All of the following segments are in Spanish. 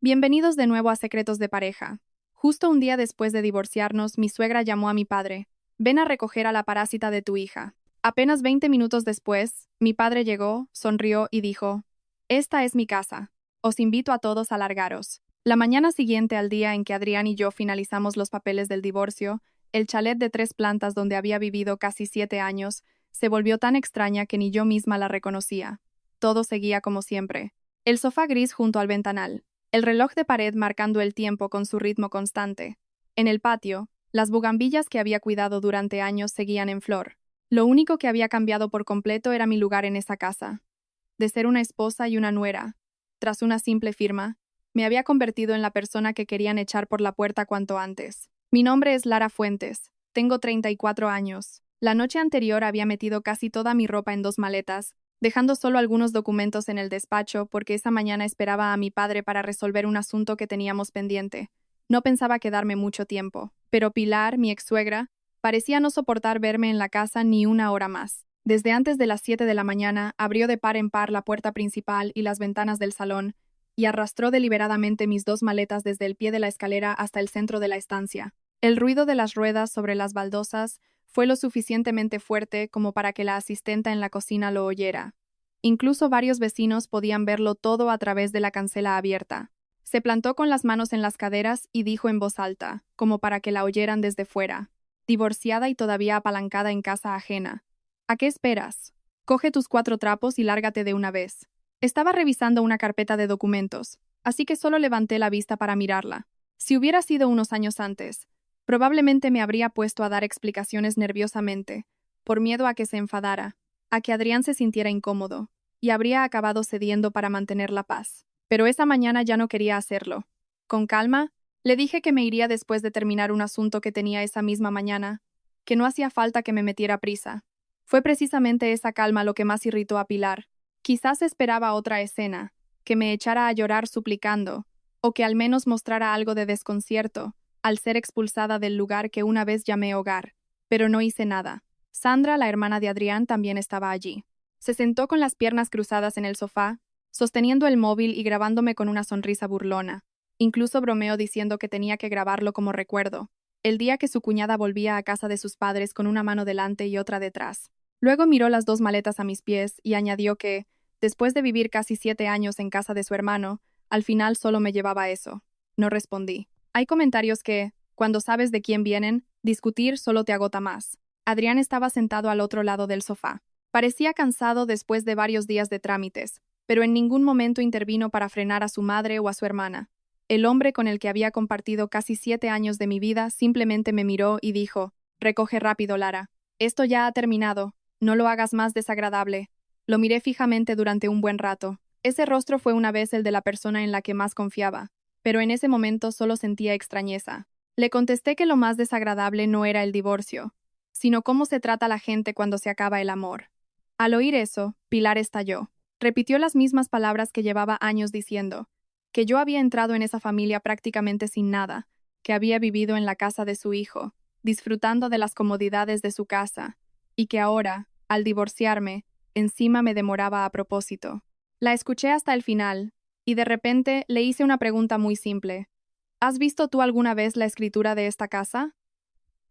Bienvenidos de nuevo a Secretos de Pareja. Justo un día después de divorciarnos, mi suegra llamó a mi padre. Ven a recoger a la parásita de tu hija. Apenas 20 minutos después, mi padre llegó, sonrió y dijo, esta es mi casa. Os invito a todos a largaros. La mañana siguiente al día en que Adrián y yo finalizamos los papeles del divorcio, el chalet de 3 plantas donde había vivido casi 7 años, se volvió tan extraña que ni yo misma la reconocía. Todo seguía como siempre. El sofá gris junto al ventanal. El reloj de pared marcando el tiempo con su ritmo constante. En el patio, las bugambillas que había cuidado durante años seguían en flor. Lo único que había cambiado por completo era mi lugar en esa casa. De ser una esposa y una nuera, tras una simple firma, me había convertido en la persona que querían echar por la puerta cuanto antes. Mi nombre es Lara Fuentes. Tengo 34 años. La noche anterior había metido casi toda mi ropa en 2 maletas, dejando solo algunos documentos en el despacho porque esa mañana esperaba a mi padre para resolver un asunto que teníamos pendiente. No pensaba quedarme mucho tiempo, pero Pilar, mi ex-suegra, parecía no soportar verme en la casa ni una hora más. Desde antes de las 7 de la mañana abrió de par en par la puerta principal y las ventanas del salón, y arrastró deliberadamente mis 2 maletas desde el pie de la escalera hasta el centro de la estancia. El ruido de las ruedas sobre las baldosas fue lo suficientemente fuerte como para que la asistenta en la cocina lo oyera. Incluso varios vecinos podían verlo todo a través de la cancela abierta. Se plantó con las manos en las caderas y dijo en voz alta, como para que la oyeran desde fuera, divorciada y todavía apalancada en casa ajena. ¿A qué esperas? Coge tus 4 trapos y lárgate de una vez. Estaba revisando una carpeta de documentos, así que solo levanté la vista para mirarla. Si hubiera sido unos años antes, probablemente me habría puesto a dar explicaciones nerviosamente, por miedo a que se enfadara, a que Adrián se sintiera incómodo, y habría acabado cediendo para mantener la paz. Pero esa mañana ya no quería hacerlo. Con calma, le dije que me iría después de terminar un asunto que tenía esa misma mañana, que no hacía falta que me metiera prisa. Fue precisamente esa calma lo que más irritó a Pilar. Quizás esperaba otra escena, que me echara a llorar suplicando, o que al menos mostrara algo de desconcierto, al ser expulsada del lugar que una vez llamé hogar, pero no hice nada. Sandra, la hermana de Adrián, también estaba allí. Se sentó con las piernas cruzadas en el sofá, sosteniendo el móvil y grabándome con una sonrisa burlona. Incluso bromeó diciendo que tenía que grabarlo como recuerdo, el día que su cuñada volvía a casa de sus padres con una mano delante y otra detrás. Luego miró las 2 maletas a mis pies y añadió que, después de vivir casi 7 años en casa de su hermano, al final solo me llevaba eso. No respondí. Hay comentarios que, cuando sabes de quién vienen, discutir solo te agota más. Adrián estaba sentado al otro lado del sofá. Parecía cansado después de varios días de trámites, pero en ningún momento intervino para frenar a su madre o a su hermana. El hombre con el que había compartido casi 7 años de mi vida simplemente me miró y dijo, recoge rápido, Lara. Esto ya ha terminado. No lo hagas más desagradable. Lo miré fijamente durante un buen rato. Ese rostro fue una vez el de la persona en la que más confiaba, pero en ese momento solo sentía extrañeza. Le contesté que lo más desagradable no era el divorcio, sino cómo se trata la gente cuando se acaba el amor. Al oír eso, Pilar estalló. Repitió las mismas palabras que llevaba años diciendo, que yo había entrado en esa familia prácticamente sin nada, que había vivido en la casa de su hijo, disfrutando de las comodidades de su casa, y que ahora, al divorciarme, encima me demoraba a propósito. La escuché hasta el final, y de repente le hice una pregunta muy simple. ¿Has visto tú alguna vez la escritura de esta casa?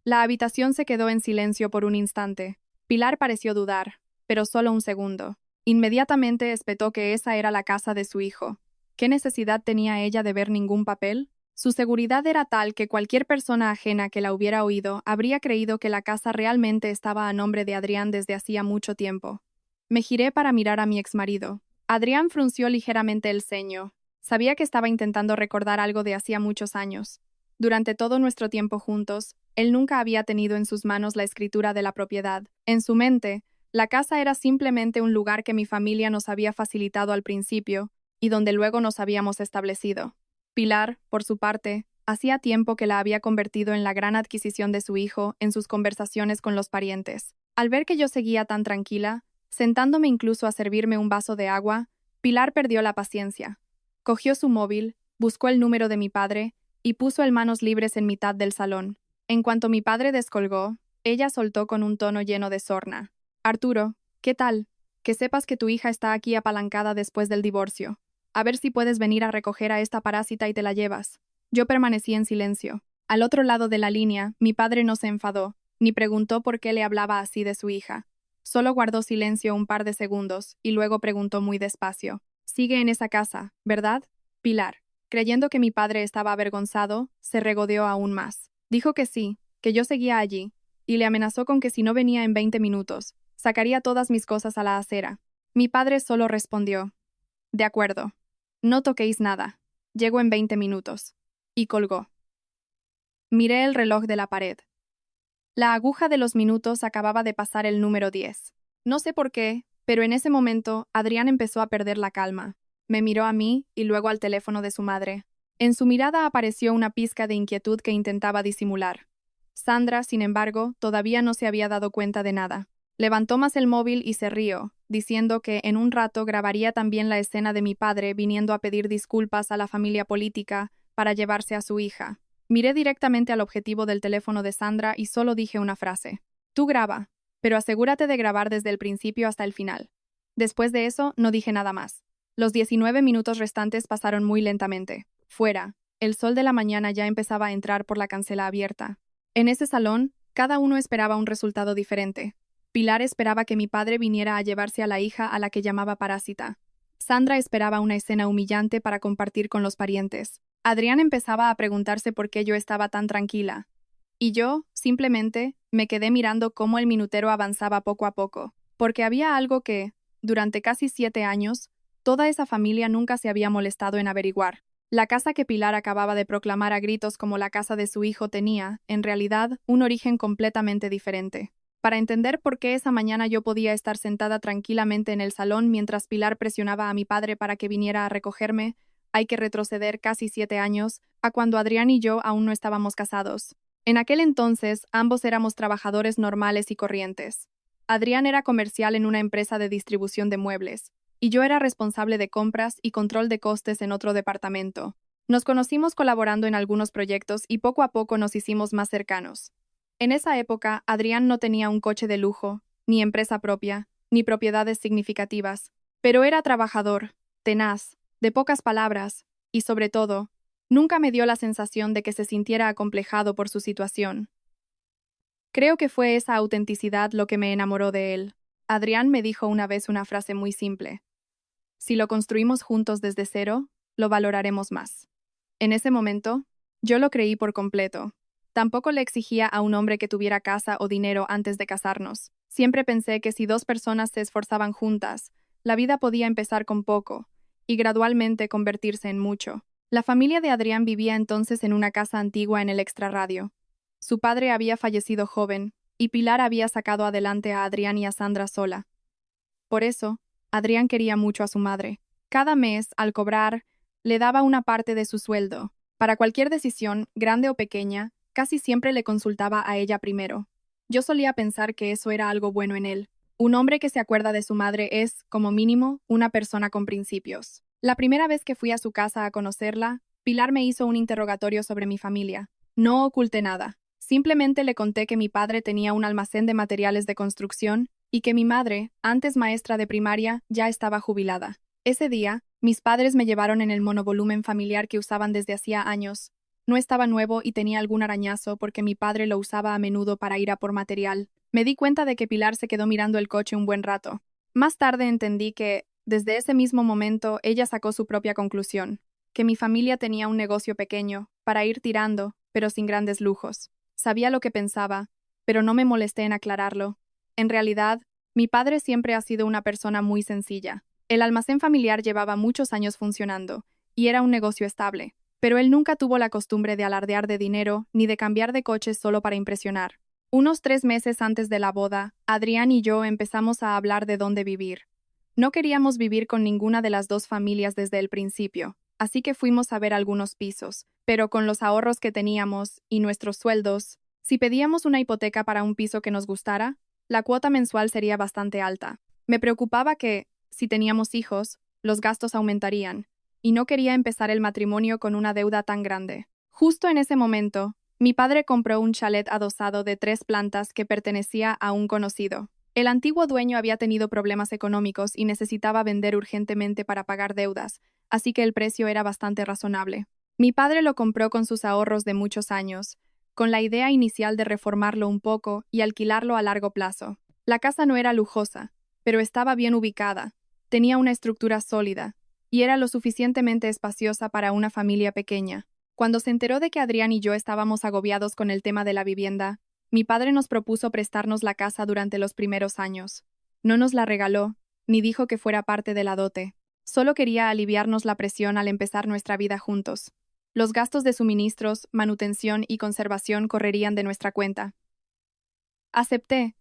La habitación se quedó en silencio por un instante. Pilar pareció dudar, pero solo un segundo. Inmediatamente espetó que esa era la casa de su hijo. ¿Qué necesidad tenía ella de ver ningún papel? Su seguridad era tal que cualquier persona ajena que la hubiera oído habría creído que la casa realmente estaba a nombre de Adrián desde hacía mucho tiempo. Me giré para mirar a mi exmarido. Adrián frunció ligeramente el ceño. Sabía que estaba intentando recordar algo de hacía muchos años. Durante todo nuestro tiempo juntos, él nunca había tenido en sus manos la escritura de la propiedad. En su mente, la casa era simplemente un lugar que mi familia nos había facilitado al principio y donde luego nos habíamos establecido. Pilar, por su parte, hacía tiempo que la había convertido en la gran adquisición de su hijo en sus conversaciones con los parientes. Al ver que yo seguía tan tranquila, sentándome incluso a servirme un vaso de agua, Pilar perdió la paciencia. Cogió su móvil, buscó el número de mi padre y puso el manos libres en mitad del salón. En cuanto mi padre descolgó, ella soltó con un tono lleno de sorna. Arturo, ¿qué tal? Que sepas que tu hija está aquí apalancada después del divorcio. A ver si puedes venir a recoger a esta parásita y te la llevas. Yo permanecí en silencio. Al otro lado de la línea, mi padre no se enfadó, ni preguntó por qué le hablaba así de su hija. Solo guardó silencio un par de segundos y luego preguntó muy despacio. «Sigue en esa casa, ¿verdad?» Pilar, creyendo que mi padre estaba avergonzado, se regodeó aún más. Dijo que sí, que yo seguía allí, y le amenazó con que si no venía en 20 minutos, sacaría todas mis cosas a la acera. Mi padre solo respondió: «De acuerdo. No toquéis nada. Llego en 20 minutos». Y colgó. Miré el reloj de la pared. La aguja de los minutos acababa de pasar el número 10. No sé por qué, pero en ese momento Adrián empezó a perder la calma. Me miró a mí y luego al teléfono de su madre. En su mirada apareció una pizca de inquietud que intentaba disimular. Sandra, sin embargo, todavía no se había dado cuenta de nada. Levantó más el móvil y se rió, diciendo que en un rato grabaría también la escena de mi padre viniendo a pedir disculpas a la familia política para llevarse a su hija. Miré directamente al objetivo del teléfono de Sandra y solo dije una frase. «Tú graba, pero asegúrate de grabar desde el principio hasta el final». Después de eso, no dije nada más. Los 19 minutos restantes pasaron muy lentamente. Fuera, el sol de la mañana ya empezaba a entrar por la cancela abierta. En ese salón, cada uno esperaba un resultado diferente. Pilar esperaba que mi padre viniera a llevarse a la hija a la que llamaba parásita. Sandra esperaba una escena humillante para compartir con los parientes. Adrián empezaba a preguntarse por qué yo estaba tan tranquila. Y yo, simplemente, me quedé mirando cómo el minutero avanzaba poco a poco, porque había algo que, durante casi 7 años, toda esa familia nunca se había molestado en averiguar. La casa que Pilar acababa de proclamar a gritos como la casa de su hijo tenía, en realidad, un origen completamente diferente. Para entender por qué esa mañana yo podía estar sentada tranquilamente en el salón mientras Pilar presionaba a mi padre para que viniera a recogerme, hay que retroceder casi 7 años, a cuando Adrián y yo aún no estábamos casados. En aquel entonces, ambos éramos trabajadores normales y corrientes. Adrián era comercial en una empresa de distribución de muebles, y yo era responsable de compras y control de costes en otro departamento. Nos conocimos colaborando en algunos proyectos y poco a poco nos hicimos más cercanos. En esa época, Adrián no tenía un coche de lujo, ni empresa propia, ni propiedades significativas, pero era trabajador, tenaz, de pocas palabras, y sobre todo, nunca me dio la sensación de que se sintiera acomplejado por su situación. Creo que fue esa autenticidad lo que me enamoró de él. Adrián me dijo una vez una frase muy simple: «Si lo construimos juntos desde cero, lo valoraremos más». En ese momento, yo lo creí por completo. Tampoco le exigía a un hombre que tuviera casa o dinero antes de casarnos. Siempre pensé que si 2 personas se esforzaban juntas, la vida podía empezar con poco y gradualmente convertirse en mucho. La familia de Adrián vivía entonces en una casa antigua en el extrarradio. Su padre había fallecido joven, y Pilar había sacado adelante a Adrián y a Sandra sola. Por eso, Adrián quería mucho a su madre. Cada mes, al cobrar, le daba una parte de su sueldo. Para cualquier decisión, grande o pequeña, casi siempre le consultaba a ella primero. Yo solía pensar que eso era algo bueno en él. Un hombre que se acuerda de su madre es, como mínimo, una persona con principios. La primera vez que fui a su casa a conocerla, Pilar me hizo un interrogatorio sobre mi familia. No oculté nada. Simplemente le conté que mi padre tenía un almacén de materiales de construcción y que mi madre, antes maestra de primaria, ya estaba jubilada. Ese día, mis padres me llevaron en el monovolumen familiar que usaban desde hacía años. No estaba nuevo y tenía algún arañazo porque mi padre lo usaba a menudo para ir a por material. Me di cuenta de que Pilar se quedó mirando el coche un buen rato. Más tarde entendí que, desde ese mismo momento, ella sacó su propia conclusión, que mi familia tenía un negocio pequeño, para ir tirando, pero sin grandes lujos. Sabía lo que pensaba, pero no me molesté en aclararlo. En realidad, mi padre siempre ha sido una persona muy sencilla. El almacén familiar llevaba muchos años funcionando, y era un negocio estable, pero él nunca tuvo la costumbre de alardear de dinero ni de cambiar de coches solo para impresionar. Unos 3 meses antes de la boda, Adrián y yo empezamos a hablar de dónde vivir. No queríamos vivir con ninguna de las 2 familias desde el principio, así que fuimos a ver algunos pisos, pero con los ahorros que teníamos y nuestros sueldos, si pedíamos una hipoteca para un piso que nos gustara, la cuota mensual sería bastante alta. Me preocupaba que, si teníamos hijos, los gastos aumentarían, y no quería empezar el matrimonio con una deuda tan grande. Justo en ese momento, mi padre compró un chalet adosado de 3 plantas que pertenecía a un conocido. El antiguo dueño había tenido problemas económicos y necesitaba vender urgentemente para pagar deudas, así que el precio era bastante razonable. Mi padre lo compró con sus ahorros de muchos años, con la idea inicial de reformarlo un poco y alquilarlo a largo plazo. La casa no era lujosa, pero estaba bien ubicada, tenía una estructura sólida, y era lo suficientemente espaciosa para una familia pequeña. Cuando se enteró de que Adrián y yo estábamos agobiados con el tema de la vivienda, mi padre nos propuso prestarnos la casa durante los primeros años. No nos la regaló, ni dijo que fuera parte de la dote. Solo quería aliviarnos la presión al empezar nuestra vida juntos. Los gastos de suministros, manutención y conservación correrían de nuestra cuenta. Acepté,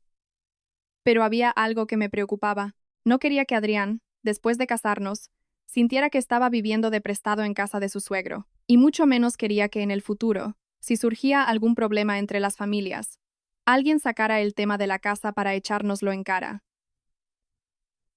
pero había algo que me preocupaba. No quería que Adrián, después de casarnos, sintiera que estaba viviendo de prestado en casa de su suegro, y mucho menos quería que en el futuro, si surgía algún problema entre las familias, alguien sacara el tema de la casa para echárnoslo en cara.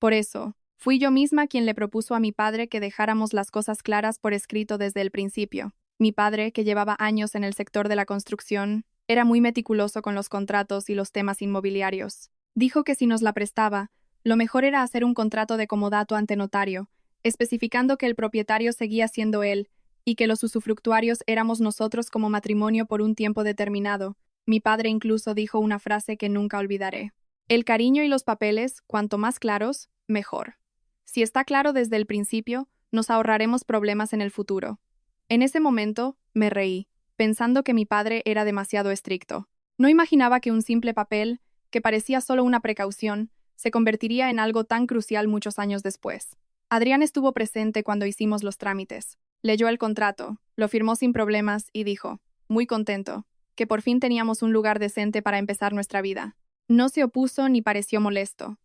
Por eso, fui yo misma quien le propuso a mi padre que dejáramos las cosas claras por escrito desde el principio. Mi padre, que llevaba años en el sector de la construcción, era muy meticuloso con los contratos y los temas inmobiliarios. Dijo que si nos la prestaba, lo mejor era hacer un contrato de comodato ante notario, especificando que el propietario seguía siendo él y que los usufructuarios éramos nosotros como matrimonio por un tiempo determinado. Mi padre incluso dijo una frase que nunca olvidaré. El cariño y los papeles, cuanto más claros, mejor. Si está claro desde el principio, nos ahorraremos problemas en el futuro. En ese momento, me reí, pensando que mi padre era demasiado estricto. No imaginaba que un simple papel, que parecía solo una precaución, se convertiría en algo tan crucial muchos años después. Adrián estuvo presente cuando hicimos los trámites. Leyó el contrato, lo firmó sin problemas y dijo, muy contento, que por fin teníamos un lugar decente para empezar nuestra vida. No se opuso ni pareció molesto.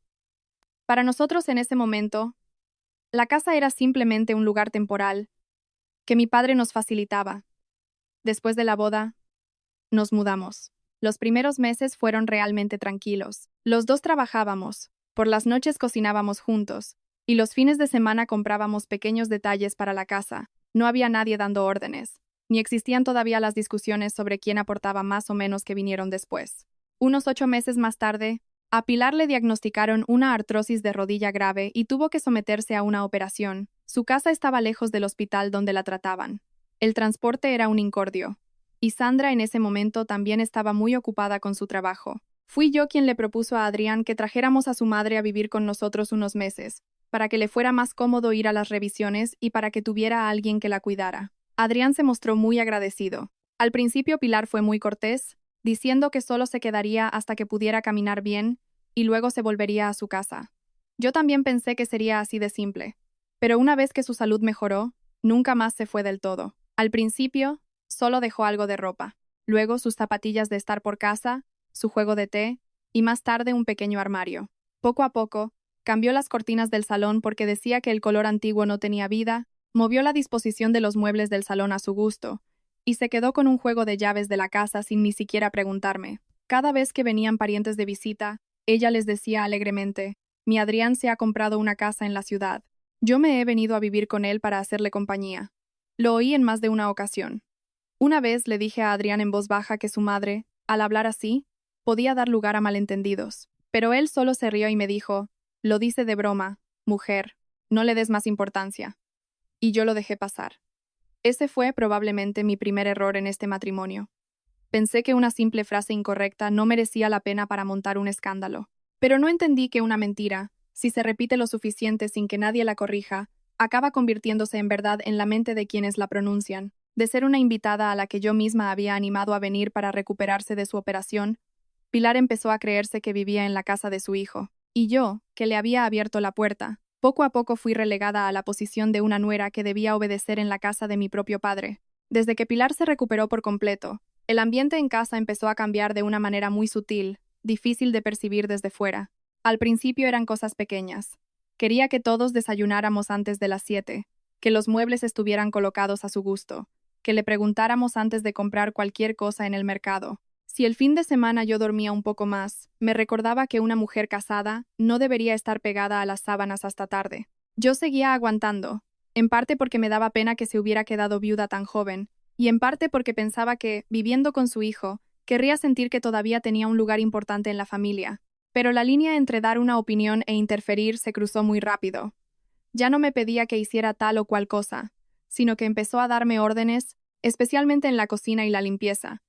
Para nosotros en ese momento, la casa era simplemente un lugar temporal, que mi padre nos facilitaba. Después de la boda, nos mudamos. Los primeros meses fueron realmente tranquilos. Los dos trabajábamos, por las noches cocinábamos juntos, y los fines de semana comprábamos pequeños detalles para la casa. No había nadie dando órdenes, ni existían todavía las discusiones sobre quién aportaba más o menos que vinieron después. Unos 8 meses más tarde, a Pilar le diagnosticaron una artrosis de rodilla grave y tuvo que someterse a una operación. Su casa estaba lejos del hospital donde la trataban. El transporte era un incordio. Y Sandra en ese momento también estaba muy ocupada con su trabajo. Fui yo quien le propuso a Adrián que trajéramos a su madre a vivir con nosotros unos meses, para que le fuera más cómodo ir a las revisiones y para que tuviera a alguien que la cuidara. Adrián se mostró muy agradecido. Al principio Pilar fue muy cortés, diciendo que solo se quedaría hasta que pudiera caminar bien, y luego se volvería a su casa. Yo también pensé que sería así de simple. Pero una vez que su salud mejoró, nunca más se fue del todo. Al principio, solo dejó algo de ropa, luego sus zapatillas de estar por casa, su juego de té, y más tarde un pequeño armario. Poco a poco, cambió las cortinas del salón porque decía que el color antiguo no tenía vida, movió la disposición de los muebles del salón a su gusto, y se quedó con un juego de llaves de la casa sin ni siquiera preguntarme. Cada vez que venían parientes de visita, ella les decía alegremente, mi Adrián se ha comprado una casa en la ciudad. Yo me he venido a vivir con él para hacerle compañía. Lo oí en más de una ocasión. Una vez le dije a Adrián en voz baja que su madre, al hablar así, podía dar lugar a malentendidos, pero él solo se rió y me dijo, lo dice de broma, mujer, no le des más importancia. Y yo lo dejé pasar. Ese fue probablemente mi primer error en este matrimonio. Pensé que una simple frase incorrecta no merecía la pena para montar un escándalo. Pero no entendí que una mentira, si se repite lo suficiente sin que nadie la corrija, acaba convirtiéndose en verdad en la mente de quienes la pronuncian. De ser una invitada a la que yo misma había animado a venir para recuperarse de su operación, Pilar empezó a creerse que vivía en la casa de su hijo, y yo, que le había abierto la puerta, poco a poco fui relegada a la posición de una nuera que debía obedecer en la casa de mi propio padre. Desde que Pilar se recuperó por completo, el ambiente en casa empezó a cambiar de una manera muy sutil, difícil de percibir desde fuera. Al principio eran cosas pequeñas. Quería que todos desayunáramos antes de las 7, que los muebles estuvieran colocados a su gusto, que le preguntáramos antes de comprar cualquier cosa en el mercado. Si el fin de semana yo dormía un poco más, me recordaba que una mujer casada no debería estar pegada a las sábanas hasta tarde. Yo seguía aguantando, en parte porque me daba pena que se hubiera quedado viuda tan joven, y en parte porque pensaba que, viviendo con su hijo, querría sentir que todavía tenía un lugar importante en la familia. Pero la línea entre dar una opinión e interferir se cruzó muy rápido. Ya no me pedía que hiciera tal o cual cosa, sino que empezó a darme órdenes, especialmente en la cocina y la limpieza.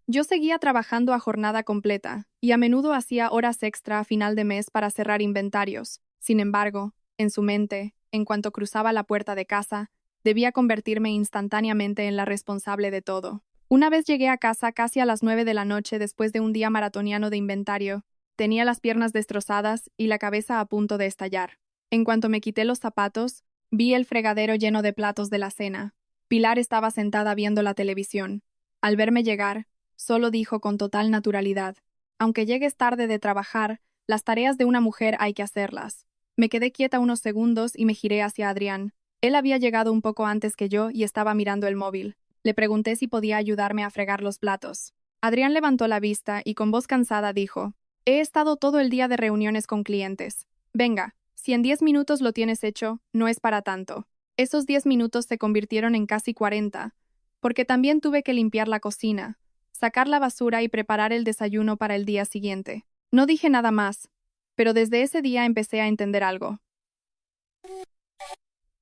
Yo seguía trabajando a jornada completa, y a menudo hacía horas extra a final de mes para cerrar inventarios. Sin embargo, en su mente, en cuanto cruzaba la puerta de casa, debía convertirme instantáneamente en la responsable de todo. Una vez llegué a casa casi a las 9 de la noche después de un día maratoniano de inventario. Tenía las piernas destrozadas y la cabeza a punto de estallar. En cuanto me quité los zapatos, vi el fregadero lleno de platos de la cena. Pilar estaba sentada viendo la televisión. Al verme llegar, solo dijo con total naturalidad: aunque llegues tarde de trabajar, las tareas de una mujer hay que hacerlas. Me quedé quieta unos segundos y me giré hacia Adrián. Él había llegado un poco antes que yo y estaba mirando el móvil. Le pregunté si podía ayudarme a fregar los platos. Adrián levantó la vista y con voz cansada dijo: he estado todo el día de reuniones con clientes. Venga, si en 10 minutos lo tienes hecho, no es para tanto. Esos 10 minutos se convirtieron en casi 40, porque también tuve que limpiar la cocina, sacar la basura y preparar el desayuno para el día siguiente. No dije nada más, pero desde ese día empecé a entender algo.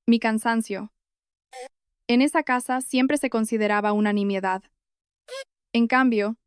Mi cansancio. En esa casa siempre se consideraba una nimiedad. En cambio,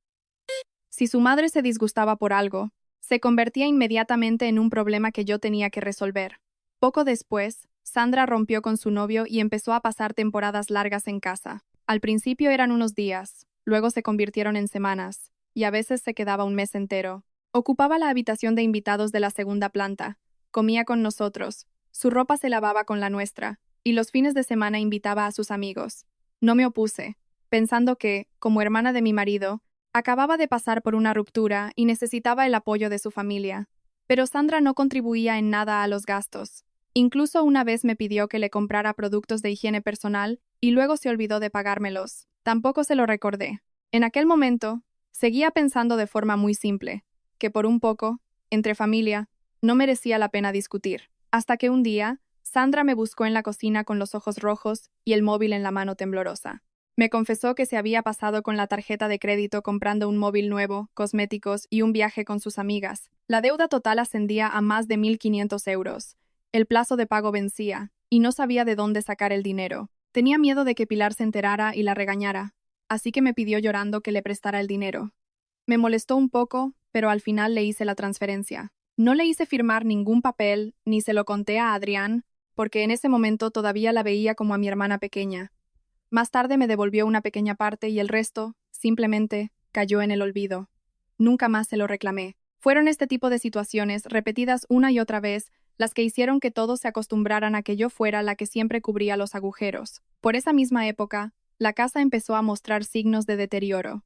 si su madre se disgustaba por algo, se convertía inmediatamente en un problema que yo tenía que resolver. Poco después, Sandra rompió con su novio y empezó a pasar temporadas largas en casa. Al principio eran unos días, luego se convirtieron en semanas, y a veces se quedaba un mes entero. Ocupaba la habitación de invitados de la segunda planta, comía con nosotros, su ropa se lavaba con la nuestra, y los fines de semana invitaba a sus amigos. No me opuse, pensando que, como hermana de mi marido, acababa de pasar por una ruptura y necesitaba el apoyo de su familia. Pero Sandra no contribuía en nada a los gastos. Incluso una vez me pidió que le comprara productos de higiene personal y luego se olvidó de pagármelos. Tampoco se lo recordé. En aquel momento, seguía pensando de forma muy simple, que por un poco, entre familia, no merecía la pena discutir. Hasta que un día, Sandra me buscó en la cocina con los ojos rojos y el móvil en la mano temblorosa. Me confesó que se había pasado con la tarjeta de crédito comprando un móvil nuevo, cosméticos y un viaje con sus amigas. La deuda total ascendía a más de 1.500 euros. El plazo de pago vencía, y no sabía de dónde sacar el dinero. Tenía miedo de que Pilar se enterara y la regañara, así que me pidió llorando que le prestara el dinero. Me molestó un poco, pero al final le hice la transferencia. No le hice firmar ningún papel, ni se lo conté a Adrián, porque en ese momento todavía la veía como a mi hermana pequeña. Más tarde me devolvió una pequeña parte y el resto, simplemente, cayó en el olvido. Nunca más se lo reclamé. Fueron este tipo de situaciones, repetidas una y otra vez, las que hicieron que todos se acostumbraran a que yo fuera la que siempre cubría los agujeros. Por esa misma época, la casa empezó a mostrar signos de deterioro.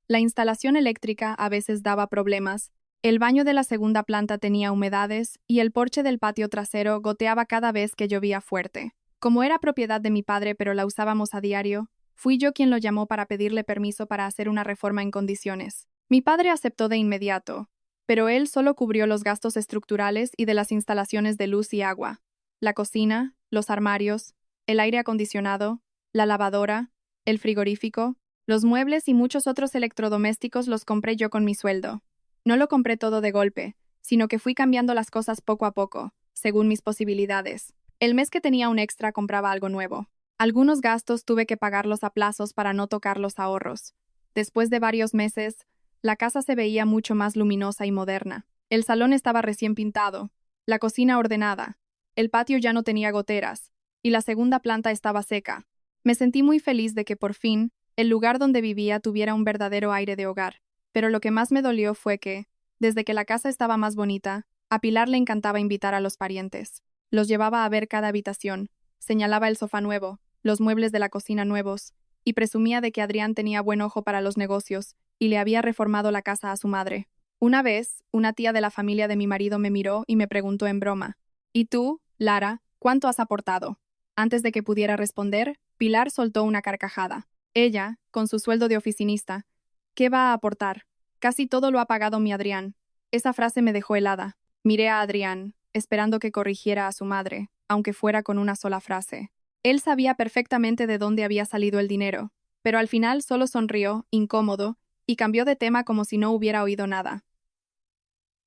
La instalación eléctrica a veces daba problemas, el baño de la segunda planta tenía humedades y el porche del patio trasero goteaba cada vez que llovía fuerte. Como era propiedad de mi padre pero la usábamos a diario, fui yo quien lo llamó para pedirle permiso para hacer una reforma en condiciones. Mi padre aceptó de inmediato, pero él solo cubrió los gastos estructurales y de las instalaciones de luz y agua. La cocina, los armarios, el aire acondicionado, la lavadora, el frigorífico, los muebles y muchos otros electrodomésticos los compré yo con mi sueldo. No lo compré todo de golpe, sino que fui cambiando las cosas poco a poco, según mis posibilidades. El mes que tenía un extra compraba algo nuevo. Algunos gastos tuve que pagarlos a plazos para no tocar los ahorros. Después de varios meses, la casa se veía mucho más luminosa y moderna. El salón estaba recién pintado, la cocina ordenada, el patio ya no tenía goteras, y la segunda planta estaba seca. Me sentí muy feliz de que por fin, el lugar donde vivía tuviera un verdadero aire de hogar. Pero lo que más me dolió fue que, desde que la casa estaba más bonita, a Pilar le encantaba invitar a los parientes. Los llevaba a ver cada habitación, señalaba el sofá nuevo, los muebles de la cocina nuevos, y presumía de que Adrián tenía buen ojo para los negocios, y le había reformado la casa a su madre. Una vez, una tía de la familia de mi marido me miró y me preguntó en broma: ¿y tú, Lara, cuánto has aportado? Antes de que pudiera responder, Pilar soltó una carcajada. Ella, con su sueldo de oficinista, ¿qué va a aportar? Casi todo lo ha pagado mi Adrián. Esa frase me dejó helada. Miré a Adrián, esperando que corrigiera a su madre, aunque fuera con una sola frase. Él sabía perfectamente de dónde había salido el dinero, pero al final solo sonrió, incómodo, y cambió de tema como si no hubiera oído nada.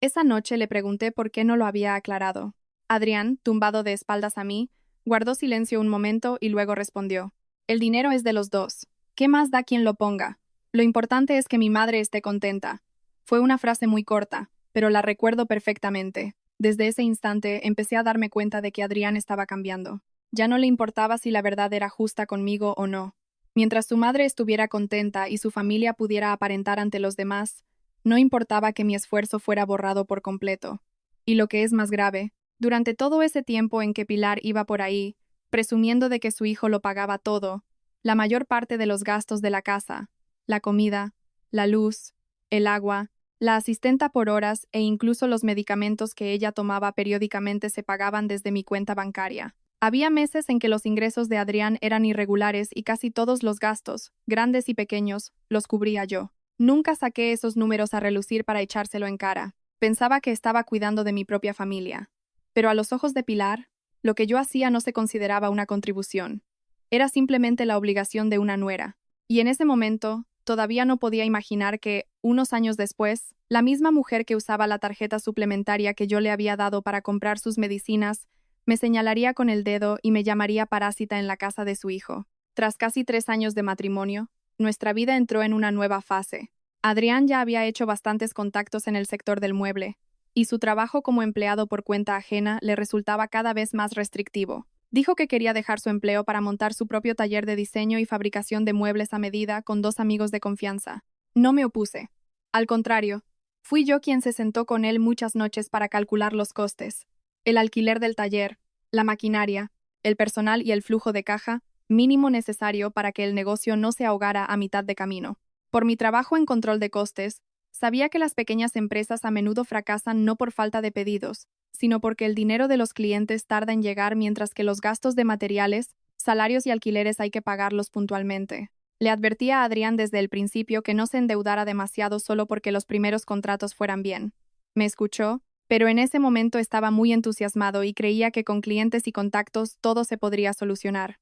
Esa noche le pregunté por qué no lo había aclarado. Adrián, tumbado de espaldas a mí, guardó silencio un momento y luego respondió. El dinero es de los dos. ¿Qué más da quien lo ponga? Lo importante es que mi madre esté contenta. Fue una frase muy corta, pero la recuerdo perfectamente. Desde ese instante empecé a darme cuenta de que Adrián estaba cambiando. Ya no le importaba si la verdad era justa conmigo o no. Mientras su madre estuviera contenta y su familia pudiera aparentar ante los demás, no importaba que mi esfuerzo fuera borrado por completo. Y lo que es más grave, durante todo ese tiempo en que Pilar iba por ahí, presumiendo de que su hijo lo pagaba todo, la mayor parte de los gastos de la casa, la comida, la luz, el agua, la asistenta por horas e incluso los medicamentos que ella tomaba periódicamente se pagaban desde mi cuenta bancaria. Había meses en que los ingresos de Adrián eran irregulares y casi todos los gastos, grandes y pequeños, los cubría yo. Nunca saqué esos números a relucir para echárselo en cara. Pensaba que estaba cuidando de mi propia familia. Pero a los ojos de Pilar, lo que yo hacía no se consideraba una contribución. Era simplemente la obligación de una nuera. Y en ese momento, todavía no podía imaginar que, unos años después, la misma mujer que usaba la tarjeta suplementaria que yo le había dado para comprar sus medicinas, me señalaría con el dedo y me llamaría parásita en la casa de su hijo. Tras casi 3 años de matrimonio, nuestra vida entró en una nueva fase. Adrián ya había hecho bastantes contactos en el sector del mueble, y su trabajo como empleado por cuenta ajena le resultaba cada vez más restrictivo. Dijo que quería dejar su empleo para montar su propio taller de diseño y fabricación de muebles a medida con 2 amigos de confianza. No me opuse. Al contrario, fui yo quien se sentó con él muchas noches para calcular los costes, el alquiler del taller, la maquinaria, el personal y el flujo de caja, mínimo necesario para que el negocio no se ahogara a mitad de camino. Por mi trabajo en control de costes, sabía que las pequeñas empresas a menudo fracasan no por falta de pedidos, sino porque el dinero de los clientes tarda en llegar mientras que los gastos de materiales, salarios y alquileres hay que pagarlos puntualmente. Le advertía a Adrián desde el principio que no se endeudara demasiado solo porque los primeros contratos fueran bien. Me escuchó, pero en ese momento estaba muy entusiasmado y creía que con clientes y contactos todo se podría solucionar.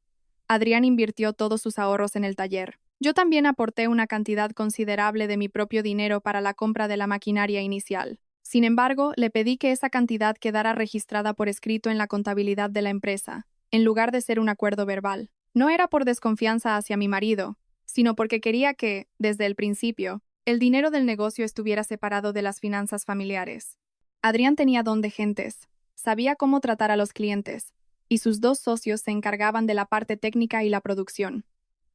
Adrián invirtió todos sus ahorros en el taller. Yo también aporté una cantidad considerable de mi propio dinero para la compra de la maquinaria inicial. Sin embargo, le pedí que esa cantidad quedara registrada por escrito en la contabilidad de la empresa, en lugar de ser un acuerdo verbal. No era por desconfianza hacia mi marido, sino porque quería que, desde el principio, el dinero del negocio estuviera separado de las finanzas familiares. Adrián tenía don de gentes, sabía cómo tratar a los clientes, y sus 2 socios se encargaban de la parte técnica y la producción.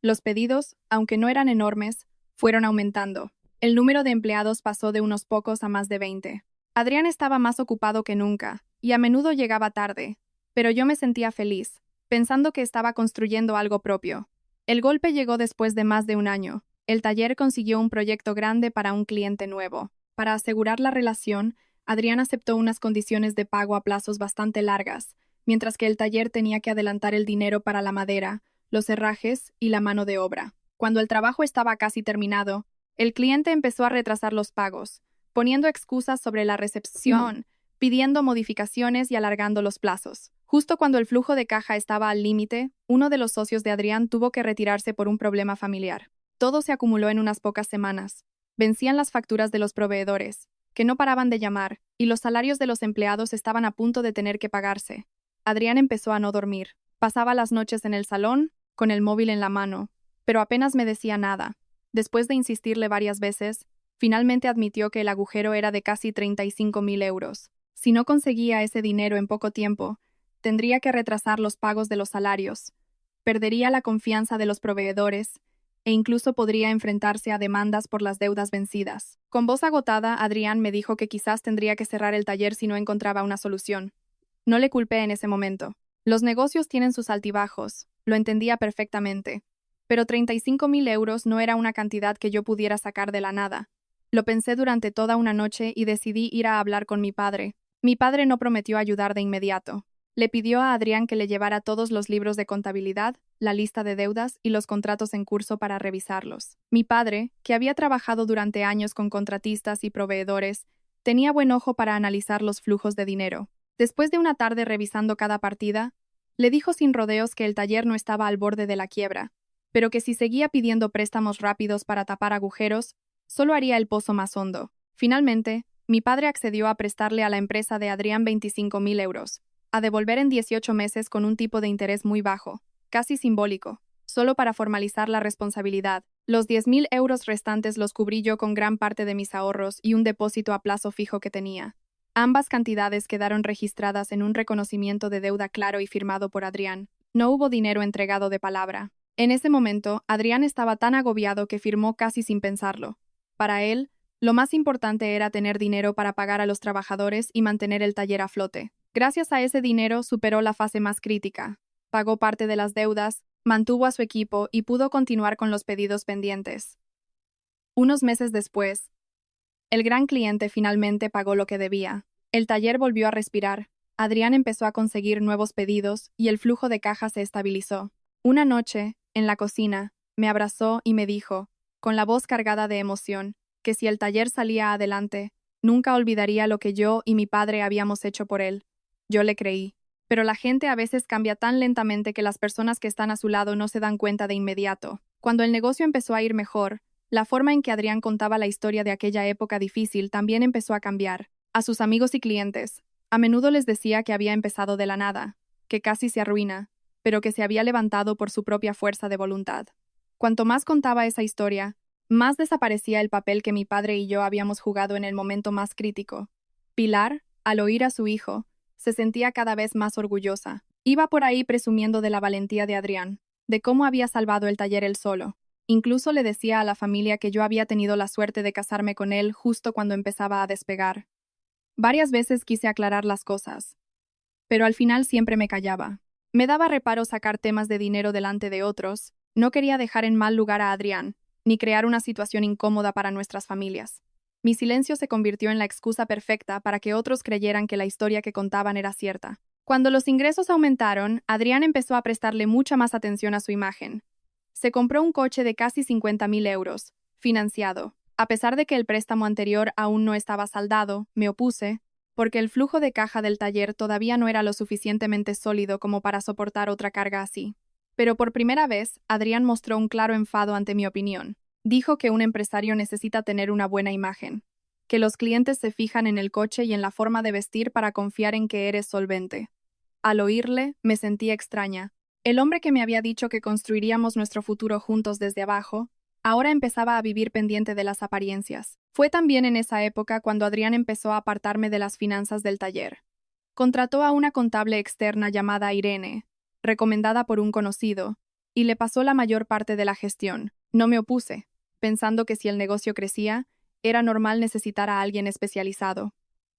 Los pedidos, aunque no eran enormes, fueron aumentando. El número de empleados pasó de unos pocos a más de 20. Adrián estaba más ocupado que nunca, y a menudo llegaba tarde, pero yo me sentía feliz, pensando que estaba construyendo algo propio. El golpe llegó después de más de un año. El taller consiguió un proyecto grande para un cliente nuevo. Para asegurar la relación, Adrián aceptó unas condiciones de pago a plazos bastante largas, mientras que el taller tenía que adelantar el dinero para la madera, los herrajes y la mano de obra. Cuando el trabajo estaba casi terminado, el cliente empezó a retrasar los pagos, poniendo excusas sobre la recepción, pidiendo modificaciones y alargando los plazos. Justo cuando el flujo de caja estaba al límite, uno de los socios de Adrián tuvo que retirarse por un problema familiar. Todo se acumuló en unas pocas semanas. Vencían las facturas de los proveedores, que no paraban de llamar, y los salarios de los empleados estaban a punto de tener que pagarse. Adrián empezó a no dormir. Pasaba las noches en el salón, con el móvil en la mano, pero apenas me decía nada. Después de insistirle varias veces, finalmente admitió que el agujero era de casi 35.000 euros. Si no conseguía ese dinero en poco tiempo, tendría que retrasar los pagos de los salarios, perdería la confianza de los proveedores e incluso podría enfrentarse a demandas por las deudas vencidas. Con voz agotada, Adrián me dijo que quizás tendría que cerrar el taller si no encontraba una solución. No le culpé en ese momento. Los negocios tienen sus altibajos, lo entendía perfectamente. Pero 35.000 euros no era una cantidad que yo pudiera sacar de la nada. Lo pensé durante toda una noche y decidí ir a hablar con mi padre. Mi padre no prometió ayudar de inmediato. Le pidió a Adrián que le llevara todos los libros de contabilidad, la lista de deudas y los contratos en curso para revisarlos. Mi padre, que había trabajado durante años con contratistas y proveedores, tenía buen ojo para analizar los flujos de dinero. Después de una tarde revisando cada partida, le dijo sin rodeos que el taller no estaba al borde de la quiebra, pero que si seguía pidiendo préstamos rápidos para tapar agujeros, solo haría el pozo más hondo. Finalmente, mi padre accedió a prestarle a la empresa de Adrián 25.000 euros. a devolver en 18 meses con un tipo de interés muy bajo, casi simbólico, solo para formalizar la responsabilidad. Los 10.000 euros restantes los cubrí yo con gran parte de mis ahorros y un depósito a plazo fijo que tenía. Ambas cantidades quedaron registradas en un reconocimiento de deuda claro y firmado por Adrián. No hubo dinero entregado de palabra. En ese momento, Adrián estaba tan agobiado que firmó casi sin pensarlo. Para él, lo más importante era tener dinero para pagar a los trabajadores y mantener el taller a flote. Gracias a ese dinero superó la fase más crítica. Pagó parte de las deudas, mantuvo a su equipo y pudo continuar con los pedidos pendientes. Unos meses después, el gran cliente finalmente pagó lo que debía. El taller volvió a respirar. Adrián empezó a conseguir nuevos pedidos y el flujo de caja se estabilizó. Una noche, en la cocina, me abrazó y me dijo, con la voz cargada de emoción, que si el taller salía adelante, nunca olvidaría lo que yo y mi padre habíamos hecho por él. Yo le creí. Pero la gente a veces cambia tan lentamente que las personas que están a su lado no se dan cuenta de inmediato. Cuando el negocio empezó a ir mejor, la forma en que Adrián contaba la historia de aquella época difícil también empezó a cambiar. A sus amigos y clientes, a menudo les decía que había empezado de la nada, que casi se arruina, pero que se había levantado por su propia fuerza de voluntad. Cuanto más contaba esa historia, más desaparecía el papel que mi padre y yo habíamos jugado en el momento más crítico. Pilar, al oír a su hijo, se sentía cada vez más orgullosa. Iba por ahí presumiendo de la valentía de Adrián, de cómo había salvado el taller él solo. Incluso le decía a la familia que yo había tenido la suerte de casarme con él justo cuando empezaba a despegar. Varias veces quise aclarar las cosas, pero al final siempre me callaba. Me daba reparo sacar temas de dinero delante de otros, no quería dejar en mal lugar a Adrián, ni crear una situación incómoda para nuestras familias. Mi silencio se convirtió en la excusa perfecta para que otros creyeran que la historia que contaban era cierta. Cuando los ingresos aumentaron, Adrián empezó a prestarle mucha más atención a su imagen. Se compró un coche de casi 50.000 euros, financiado. A pesar de que el préstamo anterior aún no estaba saldado, me opuse, porque el flujo de caja del taller todavía no era lo suficientemente sólido como para soportar otra carga así. Pero por primera vez, Adrián mostró un claro enfado ante mi opinión. Dijo que un empresario necesita tener una buena imagen, que los clientes se fijan en el coche y en la forma de vestir para confiar en que eres solvente. Al oírle, me sentí extraña. El hombre que me había dicho que construiríamos nuestro futuro juntos desde abajo, ahora empezaba a vivir pendiente de las apariencias. Fue también en esa época cuando Adrián empezó a apartarme de las finanzas del taller. Contrató a una contable externa llamada Irene, recomendada por un conocido, y le pasó la mayor parte de la gestión. No me opuse, pensando que si el negocio crecía, era normal necesitar a alguien especializado.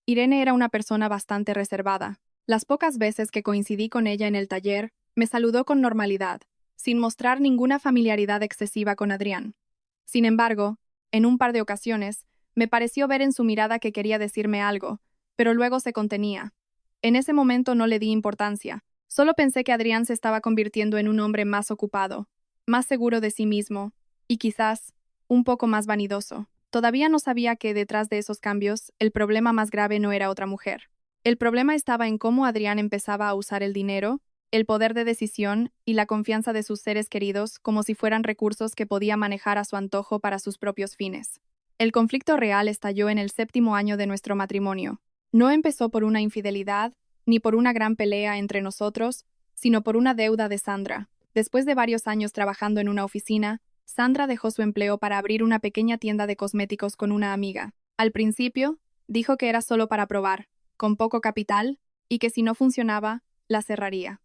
Irene era una persona bastante reservada. Las pocas veces que coincidí con ella en el taller, me saludó con normalidad, sin mostrar ninguna familiaridad excesiva con Adrián. Sin embargo, en un par de ocasiones, me pareció ver en su mirada que quería decirme algo, pero luego se contenía. En ese momento no le di importancia. Solo pensé que Adrián se estaba convirtiendo en un hombre más ocupado, más seguro de sí mismo, y quizás un poco más vanidoso. Todavía no sabía que detrás de esos cambios, el problema más grave no era otra mujer. El problema estaba en cómo Adrián empezaba a usar el dinero, el poder de decisión y la confianza de sus seres queridos como si fueran recursos que podía manejar a su antojo para sus propios fines. El conflicto real estalló en el 7º año de nuestro matrimonio. No empezó por una infidelidad, ni por una gran pelea entre nosotros, sino por una deuda de Sandra. Después de varios años trabajando en una oficina, Sandra dejó su empleo para abrir una pequeña tienda de cosméticos con una amiga. Al principio, dijo que era solo para probar, con poco capital, y que si no funcionaba, la cerraría.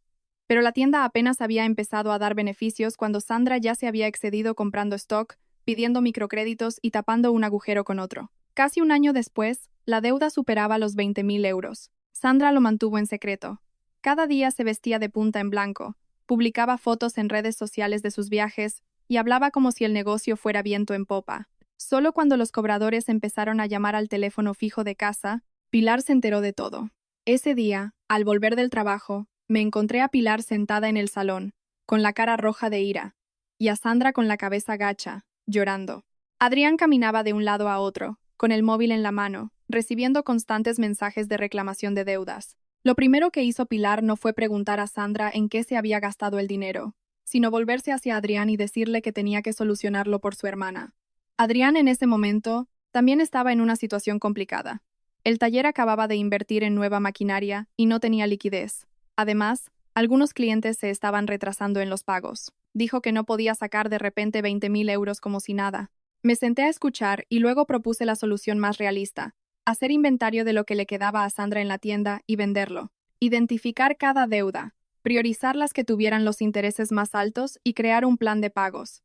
Pero la tienda apenas había empezado a dar beneficios cuando Sandra ya se había excedido comprando stock, pidiendo microcréditos y tapando un agujero con otro. Casi un año después, la deuda superaba los 20.000 euros. Sandra lo mantuvo en secreto. Cada día se vestía de punta en blanco, publicaba fotos en redes sociales de sus viajes y hablaba como si el negocio fuera viento en popa. Solo cuando los cobradores empezaron a llamar al teléfono fijo de casa, Pilar se enteró de todo. Ese día, al volver del trabajo, me encontré a Pilar sentada en el salón, con la cara roja de ira, y a Sandra con la cabeza gacha, llorando. Adrián caminaba de un lado a otro, con el móvil en la mano, recibiendo constantes mensajes de reclamación de deudas. Lo primero que hizo Pilar no fue preguntar a Sandra en qué se había gastado el dinero, sino volverse hacia Adrián y decirle que tenía que solucionarlo por su hermana. Adrián en ese momento también estaba en una situación complicada. El taller acababa de invertir en nueva maquinaria y no tenía liquidez. Además, algunos clientes se estaban retrasando en los pagos. Dijo que no podía sacar de repente 20.000 euros como si nada. Me senté a escuchar y luego propuse la solución más realista: hacer inventario de lo que le quedaba a Sandra en la tienda y venderlo. Identificar cada deuda, priorizar las que tuvieran los intereses más altos y crear un plan de pagos.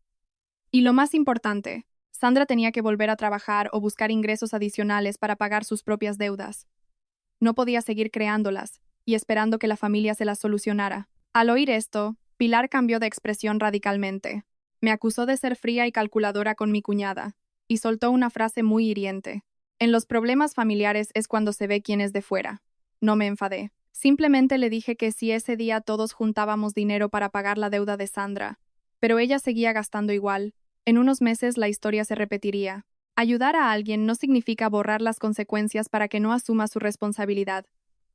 Y lo más importante, Sandra tenía que volver a trabajar o buscar ingresos adicionales para pagar sus propias deudas. No podía seguir creándolas y esperando que la familia se las solucionara. Al oír esto, Pilar cambió de expresión radicalmente. Me acusó de ser fría y calculadora con mi cuñada, y soltó una frase muy hiriente. En los problemas familiares es cuando se ve quién es de fuera. No me enfadé. Simplemente le dije que si ese día todos juntábamos dinero para pagar la deuda de Sandra, pero ella seguía gastando igual, en unos meses la historia se repetiría. Ayudar a alguien no significa borrar las consecuencias para que no asuma su responsabilidad.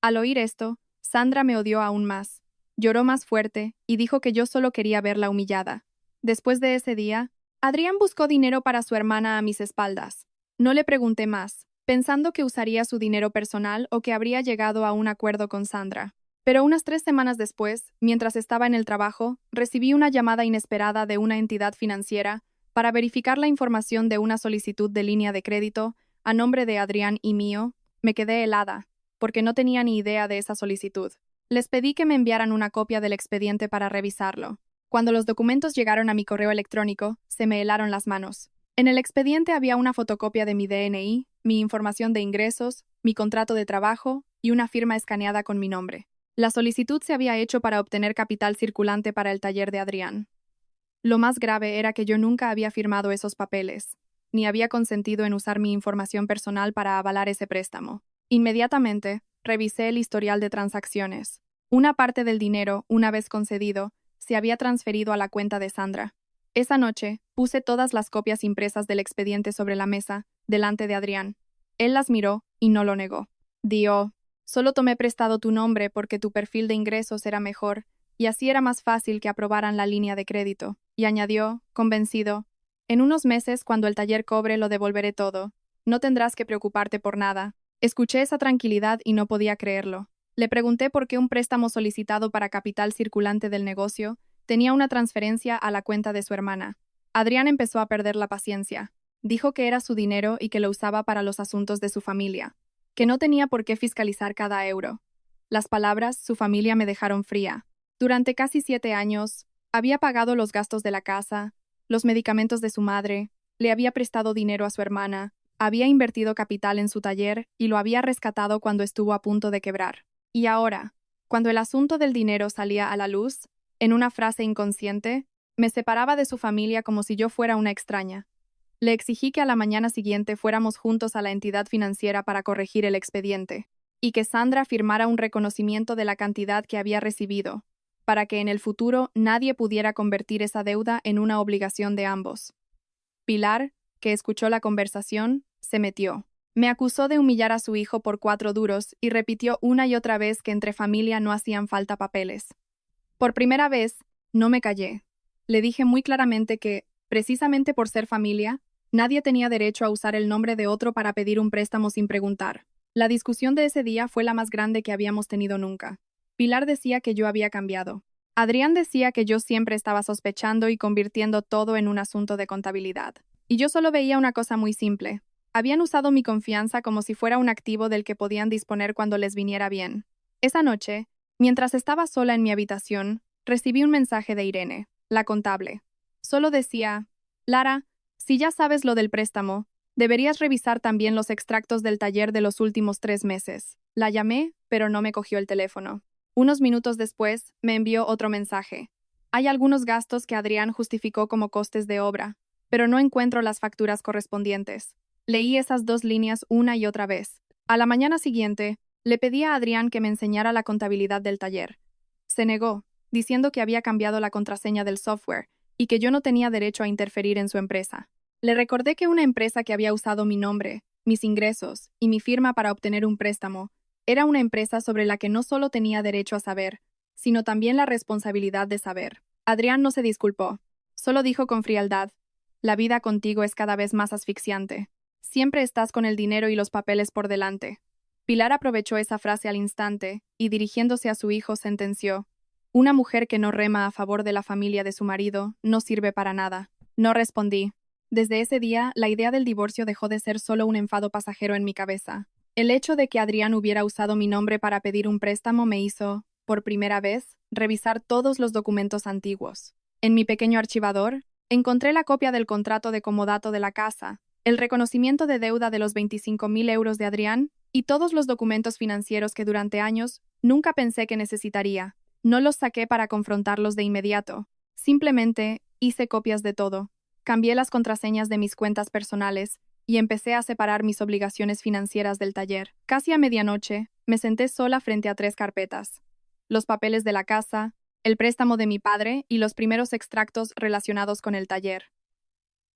Al oír esto, Sandra me odió aún más. Lloró más fuerte y dijo que yo solo quería verla humillada. Después de ese día, Adrián buscó dinero para su hermana a mis espaldas. No le pregunté más, pensando que usaría su dinero personal o que habría llegado a un acuerdo con Sandra. Pero unas 3 semanas después, mientras estaba en el trabajo, recibí una llamada inesperada de una entidad financiera para verificar la información de una solicitud de línea de crédito a nombre de Adrián y mío. Me quedé helada, porque no tenía ni idea de esa solicitud. Les pedí que me enviaran una copia del expediente para revisarlo. Cuando los documentos llegaron a mi correo electrónico, se me helaron las manos. En el expediente había una fotocopia de mi DNI, mi información de ingresos, mi contrato de trabajo y una firma escaneada con mi nombre. La solicitud se había hecho para obtener capital circulante para el taller de Adrián. Lo más grave era que yo nunca había firmado esos papeles, ni había consentido en usar mi información personal para avalar ese préstamo. Inmediatamente, revisé el historial de transacciones. Una parte del dinero, una vez concedido, se había transferido a la cuenta de Sandra. Esa noche, puse todas las copias impresas del expediente sobre la mesa, delante de Adrián. Él las miró y no lo negó. Dio, solo tomé prestado tu nombre porque tu perfil de ingresos era mejor, y así era más fácil que aprobaran la línea de crédito. Y añadió, convencido, en unos meses, cuando el taller cobre, lo devolveré todo. No tendrás que preocuparte por nada. Escuché esa tranquilidad y no podía creerlo. Le pregunté por qué un préstamo solicitado para capital circulante del negocio tenía una transferencia a la cuenta de su hermana. Adrián empezó a perder la paciencia. Dijo que era su dinero y que lo usaba para los asuntos de su familia, que no tenía por qué fiscalizar cada euro. Las palabras "su familia" me dejaron fría. Durante casi 7 años, había pagado los gastos de la casa, los medicamentos de su madre, le había prestado dinero a su hermana, había invertido capital en su taller y lo había rescatado cuando estuvo a punto de quebrar. Y ahora, cuando el asunto del dinero salía a la luz, en una frase inconsciente, me separaba de su familia como si yo fuera una extraña. Le exigí que a la mañana siguiente fuéramos juntos a la entidad financiera para corregir el expediente, y que Sandra firmara un reconocimiento de la cantidad que había recibido, para que en el futuro nadie pudiera convertir esa deuda en una obligación de ambos. Pilar, que escuchó la conversación, se metió. Me acusó de humillar a su hijo por 4 duros y repitió una y otra vez que entre familia no hacían falta papeles. Por primera vez, no me callé. Le dije muy claramente que, precisamente por ser familia, nadie tenía derecho a usar el nombre de otro para pedir un préstamo sin preguntar. La discusión de ese día fue la más grande que habíamos tenido nunca. Pilar decía que yo había cambiado. Adrián decía que yo siempre estaba sospechando y convirtiendo todo en un asunto de contabilidad. Y yo solo veía una cosa muy simple. Habían usado mi confianza como si fuera un activo del que podían disponer cuando les viniera bien. Esa noche, mientras estaba sola en mi habitación, recibí un mensaje de Irene, la contable. Solo decía: Lara, si ya sabes lo del préstamo, deberías revisar también los extractos del taller de los últimos 3 meses. La llamé, pero no me cogió el teléfono. Unos minutos después, me envió otro mensaje. Hay algunos gastos que Adrián justificó como costes de obra, pero no encuentro las facturas correspondientes. Leí esas 2 líneas una y otra vez. A la mañana siguiente, le pedí a Adrián que me enseñara la contabilidad del taller. Se negó, diciendo que había cambiado la contraseña del software y que yo no tenía derecho a interferir en su empresa. Le recordé que una empresa que había usado mi nombre, mis ingresos y mi firma para obtener un préstamo era una empresa sobre la que no solo tenía derecho a saber, sino también la responsabilidad de saber. Adrián no se disculpó, solo dijo con frialdad: la vida contigo es cada vez más asfixiante. Siempre estás con el dinero y los papeles por delante. Pilar aprovechó esa frase al instante y, dirigiéndose a su hijo, sentenció: «Una mujer que no rema a favor de la familia de su marido no sirve para nada». No respondí. Desde ese día, la idea del divorcio dejó de ser solo un enfado pasajero en mi cabeza. El hecho de que Adrián hubiera usado mi nombre para pedir un préstamo me hizo, por primera vez, revisar todos los documentos antiguos. En mi pequeño archivador, encontré la copia del contrato de comodato de la casa, el reconocimiento de deuda de los 25.000 euros de Adrián y todos los documentos financieros que durante años nunca pensé que necesitaría. No los saqué para confrontarlos de inmediato. Simplemente hice copias de todo. Cambié las contraseñas de mis cuentas personales y empecé a separar mis obligaciones financieras del taller. Casi a medianoche, me senté sola frente a 3 carpetas: los papeles de la casa, el préstamo de mi padre y los primeros extractos relacionados con el taller.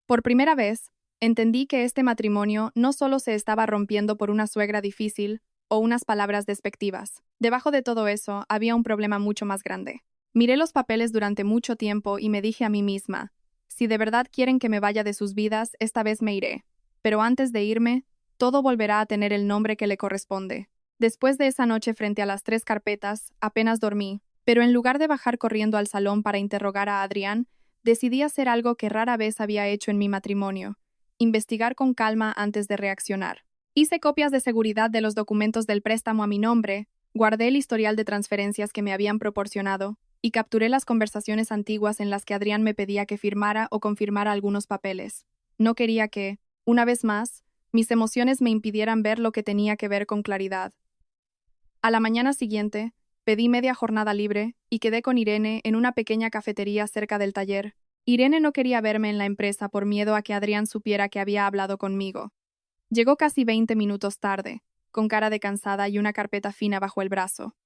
Por primera vez, entendí que este matrimonio no solo se estaba rompiendo por una suegra difícil o unas palabras despectivas. Debajo de todo eso había un problema mucho más grande. Miré los papeles durante mucho tiempo y me dije a mí misma: si de verdad quieren que me vaya de sus vidas, esta vez me iré. Pero antes de irme, todo volverá a tener el nombre que le corresponde. Después de esa noche frente a las 3 carpetas, apenas dormí, pero en lugar de bajar corriendo al salón para interrogar a Adrián, decidí hacer algo que rara vez había hecho en mi matrimonio: investigar con calma antes de reaccionar. Hice copias de seguridad de los documentos del préstamo a mi nombre, guardé el historial de transferencias que me habían proporcionado y capturé las conversaciones antiguas en las que Adrián me pedía que firmara o confirmara algunos papeles. No quería que, una vez más, mis emociones me impidieran ver lo que tenía que ver con claridad. A la mañana siguiente, pedí media jornada libre y quedé con Irene en una pequeña cafetería cerca del taller. Irene no quería verme en la empresa por miedo a que Adrián supiera que había hablado conmigo. Llegó casi 20 minutos tarde, con cara de cansada y una carpeta fina bajo el brazo.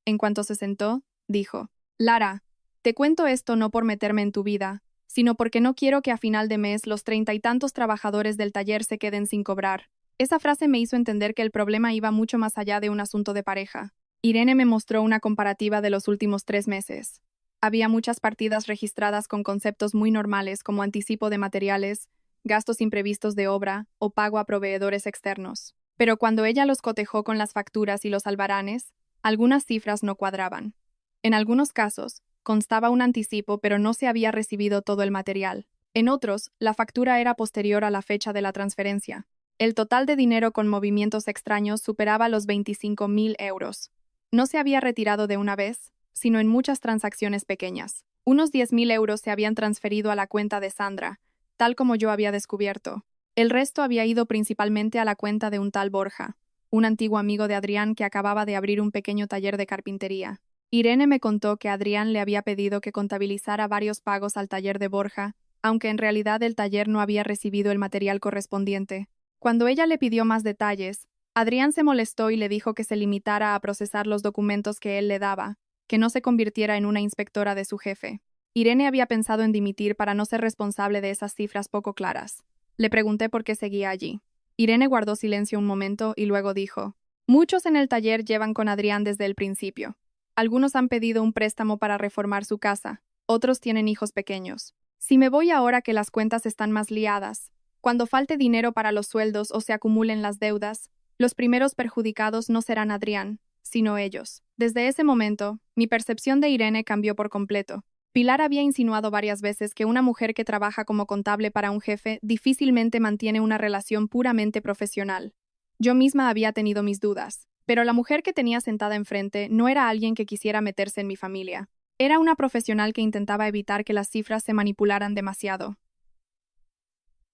En cuanto se sentó, dijo: «Lara, te cuento esto no por meterme en tu vida, sino porque no quiero que a final de mes los 30 y tantos trabajadores del taller se queden sin cobrar». Esa frase me hizo entender que el problema iba mucho más allá de un asunto de pareja. Irene me mostró una comparativa de los últimos 3 meses. Había muchas partidas registradas con conceptos muy normales como anticipo de materiales, gastos imprevistos de obra o pago a proveedores externos. Pero cuando ella los cotejó con las facturas y los albaranes, algunas cifras no cuadraban. En algunos casos, constaba un anticipo pero no se había recibido todo el material. En otros, la factura era posterior a la fecha de la transferencia. El total de dinero con movimientos extraños superaba los 25.000 euros. No se había retirado de una vez, sino en muchas transacciones pequeñas. Unos 10.000 euros se habían transferido a la cuenta de Sandra, tal como yo había descubierto. El resto había ido principalmente a la cuenta de un tal Borja, un antiguo amigo de Adrián que acababa de abrir un pequeño taller de carpintería. Irene me contó que Adrián le había pedido que contabilizara varios pagos al taller de Borja, aunque en realidad el taller no había recibido el material correspondiente. Cuando ella le pidió más detalles, Adrián se molestó y le dijo que se limitara a procesar los documentos que él le daba, que no se convirtiera en una inspectora de su jefe. Irene había pensado en dimitir para no ser responsable de esas cifras poco claras. Le pregunté por qué seguía allí. Irene guardó silencio un momento y luego dijo: «Muchos en el taller llevan con Adrián desde el principio. Algunos han pedido un préstamo para reformar su casa, otros tienen hijos pequeños. Si me voy ahora que las cuentas están más liadas, cuando falte dinero para los sueldos o se acumulen las deudas, los primeros perjudicados no serán Adrián, sino ellos». Desde ese momento, mi percepción de Irene cambió por completo. Pilar había insinuado varias veces que una mujer que trabaja como contable para un jefe difícilmente mantiene una relación puramente profesional. Yo misma había tenido mis dudas, pero la mujer que tenía sentada enfrente no era alguien que quisiera meterse en mi familia. Era una profesional que intentaba evitar que las cifras se manipularan demasiado.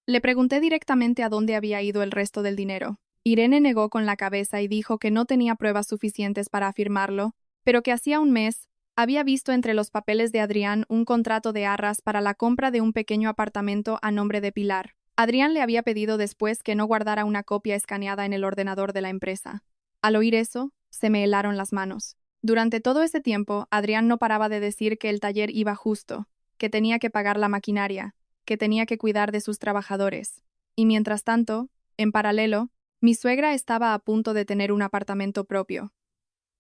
Le pregunté directamente a dónde había ido el resto del dinero. Irene negó con la cabeza y dijo que no tenía pruebas suficientes para afirmarlo, pero que hacía un mes había visto entre los papeles de Adrián un contrato de arras para la compra de un pequeño apartamento a nombre de Pilar. Adrián le había pedido después que no guardara una copia escaneada en el ordenador de la empresa. Al oír eso, se me helaron las manos. Durante todo ese tiempo, Adrián no paraba de decir que el taller iba justo, que tenía que pagar la maquinaria, que tenía que cuidar de sus trabajadores. Y mientras tanto, en paralelo, mi suegra estaba a punto de tener un apartamento propio.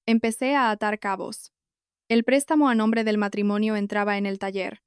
Empecé a atar cabos. El préstamo a nombre del matrimonio entraba en el taller.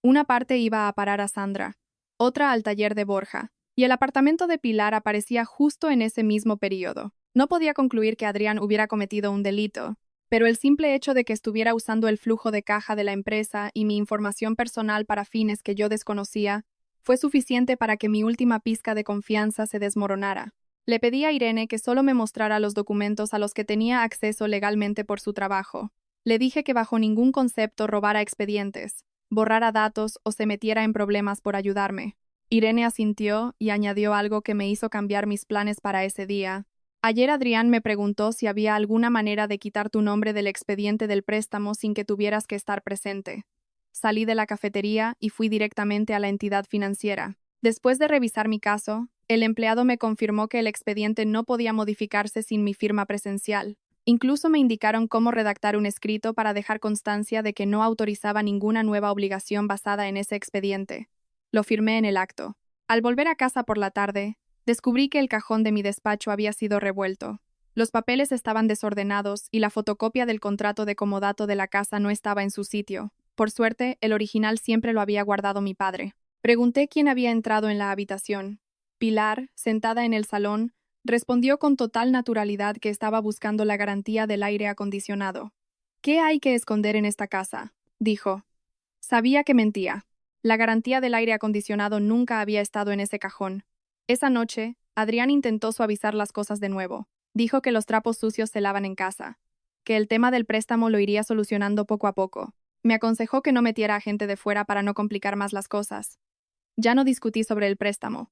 Una parte iba a parar a Sandra, otra al taller de Borja, y el apartamento de Pilar aparecía justo en ese mismo periodo. No podía concluir que Adrián hubiera cometido un delito, pero el simple hecho de que estuviera usando el flujo de caja de la empresa y mi información personal para fines que yo desconocía fue suficiente para que mi última pizca de confianza se desmoronara. Le pedí a Irene que solo me mostrara los documentos a los que tenía acceso legalmente por su trabajo. Le dije que bajo ningún concepto robara expedientes, borrara datos o se metiera en problemas por ayudarme. Irene asintió y añadió algo que me hizo cambiar mis planes para ese día. Ayer Adrián me preguntó si había alguna manera de quitar tu nombre del expediente del préstamo sin que tuvieras que estar presente. Salí de la cafetería y fui directamente a la entidad financiera. Después de revisar mi caso, el empleado me confirmó que el expediente no podía modificarse sin mi firma presencial. Incluso me indicaron cómo redactar un escrito para dejar constancia de que no autorizaba ninguna nueva obligación basada en ese expediente. Lo firmé en el acto. Al volver a casa por la tarde, descubrí que el cajón de mi despacho había sido revuelto. Los papeles estaban desordenados y la fotocopia del contrato de comodato de la casa no estaba en su sitio. Por suerte, el original siempre lo había guardado mi padre. Pregunté quién había entrado en la habitación. Pilar, sentada en el salón, respondió con total naturalidad que estaba buscando la garantía del aire acondicionado. ¿Qué hay que esconder en esta casa?, dijo. Sabía que mentía. La garantía del aire acondicionado nunca había estado en ese cajón. Esa noche, Adrián intentó suavizar las cosas de nuevo. Dijo que los trapos sucios se lavan en casa, que el tema del préstamo lo iría solucionando poco a poco. Me aconsejó que no metiera a gente de fuera para no complicar más las cosas. Ya no discutí sobre el préstamo.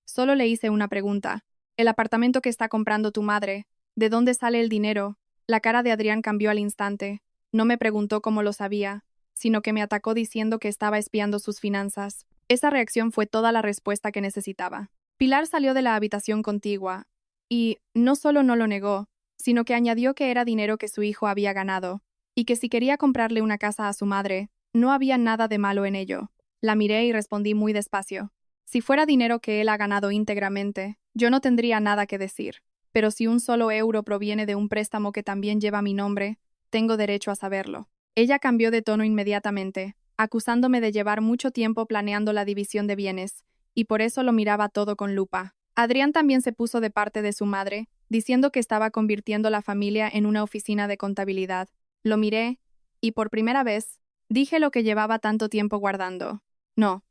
Solo le hice una pregunta. El apartamento que está comprando tu madre, ¿de dónde sale el dinero? La cara de Adrián cambió al instante. No me preguntó cómo lo sabía, sino que me atacó diciendo que estaba espiando sus finanzas. Esa reacción fue toda la respuesta que necesitaba. Pilar salió de la habitación contigua, y no solo no lo negó, sino que añadió que era dinero que su hijo había ganado, y que si quería comprarle una casa a su madre, no había nada de malo en ello. La miré y respondí muy despacio. Si fuera dinero que él ha ganado íntegramente, yo no tendría nada que decir. Pero si un solo euro proviene de un préstamo que también lleva mi nombre, tengo derecho a saberlo. Ella cambió de tono inmediatamente, acusándome de llevar mucho tiempo planeando la división de bienes, y por eso lo miraba todo con lupa. Adrián también se puso de parte de su madre, diciendo que estaba convirtiendo la familia en una oficina de contabilidad. Lo miré, y por primera vez, dije lo que llevaba tanto tiempo guardando. No.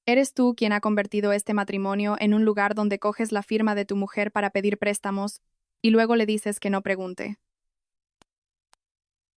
Eres tú quien ha convertido este matrimonio en un lugar donde coges la firma de tu mujer para pedir préstamos, y luego le dices que no pregunte.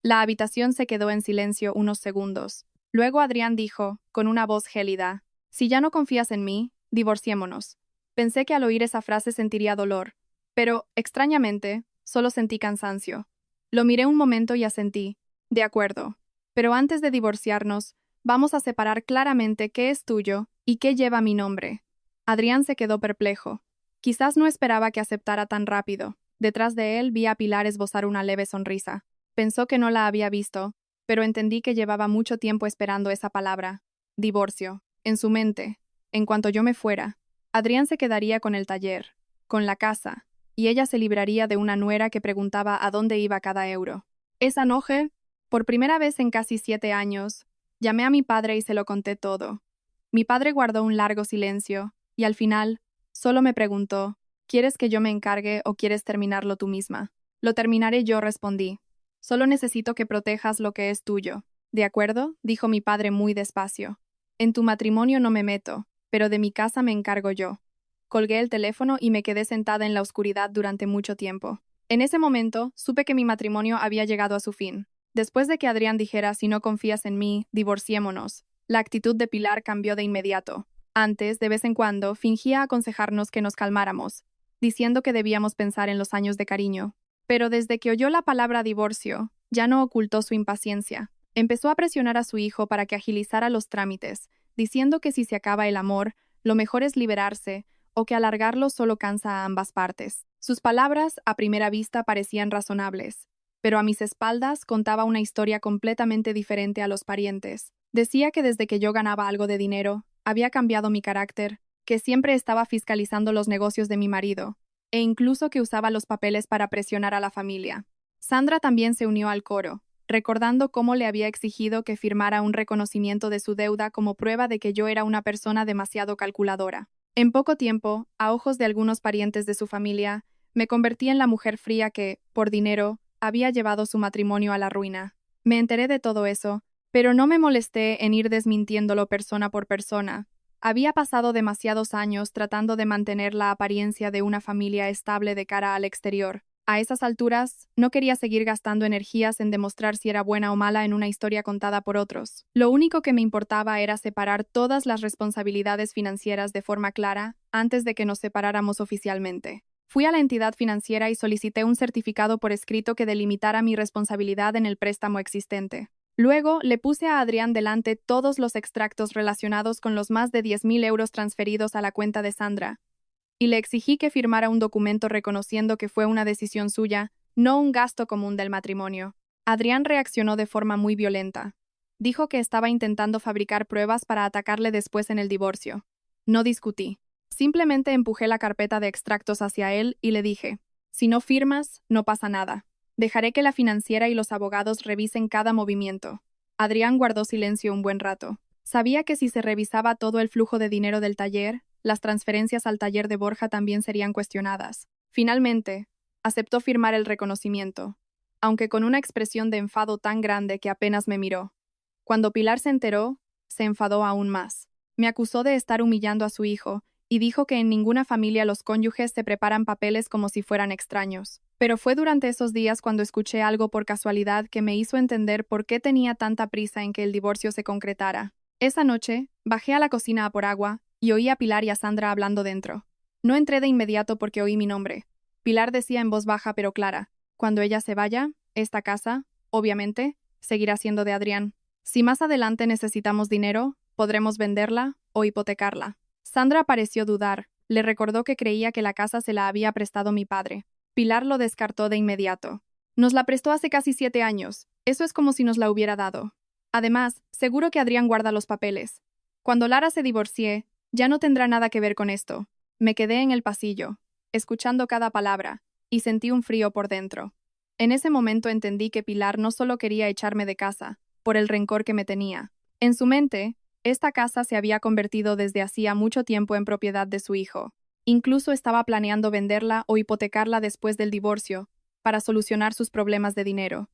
La habitación se quedó en silencio unos segundos. Luego Adrián dijo, con una voz gélida, «Si ya no confías en mí, divorciémonos». Pensé que al oír esa frase sentiría dolor, pero, extrañamente, solo sentí cansancio. Lo miré un momento y asentí. De acuerdo. Pero antes de divorciarnos, vamos a separar claramente qué es tuyo y qué lleva mi nombre. Adrián se quedó perplejo. Quizás no esperaba que aceptara tan rápido. Detrás de él vi a Pilar esbozar una leve sonrisa. Pensó que no la había visto, pero entendí que llevaba mucho tiempo esperando esa palabra. Divorcio. En su mente, en cuanto yo me fuera, Adrián se quedaría con el taller, con la casa, y ella se libraría de una nuera que preguntaba a dónde iba cada euro. Esa noche, por primera vez en casi 7 años, llamé a mi padre y se lo conté todo. Mi padre guardó un largo silencio, y al final, solo me preguntó, ¿quieres que yo me encargue o quieres terminarlo tú misma? Lo terminaré yo, respondí. Solo necesito que protejas lo que es tuyo. ¿De acuerdo?, dijo mi padre muy despacio. En tu matrimonio no me meto, pero de mi casa me encargo yo. Colgué el teléfono y me quedé sentada en la oscuridad durante mucho tiempo. En ese momento, supe que mi matrimonio había llegado a su fin. Después de que Adrián dijera si no confías en mí, divorciémonos, la actitud de Pilar cambió de inmediato. Antes, de vez en cuando, fingía aconsejarnos que nos calmáramos, diciendo que debíamos pensar en los años de cariño. Pero desde que oyó la palabra divorcio, ya no ocultó su impaciencia. Empezó a presionar a su hijo para que agilizara los trámites, diciendo que si se acaba el amor, lo mejor es liberarse, o que alargarlo solo cansa a ambas partes. Sus palabras, a primera vista, parecían razonables, pero a mis espaldas contaba una historia completamente diferente a los parientes. Decía que desde que yo ganaba algo de dinero, había cambiado mi carácter, que siempre estaba fiscalizando los negocios de mi marido, e incluso que usaba los papeles para presionar a la familia. Sandra también se unió al coro, recordando cómo le había exigido que firmara un reconocimiento de su deuda como prueba de que yo era una persona demasiado calculadora. En poco tiempo, a ojos de algunos parientes de su familia, Me convertí en la mujer fría que, por dinero, había llevado su matrimonio a la ruina. Me enteré de todo eso, pero no me molesté en ir desmintiéndolo persona por persona. Había pasado demasiados años tratando de mantener la apariencia de una familia estable de cara al exterior. A esas alturas, no quería seguir gastando energías en demostrar si era buena o mala en una historia contada por otros. Lo único que me importaba era separar todas las responsabilidades financieras de forma clara antes de que nos separáramos oficialmente. Fui a la entidad financiera y solicité un certificado por escrito que delimitara mi responsabilidad en el préstamo existente. Luego, le puse a Adrián delante todos los extractos relacionados con los más de 10.000 euros transferidos a la cuenta de Sandra, y le exigí que firmara un documento reconociendo que fue una decisión suya, no un gasto común del matrimonio. Adrián reaccionó de forma muy violenta. Dijo que estaba intentando fabricar pruebas para atacarle después en el divorcio. No discutí. Simplemente empujé la carpeta de extractos hacia él y le dije, si no firmas, no pasa nada. Dejaré que la financiera y los abogados revisen cada movimiento. Adrián guardó silencio un buen rato. Sabía que si se revisaba todo el flujo de dinero del taller, las transferencias al taller de Borja también serían cuestionadas. Finalmente, aceptó firmar el reconocimiento, aunque con una expresión de enfado tan grande que apenas me miró. Cuando Pilar se enteró, se enfadó aún más. Me acusó de estar humillando a su hijo, y dijo que en ninguna familia los cónyuges se preparan papeles como si fueran extraños. Pero fue durante esos días cuando escuché algo por casualidad que me hizo entender por qué tenía tanta prisa en que el divorcio se concretara. Esa noche, bajé a la cocina a por agua, y oí a Pilar y a Sandra hablando dentro. No entré de inmediato porque oí mi nombre. Pilar decía en voz baja pero clara, cuando ella se vaya, esta casa, obviamente, seguirá siendo de Adrián. Si más adelante necesitamos dinero, podremos venderla o hipotecarla. Sandra pareció dudar. Le recordó que creía que la casa se la había prestado mi padre. Pilar lo descartó de inmediato. Nos la prestó hace casi 7 años. Eso es como si nos la hubiera dado. Además, seguro que Adrián guarda los papeles. Cuando Lara se divorcie, ya no tendrá nada que ver con esto. Me quedé en el pasillo, escuchando cada palabra, y sentí un frío por dentro. En ese momento entendí que Pilar no solo quería echarme de casa, por el rencor que me tenía. En su mente, esta casa se había convertido desde hacía mucho tiempo en propiedad de su hijo. Incluso estaba planeando venderla o hipotecarla después del divorcio, para solucionar sus problemas de dinero.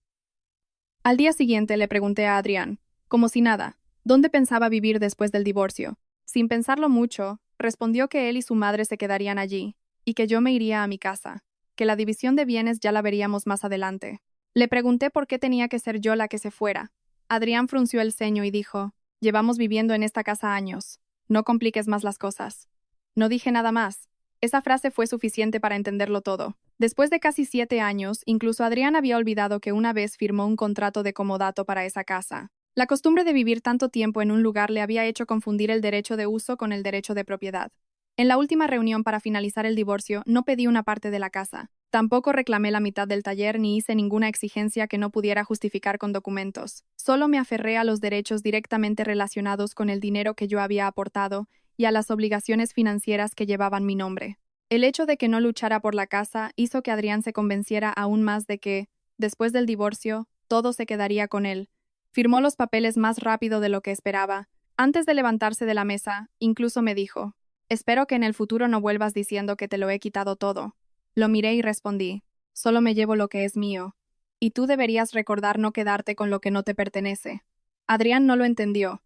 Al día siguiente le pregunté a Adrián, como si nada, dónde pensaba vivir después del divorcio. Sin pensarlo mucho, respondió que él y su madre se quedarían allí, y que yo me iría a mi casa, que la división de bienes ya la veríamos más adelante. Le pregunté por qué tenía que ser yo la que se fuera. Adrián frunció el ceño y dijo, llevamos viviendo en esta casa años. No compliques más las cosas. No dije nada más. Esa frase fue suficiente para entenderlo todo. Después de casi 7 años, incluso Adrián había olvidado que una vez firmó un contrato de comodato para esa casa. La costumbre de vivir tanto tiempo en un lugar le había hecho confundir el derecho de uso con el derecho de propiedad. En la última reunión para finalizar el divorcio, no pedí una parte de la casa. Tampoco reclamé la mitad del taller ni hice ninguna exigencia que no pudiera justificar con documentos. Solo me aferré a los derechos directamente relacionados con el dinero que yo había aportado y a las obligaciones financieras que llevaban mi nombre. El hecho de que no luchara por la casa hizo que Adrián se convenciera aún más de que, después del divorcio, todo se quedaría con él. Firmó los papeles más rápido de lo que esperaba. Antes de levantarse de la mesa, incluso me dijo, espero que en el futuro no vuelvas diciendo que te lo he quitado todo. Lo miré y respondí, solo me llevo lo que es mío. Y tú deberías recordar no quedarte con lo que no te pertenece. Adrián no lo entendió.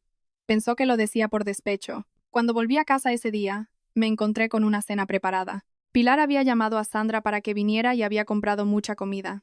Pensó que lo decía por despecho. Cuando volví a casa ese día, me encontré con una cena preparada. Pilar había llamado a Sandra para que viniera y había comprado mucha comida.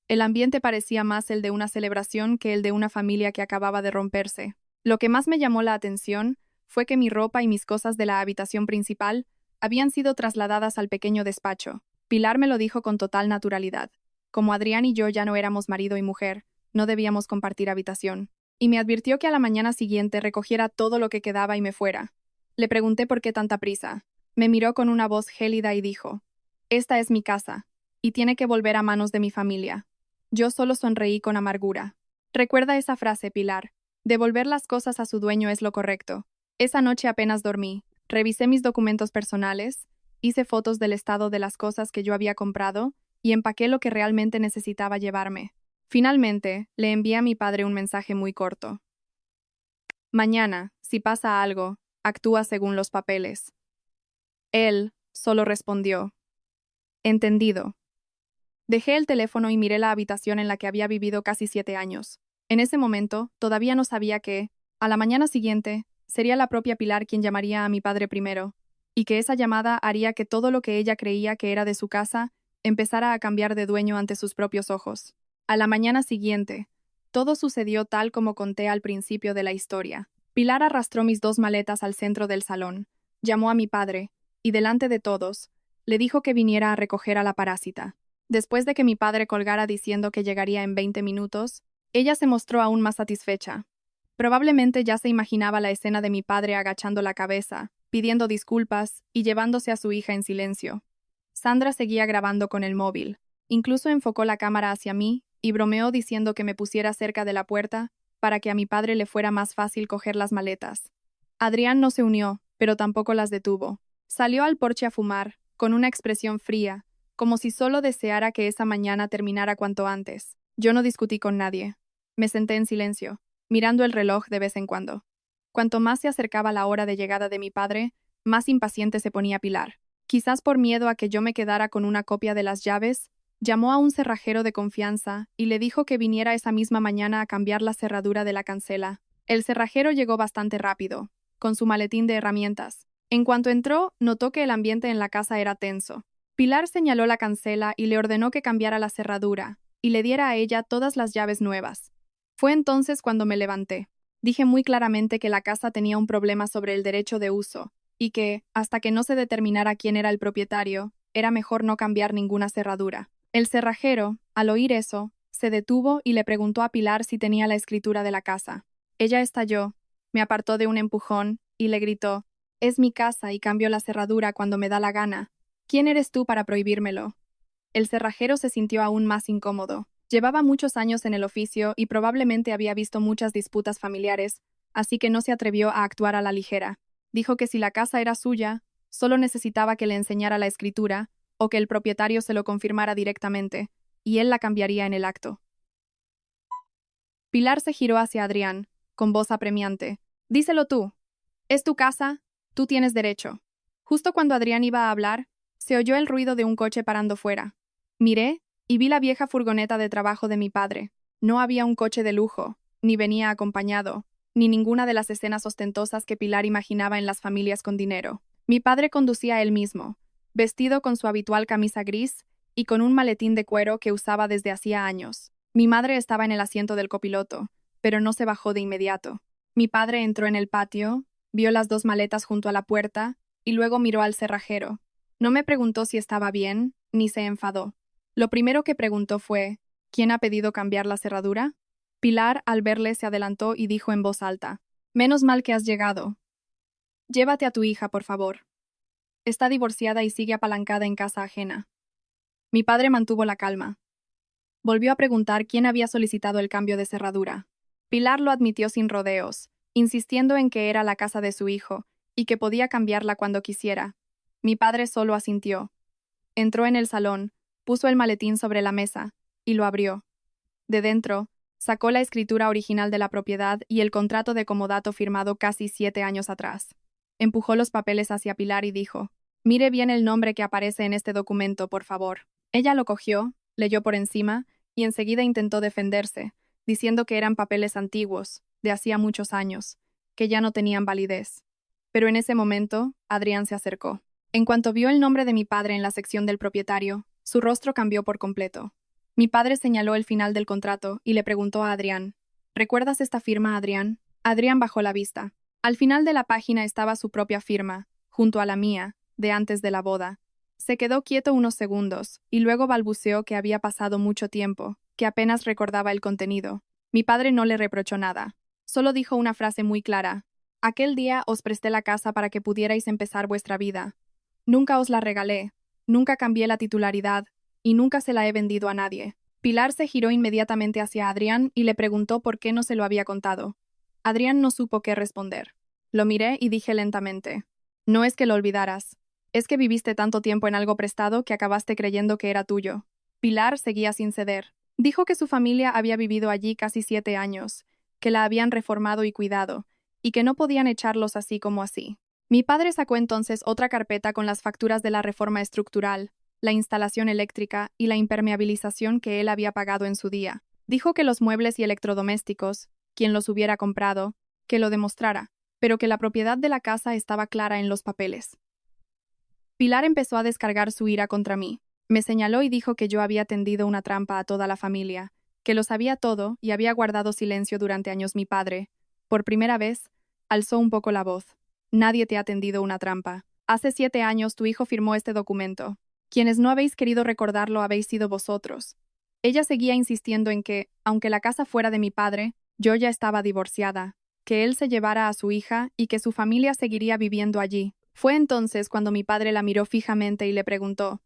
El ambiente parecía más el de una celebración que el de una familia que acababa de romperse. Lo que más me llamó la atención fue que mi ropa y mis cosas de la habitación principal habían sido trasladadas al pequeño despacho. Pilar me lo dijo con total naturalidad. Como Adrián y yo ya no éramos marido y mujer, no debíamos compartir habitación. Y me advirtió que a la mañana siguiente recogiera todo lo que quedaba y me fuera. Le pregunté por qué tanta prisa. Me miró con una voz gélida y dijo, esta es mi casa, y tiene que volver a manos de mi familia. Yo solo sonreí con amargura. Recuerda esa frase, Pilar. Devolver las cosas a su dueño es lo correcto. Esa noche apenas dormí. Revisé mis documentos personales, hice fotos del estado de las cosas que yo había comprado y empaqué lo que realmente necesitaba llevarme. Finalmente, le envié a mi padre un mensaje muy corto. Mañana, si pasa algo, actúa según los papeles. Él solo respondió, Entendido. Dejé el teléfono y miré la habitación en la que había vivido casi 7 años. En ese momento, todavía no sabía que, a la mañana siguiente, sería la propia Pilar quien llamaría a mi padre primero, y que esa llamada haría que todo lo que ella creía que era de su casa empezara a cambiar de dueño ante sus propios ojos. A la mañana siguiente, todo sucedió tal como conté al principio de la historia. Pilar arrastró mis 2 maletas al centro del salón, llamó a mi padre, y delante de todos, le dijo que viniera a recoger a la parásita. Después de que mi padre colgara diciendo que llegaría en 20 minutos, ella se mostró aún más satisfecha. Probablemente ya se imaginaba la escena de mi padre agachando la cabeza, pidiendo disculpas y llevándose a su hija en silencio. Sandra seguía grabando con el móvil. Incluso enfocó la cámara hacia mí y bromeó diciendo que me pusiera cerca de la puerta para que a mi padre le fuera más fácil coger las maletas. Adrián no se unió, pero tampoco las detuvo. Salió al porche a fumar, con una expresión fría, como si solo deseara que esa mañana terminara cuanto antes. Yo no discutí con nadie. Me senté en silencio, mirando el reloj de vez en cuando. Cuanto más se acercaba la hora de llegada de mi padre, más impaciente se ponía Pilar. Quizás por miedo a que yo me quedara con una copia de las llaves, llamó a un cerrajero de confianza y le dijo que viniera esa misma mañana a cambiar la cerradura de la cancela. El cerrajero llegó bastante rápido, con su maletín de herramientas. En cuanto entró, notó que el ambiente en la casa era tenso. Pilar señaló la cancela y le ordenó que cambiara la cerradura y le diera a ella todas las llaves nuevas. Fue entonces cuando me levanté. Dije muy claramente que la casa tenía un problema sobre el derecho de uso y que, hasta que no se determinara quién era el propietario, era mejor no cambiar ninguna cerradura. El cerrajero, al oír eso, se detuvo y le preguntó a Pilar si tenía la escritura de la casa. Ella estalló, me apartó de un empujón y le gritó: «Es mi casa y cambio la cerradura cuando me da la gana. ¿Quién eres tú para prohibírmelo?». El cerrajero se sintió aún más incómodo. Llevaba muchos años en el oficio y probablemente había visto muchas disputas familiares, así que no se atrevió a actuar a la ligera. Dijo que si la casa era suya, solo necesitaba que le enseñara la escritura o que el propietario se lo confirmara directamente, y él la cambiaría en el acto. Pilar se giró hacia Adrián, con voz apremiante. «Díselo tú. Es tu casa, tú tienes derecho». Justo cuando Adrián iba a hablar, se oyó el ruido de un coche parando fuera. Miré y vi la vieja furgoneta de trabajo de mi padre. No había un coche de lujo, ni venía acompañado, ni ninguna de las escenas ostentosas que Pilar imaginaba en las familias con dinero. Mi padre conducía él mismo, vestido con su habitual camisa gris y con un maletín de cuero que usaba desde hacía años. Mi madre estaba en el asiento del copiloto, pero no se bajó de inmediato. Mi padre entró en el patio, vio las 2 maletas junto a la puerta y luego miró al cerrajero. No me preguntó si estaba bien, ni se enfadó. Lo primero que preguntó fue: «¿Quién ha pedido cambiar la cerradura?». Pilar, al verle, se adelantó y dijo en voz alta: «Menos mal que has llegado. Llévate a tu hija, por favor. Está divorciada y sigue apalancada en casa ajena». Mi padre mantuvo la calma. Volvió a preguntar quién había solicitado el cambio de cerradura. Pilar lo admitió sin rodeos, insistiendo en que era la casa de su hijo y que podía cambiarla cuando quisiera. Mi padre solo asintió. Entró en el salón, puso el maletín sobre la mesa y lo abrió. De dentro, sacó la escritura original de la propiedad y el contrato de comodato firmado casi 7 años atrás. Empujó los papeles hacia Pilar y dijo: «Mire bien el nombre que aparece en este documento, por favor». Ella lo cogió, leyó por encima y enseguida intentó defenderse, diciendo que eran papeles antiguos, de hacía muchos años, que ya no tenían validez. Pero en ese momento, Adrián se acercó. En cuanto vio el nombre de mi padre en la sección del propietario, su rostro cambió por completo. Mi padre señaló el final del contrato y le preguntó a Adrián: «¿Recuerdas esta firma, Adrián?». Adrián bajó la vista. Al final de la página estaba su propia firma, junto a la mía, de antes de la boda. Se quedó quieto unos segundos, y luego balbuceó que había pasado mucho tiempo, que apenas recordaba el contenido. Mi padre no le reprochó nada. Solo dijo una frase muy clara: «Aquel día os presté la casa para que pudierais empezar vuestra vida. Nunca os la regalé, nunca cambié la titularidad, y nunca se la he vendido a nadie». Pilar se giró inmediatamente hacia Adrián y le preguntó por qué no se lo había contado. Adrián no supo qué responder. Lo miré y dije lentamente: «No es que lo olvidaras. Es que viviste tanto tiempo en algo prestado que acabaste creyendo que era tuyo». Pilar seguía sin ceder. Dijo que su familia había vivido allí casi 7 años, que la habían reformado y cuidado, y que no podían echarlos así como así. Mi padre sacó entonces otra carpeta con las facturas de la reforma estructural, la instalación eléctrica y la impermeabilización que él había pagado en su día. Dijo que los muebles y electrodomésticos, quien los hubiera comprado, que lo demostrara, pero que la propiedad de la casa estaba clara en los papeles. Pilar empezó a descargar su ira contra mí. Me señaló y dijo que yo había tendido una trampa a toda la familia, que lo sabía todo y había guardado silencio durante años mi padre. Por primera vez, alzó un poco la voz. Nadie te ha tendido una trampa. Hace 7 años tu hijo firmó este documento. Quienes no habéis querido recordarlo habéis sido vosotros. Ella seguía insistiendo en que, aunque la casa fuera de mi padre, yo ya estaba divorciada, que él se llevara a su hija y que su familia seguiría viviendo allí. Fue entonces cuando mi padre la miró fijamente y le preguntó: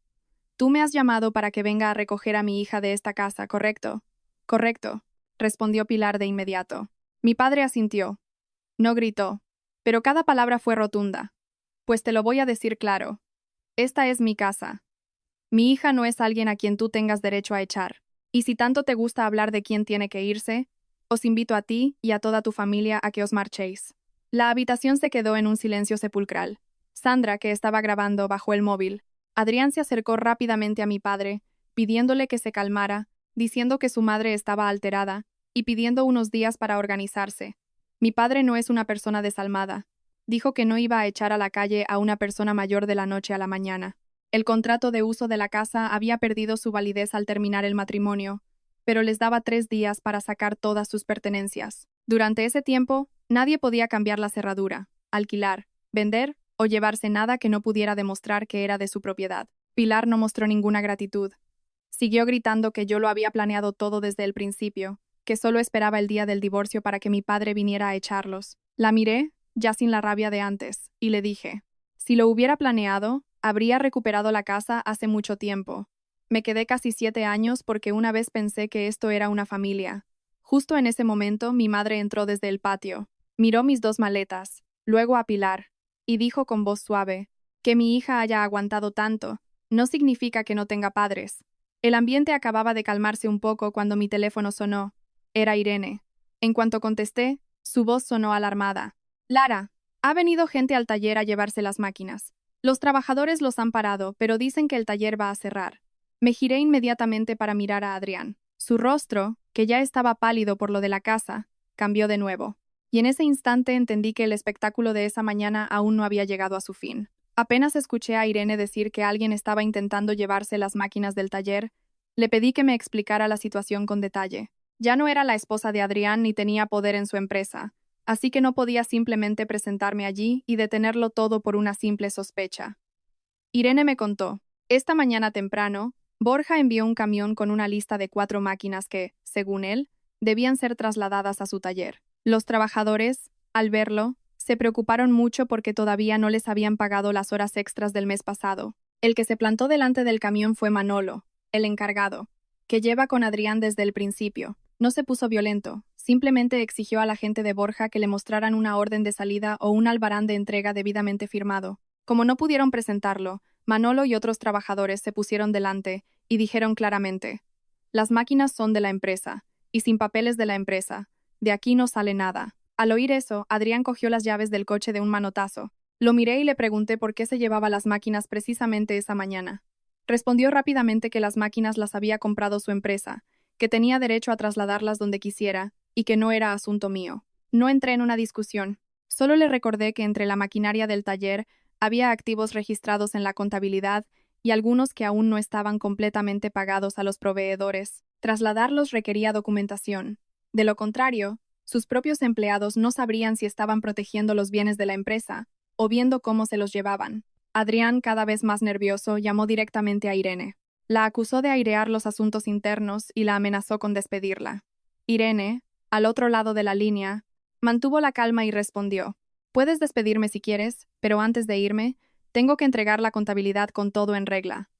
«Tú me has llamado para que venga a recoger a mi hija de esta casa, ¿correcto?» «Correcto», respondió Pilar de inmediato. Mi padre asintió. No gritó, pero cada palabra fue rotunda. «Pues te lo voy a decir claro. Esta es mi casa. Mi hija no es alguien a quien tú tengas derecho a echar. Y si tanto te gusta hablar de quién tiene que irse, os invito a ti y a toda tu familia a que os marchéis». La habitación se quedó en un silencio sepulcral. Sandra, que estaba grabando, bajó el móvil. Adrián se acercó rápidamente a mi padre, pidiéndole que se calmara, diciendo que su madre estaba alterada, y pidiendo unos días para organizarse. Mi padre no es una persona desalmada. Dijo que no iba a echar a la calle a una persona mayor de la noche a la mañana. El contrato de uso de la casa había perdido su validez al terminar el matrimonio, pero les daba 3 días para sacar todas sus pertenencias. Durante ese tiempo, nadie podía cambiar la cerradura, alquilar, vender o llevarse nada que no pudiera demostrar que era de su propiedad. Pilar no mostró ninguna gratitud. Siguió gritando que yo lo había planeado todo desde el principio, que solo esperaba el día del divorcio para que mi padre viniera a echarlos. La miré, ya sin la rabia de antes, y le dije: «Si lo hubiera planeado, habría recuperado la casa hace mucho tiempo. Me quedé casi 7 años porque una vez pensé que esto era una familia». Justo en ese momento, mi madre entró desde el patio. Miró mis 2 maletas, luego a Pilar, y dijo con voz suave: «Que mi hija haya aguantado tanto no significa que no tenga padres». El ambiente acababa de calmarse un poco cuando mi teléfono sonó. Era Irene. En cuanto contesté, su voz sonó alarmada. «Lara, ha venido gente al taller a llevarse las máquinas. Los trabajadores los han parado, pero dicen que el taller va a cerrar». Me giré inmediatamente para mirar a Adrián. Su rostro, que ya estaba pálido por lo de la casa, cambió de nuevo. Y en ese instante entendí que el espectáculo de esa mañana aún no había llegado a su fin. Apenas escuché a Irene decir que alguien estaba intentando llevarse las máquinas del taller, le pedí que me explicara la situación con detalle. Ya no era la esposa de Adrián ni tenía poder en su empresa, así que no podía simplemente presentarme allí y detenerlo todo por una simple sospecha. Irene me contó: «Esta mañana temprano, Borja envió un camión con una lista de 4 máquinas que, según él, debían ser trasladadas a su taller. Los trabajadores, al verlo, se preocuparon mucho porque todavía no les habían pagado las horas extras del mes pasado. El que se plantó delante del camión fue Manolo, el encargado, que lleva con Adrián desde el principio. No se puso violento, simplemente exigió a la gente de Borja que le mostraran una orden de salida o un albarán de entrega debidamente firmado. Como no pudieron presentarlo, Manolo y otros trabajadores se pusieron delante y dijeron claramente: «Las máquinas son de la empresa, y sin papeles de la empresa, de aquí no sale nada». Al oír eso, Adrián cogió las llaves del coche de un manotazo. Lo miré y le pregunté por qué se llevaba las máquinas precisamente esa mañana. Respondió rápidamente que las máquinas las había comprado su empresa, que tenía derecho a trasladarlas donde quisiera y que no era asunto mío. No entré en una discusión. Solo le recordé que entre la maquinaria del taller había activos registrados en la contabilidad y algunos que aún no estaban completamente pagados a los proveedores. Trasladarlos requería documentación. De lo contrario, sus propios empleados no sabrían si estaban protegiendo los bienes de la empresa o viendo cómo se los llevaban. Adrián, cada vez más nervioso, llamó directamente a Irene. La acusó de airear los asuntos internos y la amenazó con despedirla. Irene, al otro lado de la línea, mantuvo la calma y respondió: «Puedes despedirme si quieres, pero antes de irme, tengo que entregar la contabilidad con todo en regla».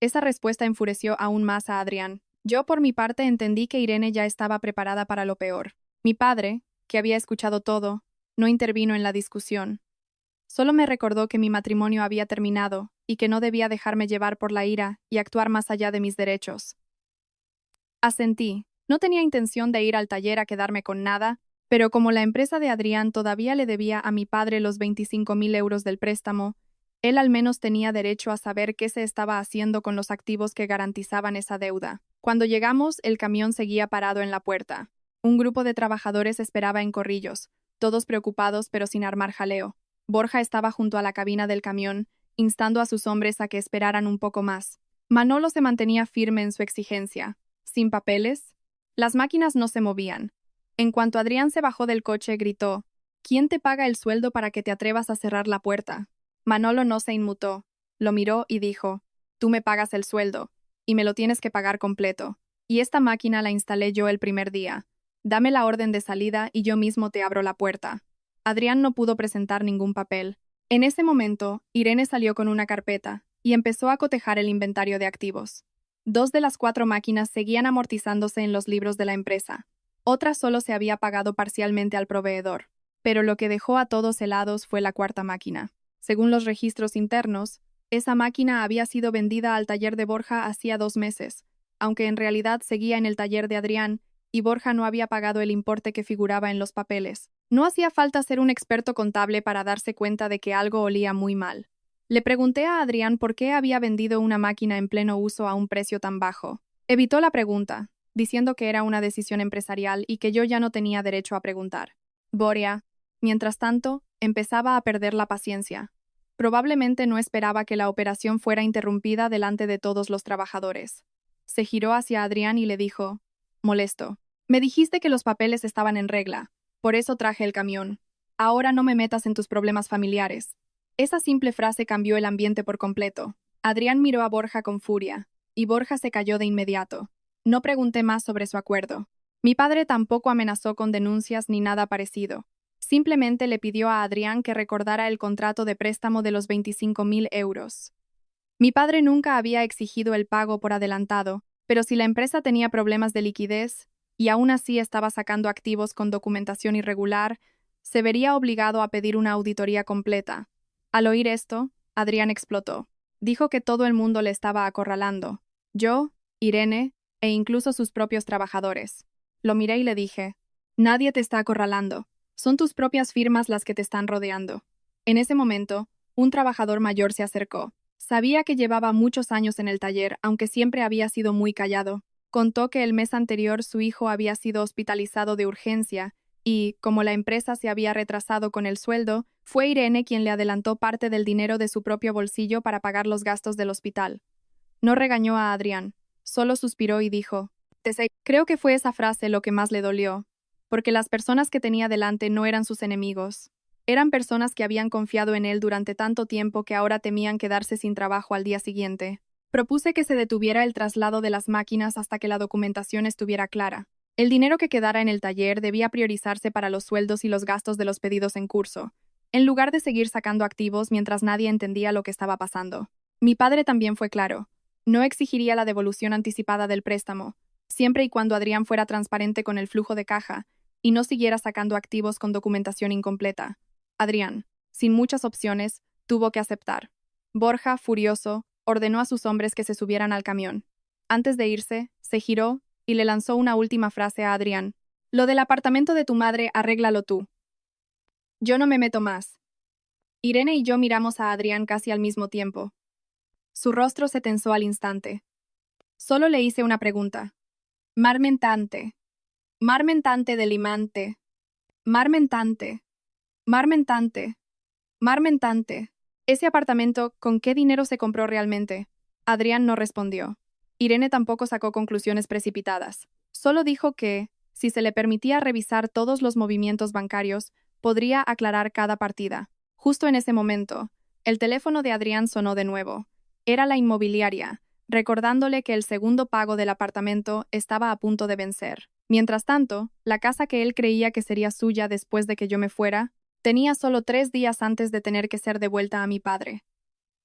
Esa respuesta enfureció aún más a Adrián. Yo, por mi parte, entendí que Irene ya estaba preparada para lo peor. Mi padre, que había escuchado todo, no intervino en la discusión. Solo me recordó que mi matrimonio había terminado y que no debía dejarme llevar por la ira y actuar más allá de mis derechos. Asentí. No tenía intención de ir al taller a quedarme con nada, pero como la empresa de Adrián todavía le debía a mi padre los 25.000 euros del préstamo, Él al menos tenía derecho a saber qué se estaba haciendo con los activos que garantizaban esa deuda. Cuando llegamos, el camión seguía parado en la puerta. Un grupo de trabajadores esperaba en corrillos, todos preocupados pero sin armar jaleo. Borja estaba junto a la cabina del camión, instando a sus hombres a que esperaran un poco más. Manolo se mantenía firme en su exigencia. ¿Sin papeles? Las máquinas no se movían. En cuanto Adrián se bajó del coche, gritó: ¿Quién te paga el sueldo para que te atrevas a cerrar la puerta? Manolo no se inmutó. Lo miró y dijo: Tú me pagas el sueldo, y me lo tienes que pagar completo. Y esta máquina la instalé yo el primer día. Dame la orden de salida y yo mismo te abro la puerta. Adrián no pudo presentar ningún papel. En ese momento, Irene salió con una carpeta y empezó a cotejar el inventario de activos. 2 de las 4 máquinas seguían amortizándose en los libros de la empresa. Otra solo se había pagado parcialmente al proveedor. Pero lo que dejó a todos helados fue la 4ª máquina. Según los registros internos, esa máquina había sido vendida al taller de Borja hacía 2 meses, aunque en realidad seguía en el taller de Adrián, y Borja no había pagado el importe que figuraba en los papeles. No hacía falta ser un experto contable para darse cuenta de que algo olía muy mal. Le pregunté a Adrián por qué había vendido una máquina en pleno uso a un precio tan bajo. Evitó la pregunta, diciendo que era una decisión empresarial y que yo ya no tenía derecho a preguntar. Boria, mientras tanto, empezaba a perder la paciencia. Probablemente no esperaba que la operación fuera interrumpida delante de todos los trabajadores. Se giró hacia Adrián y le dijo, molesto: Me dijiste que los papeles estaban en regla, por eso traje el camión. Ahora no me metas en tus problemas familiares. Esa simple frase cambió el ambiente por completo. Adrián miró a Borja con furia, y Borja se calló de inmediato. No pregunté más sobre su acuerdo. Mi padre tampoco amenazó con denuncias ni nada parecido. Simplemente le pidió a Adrián que recordara el contrato de préstamo de los 25.000 euros. Mi padre nunca había exigido el pago por adelantado, pero si la empresa tenía problemas de liquidez, y aún así estaba sacando activos con documentación irregular, se vería obligado a pedir una auditoría completa. Al oír esto, Adrián explotó. Dijo que todo el mundo le estaba acorralando. Yo, Irene, e incluso sus propios trabajadores. Lo miré y le dije: Nadie te está acorralando. Son tus propias firmas las que te están rodeando. En ese momento, un trabajador mayor se acercó. Sabía que llevaba muchos años en el taller, aunque siempre había sido muy callado. Contó que el mes anterior su hijo había sido hospitalizado de urgencia y, como la empresa se había retrasado con el sueldo, fue Irene quien le adelantó parte del dinero de su propio bolsillo para pagar los gastos del hospital. No regañó a Adrián, solo suspiró y dijo: Creo que fue esa frase lo que más le dolió, porque las personas que tenía delante no eran sus enemigos. Eran personas que habían confiado en él durante tanto tiempo que ahora temían quedarse sin trabajo al día siguiente. Propuse que se detuviera el traslado de las máquinas hasta que la documentación estuviera clara. El dinero que quedara en el taller debía priorizarse para los sueldos y los gastos de los pedidos en curso, en lugar de seguir sacando activos mientras nadie entendía lo que estaba pasando. Mi padre también fue claro. No exigiría la devolución anticipada del préstamo, siempre y cuando Adrián fuera transparente con el flujo de caja y no siguiera sacando activos con documentación incompleta. Adrián, sin muchas opciones, tuvo que aceptar. Borja, furioso, ordenó a sus hombres que se subieran al camión. Antes de irse, se giró y le lanzó una última frase a Adrián: Lo del apartamento de tu madre, arréglalo tú. Yo no me meto más. Irene y yo miramos a Adrián casi al mismo tiempo. Su rostro se tensó al instante. Solo le hice una pregunta. Marmentante. Marmentante de limante. Marmentante. Marmentante. Marmentante. Ese apartamento, ¿con qué dinero se compró realmente? Adrián no respondió. Irene tampoco sacó conclusiones precipitadas. Solo dijo que, si se le permitía revisar todos los movimientos bancarios, podría aclarar cada partida. Justo en ese momento, el teléfono de Adrián sonó de nuevo. Era la inmobiliaria, recordándole que el segundo pago del apartamento estaba a punto de vencer. Mientras tanto, la casa que él creía que sería suya después de que yo me fuera, tenía solo 3 días antes de tener que ser devuelta a mi padre.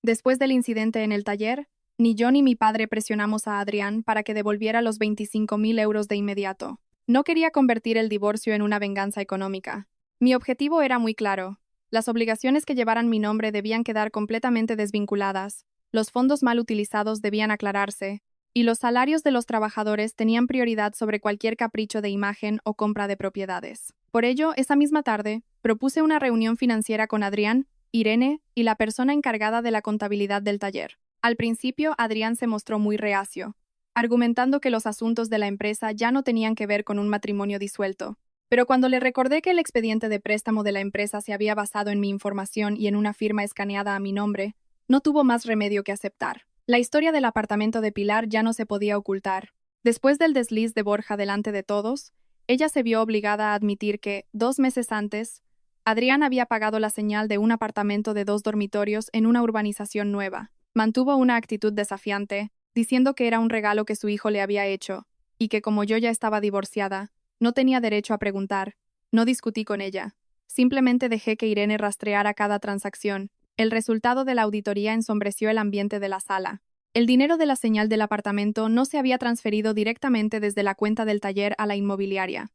Después del incidente en el taller, ni yo ni mi padre presionamos a Adrián para que devolviera los 25.000 euros de inmediato. No quería convertir el divorcio en una venganza económica. Mi objetivo era muy claro. Las obligaciones que llevaran mi nombre debían quedar completamente desvinculadas, los fondos mal utilizados debían aclararse, y los salarios de los trabajadores tenían prioridad sobre cualquier capricho de imagen o compra de propiedades. Por ello, esa misma tarde, propuse una reunión financiera con Adrián Irene y la persona encargada de la contabilidad del taller. Al principio, Adrián se mostró muy reacio, argumentando que los asuntos de la empresa ya no tenían que ver con un matrimonio disuelto. Pero cuando le recordé que el expediente de préstamo de la empresa se había basado en mi información y en una firma escaneada a mi nombre, no tuvo más remedio que aceptar. La historia del apartamento de Pilar ya no se podía ocultar. Después del desliz de Borja delante de todos, ella se vio obligada a admitir que, 2 meses antes, Adrián había pagado la señal de un apartamento de 2 dormitorios en una urbanización nueva. Mantuvo una actitud desafiante, diciendo que era un regalo que su hijo le había hecho, y que como yo ya estaba divorciada, no tenía derecho a preguntar. No discutí con ella. Simplemente dejé que Irene rastreara cada transacción. El resultado de la auditoría ensombreció el ambiente de la sala. El dinero de la señal del apartamento no se había transferido directamente desde la cuenta del taller a la inmobiliaria.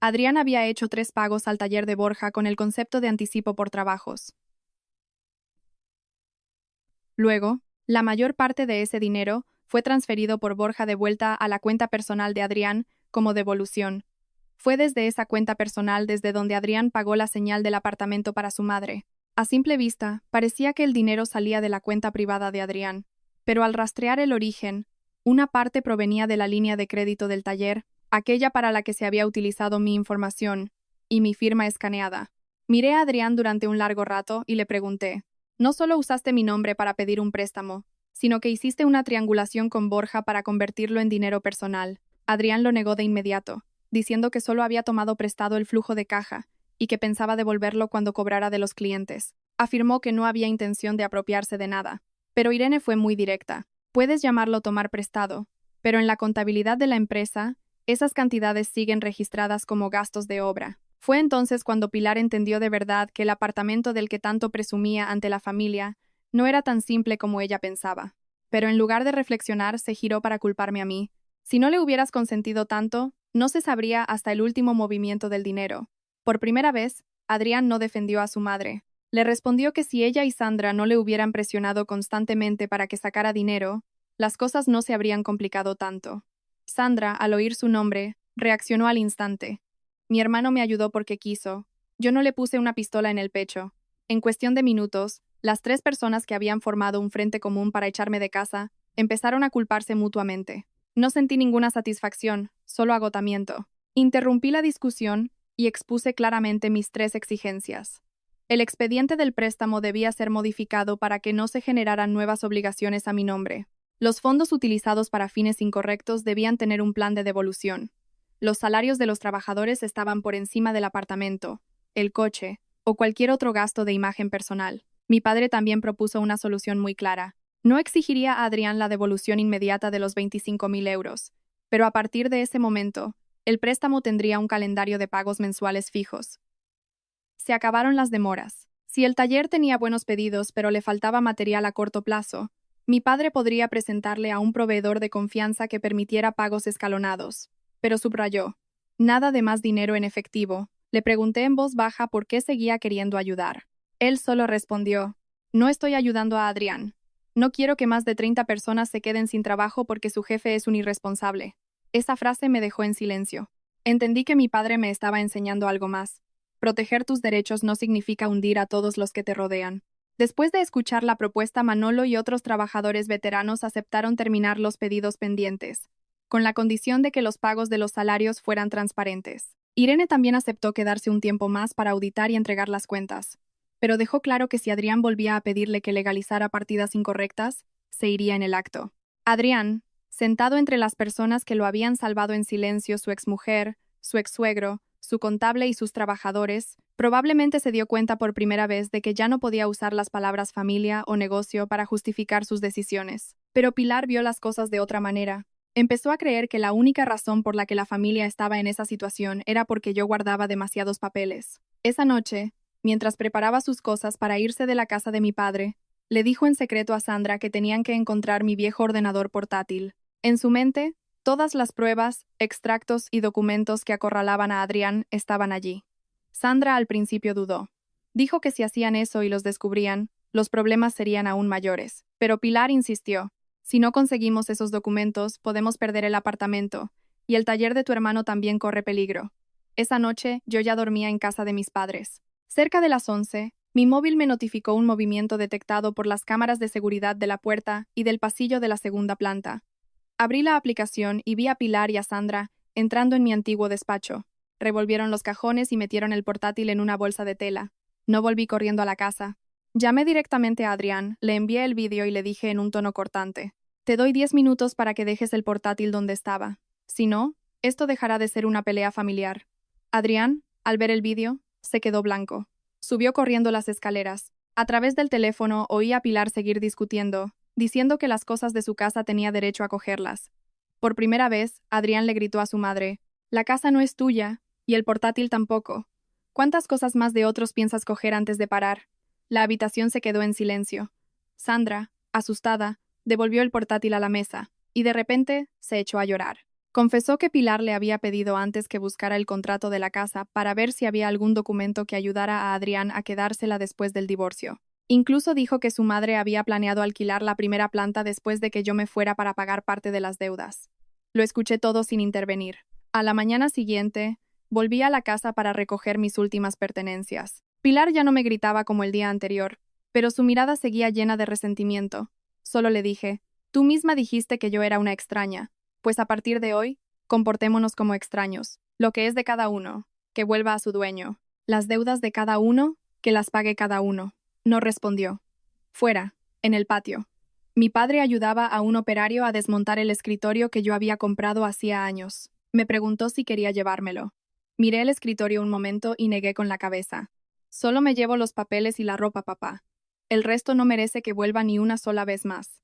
Adrián había hecho 3 pagos al taller de Borja con el concepto de anticipo por trabajos. Luego, la mayor parte de ese dinero fue transferido por Borja de vuelta a la cuenta personal de Adrián como devolución. Fue desde esa cuenta personal desde donde Adrián pagó la señal del apartamento para su madre. A simple vista, parecía que el dinero salía de la cuenta privada de Adrián, pero al rastrear el origen, una parte provenía de la línea de crédito del taller, aquella para la que se había utilizado mi información y mi firma escaneada. Miré a Adrián durante un largo rato y le pregunté: «No solo usaste mi nombre para pedir un préstamo, sino que hiciste una triangulación con Borja para convertirlo en dinero personal». Adrián lo negó de inmediato, diciendo que solo había tomado prestado el flujo de caja y que pensaba devolverlo cuando cobrara de los clientes. Afirmó que no había intención de apropiarse de nada. Pero Irene fue muy directa. «Puedes llamarlo tomar prestado, pero en la contabilidad de la empresa, esas cantidades siguen registradas como gastos de obra». Fue entonces cuando Pilar entendió de verdad que el apartamento del que tanto presumía ante la familia no era tan simple como ella pensaba. Pero en lugar de reflexionar, se giró para culparme a mí. «Si no le hubieras consentido tanto, no se sabría hasta el último movimiento del dinero». Por primera vez, Adrián no defendió a su madre. Le respondió que si ella y Sandra no le hubieran presionado constantemente para que sacara dinero, las cosas no se habrían complicado tanto. Sandra, al oír su nombre, reaccionó al instante. «Mi hermano me ayudó porque quiso. Yo no le puse una pistola en el pecho». En cuestión de minutos, las 3 personas que habían formado un frente común para echarme de casa empezaron a culparse mutuamente. No sentí ninguna satisfacción, solo agotamiento. Interrumpí la discusión y expuse claramente mis 3 exigencias. El expediente del préstamo debía ser modificado para que no se generaran nuevas obligaciones a mi nombre. Los fondos utilizados para fines incorrectos debían tener un plan de devolución. Los salarios de los trabajadores estaban por encima del apartamento, el coche o cualquier otro gasto de imagen personal. Mi padre también propuso una solución muy clara. No exigiría a Adrián la devolución inmediata de los 25.000 euros, pero a partir de ese momento, el préstamo tendría un calendario de pagos mensuales fijos. Se acabaron las demoras. Si el taller tenía buenos pedidos pero le faltaba material a corto plazo, mi padre podría presentarle a un proveedor de confianza que permitiera pagos escalonados. Pero subrayó: «Nada de más dinero en efectivo». Le pregunté en voz baja por qué seguía queriendo ayudar. Él solo respondió: «No estoy ayudando a Adrián. No quiero que más de 30 personas se queden sin trabajo porque su jefe es un irresponsable». Esa frase me dejó en silencio. Entendí que mi padre me estaba enseñando algo más. Proteger tus derechos no significa hundir a todos los que te rodean. Después de escuchar la propuesta, Manolo y otros trabajadores veteranos aceptaron terminar los pedidos pendientes, con la condición de que los pagos de los salarios fueran transparentes. Irene también aceptó quedarse un tiempo más para auditar y entregar las cuentas, pero dejó claro que si Adrián volvía a pedirle que legalizara partidas incorrectas, se iría en el acto. Adrián, sentado entre las personas que lo habían salvado en silencio, su exmujer, su exsuegro, su contable y sus trabajadores, probablemente se dio cuenta por primera vez de que ya no podía usar las palabras familia o negocio para justificar sus decisiones. Pero Pilar vio las cosas de otra manera. Empezó a creer que la única razón por la que la familia estaba en esa situación era porque yo guardaba demasiados papeles. Esa noche, mientras preparaba sus cosas para irse de la casa de mi padre, le dijo en secreto a Sandra que tenían que encontrar mi viejo ordenador portátil. En su mente, todas las pruebas, extractos y documentos que acorralaban a Adrián estaban allí. Sandra al principio dudó. Dijo que si hacían eso y los descubrían, los problemas serían aún mayores. Pero Pilar insistió: «Si no conseguimos esos documentos, podemos perder el apartamento, y el taller de tu hermano también corre peligro». Esa noche, yo ya dormía en casa de mis padres. Cerca de las 11, Mi móvil me notificó un movimiento detectado por las cámaras de seguridad de la puerta y del pasillo de la segunda planta. Abrí la aplicación y vi a Pilar y a Sandra entrando en mi antiguo despacho. Revolvieron los cajones y metieron el portátil en una bolsa de tela. No volví corriendo a la casa. Llamé directamente a Adrián, le envié el vídeo y le dije en un tono cortante: te doy 10 minutos para que dejes el portátil donde estaba. Si no, esto dejará de ser una pelea familiar. Adrián, al ver el vídeo, se quedó blanco. Subió corriendo las escaleras. A través del teléfono oí a Pilar seguir discutiendo, diciendo que las cosas de su casa tenía derecho a cogerlas. Por primera vez, Adrián le gritó a su madre: la casa no es tuya, y el portátil tampoco. ¿Cuántas cosas más de otros piensas coger antes de parar? La habitación se quedó en silencio. Sandra, asustada, devolvió el portátil a la mesa, y de repente se echó a llorar. Confesó que Pilar le había pedido antes que buscara el contrato de la casa para ver si había algún documento que ayudara a Adrián a quedársela después del divorcio. Incluso dijo que su madre había planeado alquilar la primera planta después de que yo me fuera para pagar parte de las deudas. Lo escuché todo sin intervenir. A la mañana siguiente, volví a la casa para recoger mis últimas pertenencias. Pilar ya no me gritaba como el día anterior, pero su mirada seguía llena de resentimiento. Solo le dije: tú misma dijiste que yo era una extraña. Pues a partir de hoy, comportémonos como extraños. Lo que es de cada uno, que vuelva a su dueño. Las deudas de cada uno, que las pague cada uno. No respondió. Fuera, en el patio. Mi padre ayudaba a un operario a desmontar el escritorio que yo había comprado hacía años. Me preguntó si quería llevármelo. Miré el escritorio un momento y negué con la cabeza. Solo me llevo los papeles y la ropa, papá. El resto no merece que vuelva ni una sola vez más.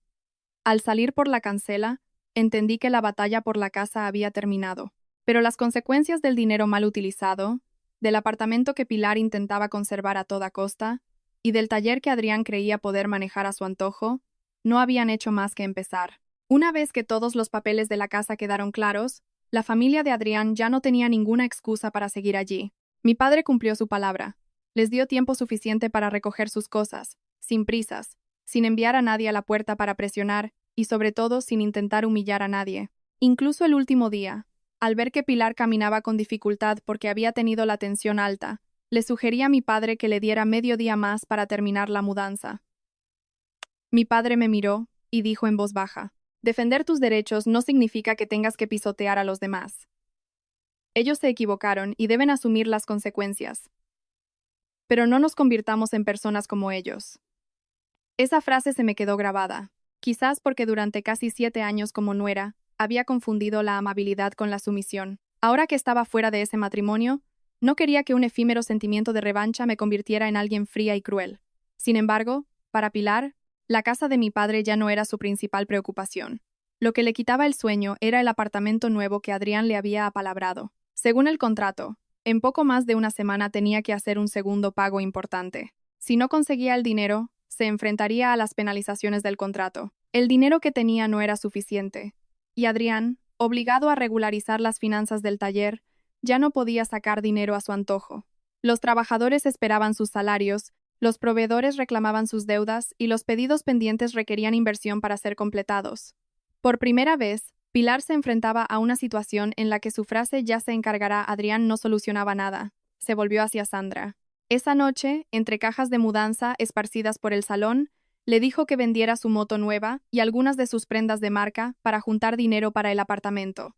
Al salir por la cancela, entendí que la batalla por la casa había terminado, pero las consecuencias del dinero mal utilizado, del apartamento que Pilar intentaba conservar a toda costa, y del taller que Adrián creía poder manejar a su antojo, no habían hecho más que empezar. Una vez que todos los papeles de la casa quedaron claros, la familia de Adrián ya no tenía ninguna excusa para seguir allí. Mi padre cumplió su palabra. Les dio tiempo suficiente para recoger sus cosas, sin prisas, sin enviar a nadie a la puerta para presionar, y sobre todo sin intentar humillar a nadie. Incluso el último día, al ver que Pilar caminaba con dificultad porque había tenido la tensión alta, le sugerí a mi padre que le diera medio día más para terminar la mudanza. Mi padre me miró y dijo en voz baja: defender tus derechos no significa que tengas que pisotear a los demás. Ellos se equivocaron y deben asumir las consecuencias. Pero no nos convirtamos en personas como ellos. Esa frase se me quedó grabada. Quizás porque durante casi 7 años como nuera, había confundido la amabilidad con la sumisión. Ahora que estaba fuera de ese matrimonio, no quería que un efímero sentimiento de revancha me convirtiera en alguien fría y cruel. Sin embargo, para Pilar, la casa de mi padre ya no era su principal preocupación. Lo que le quitaba el sueño era el apartamento nuevo que Adrián le había apalabrado. Según el contrato, en poco más de una semana tenía que hacer un segundo pago importante. Si no conseguía el dinero, se enfrentaría a las penalizaciones del contrato. El dinero que tenía no era suficiente, y Adrián, obligado a regularizar las finanzas del taller, ya no podía sacar dinero a su antojo. Los trabajadores esperaban sus salarios, los proveedores reclamaban sus deudas y los pedidos pendientes requerían inversión para ser completados. Por primera vez, Pilar se enfrentaba a una situación en la que su frase "ya se encargará Adrián" no solucionaba nada. Se volvió hacia Sandra. Esa noche, entre cajas de mudanza esparcidas por el salón, le dijo que vendiera su moto nueva y algunas de sus prendas de marca para juntar dinero para el apartamento.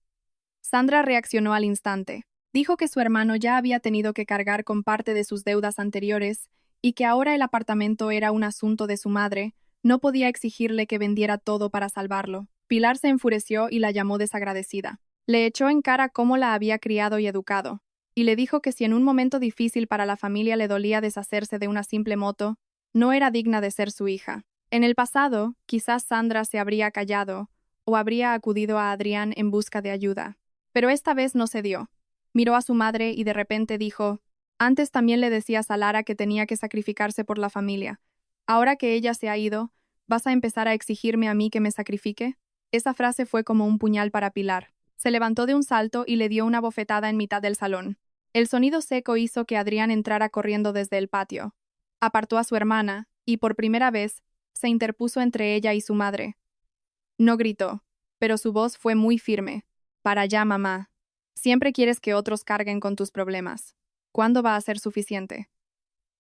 Sandra reaccionó al instante. Dijo que su hermano ya había tenido que cargar con parte de sus deudas anteriores y que ahora el apartamento era un asunto de su madre, no podía exigirle que vendiera todo para salvarlo. Pilar se enfureció y la llamó desagradecida. Le echó en cara cómo la había criado y educado, y le dijo que si en un momento difícil para la familia le dolía deshacerse de una simple moto, no era digna de ser su hija. En el pasado, quizás Sandra se habría callado o habría acudido a Adrián en busca de ayuda. Pero esta vez no cedió. Miró a su madre y de repente dijo: antes también le decías a Lara que tenía que sacrificarse por la familia. Ahora que ella se ha ido, ¿vas a empezar a exigirme a mí que me sacrifique? Esa frase fue como un puñal para Pilar. Se levantó de un salto y le dio una bofetada en mitad del salón. El sonido seco hizo que Adrián entrara corriendo desde el patio. Apartó a su hermana, y por primera vez, se interpuso entre ella y su madre. No gritó, pero su voz fue muy firme. Para allá, mamá. Siempre quieres que otros carguen con tus problemas. ¿Cuándo va a ser suficiente?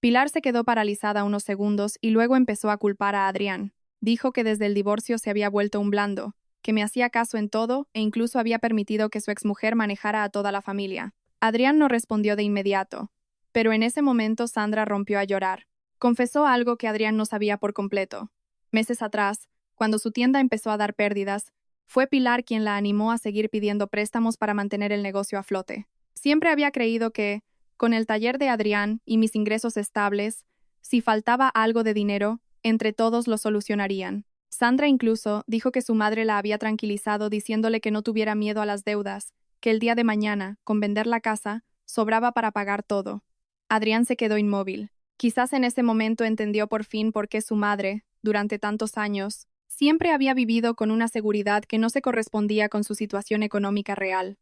Pilar se quedó paralizada unos segundos y luego empezó a culpar a Adrián. Dijo que desde el divorcio se había vuelto un blando, que me hacía caso en todo e incluso había permitido que su exmujer manejara a toda la familia. Adrián no respondió de inmediato, pero en ese momento Sandra rompió a llorar. Confesó algo que Adrián no sabía por completo. Meses atrás, cuando su tienda empezó a dar pérdidas, fue Pilar quien la animó a seguir pidiendo préstamos para mantener el negocio a flote. Siempre había creído que, con el taller de Adrián y mis ingresos estables, si faltaba algo de dinero, entre todos lo solucionarían. Sandra incluso dijo que su madre la había tranquilizado diciéndole que no tuviera miedo a las deudas, que el día de mañana, con vender la casa, sobraba para pagar todo. Adrián se quedó inmóvil. Quizás en ese momento entendió por fin por qué su madre, durante tantos años, siempre había vivido con una seguridad que no se correspondía con su situación económica real.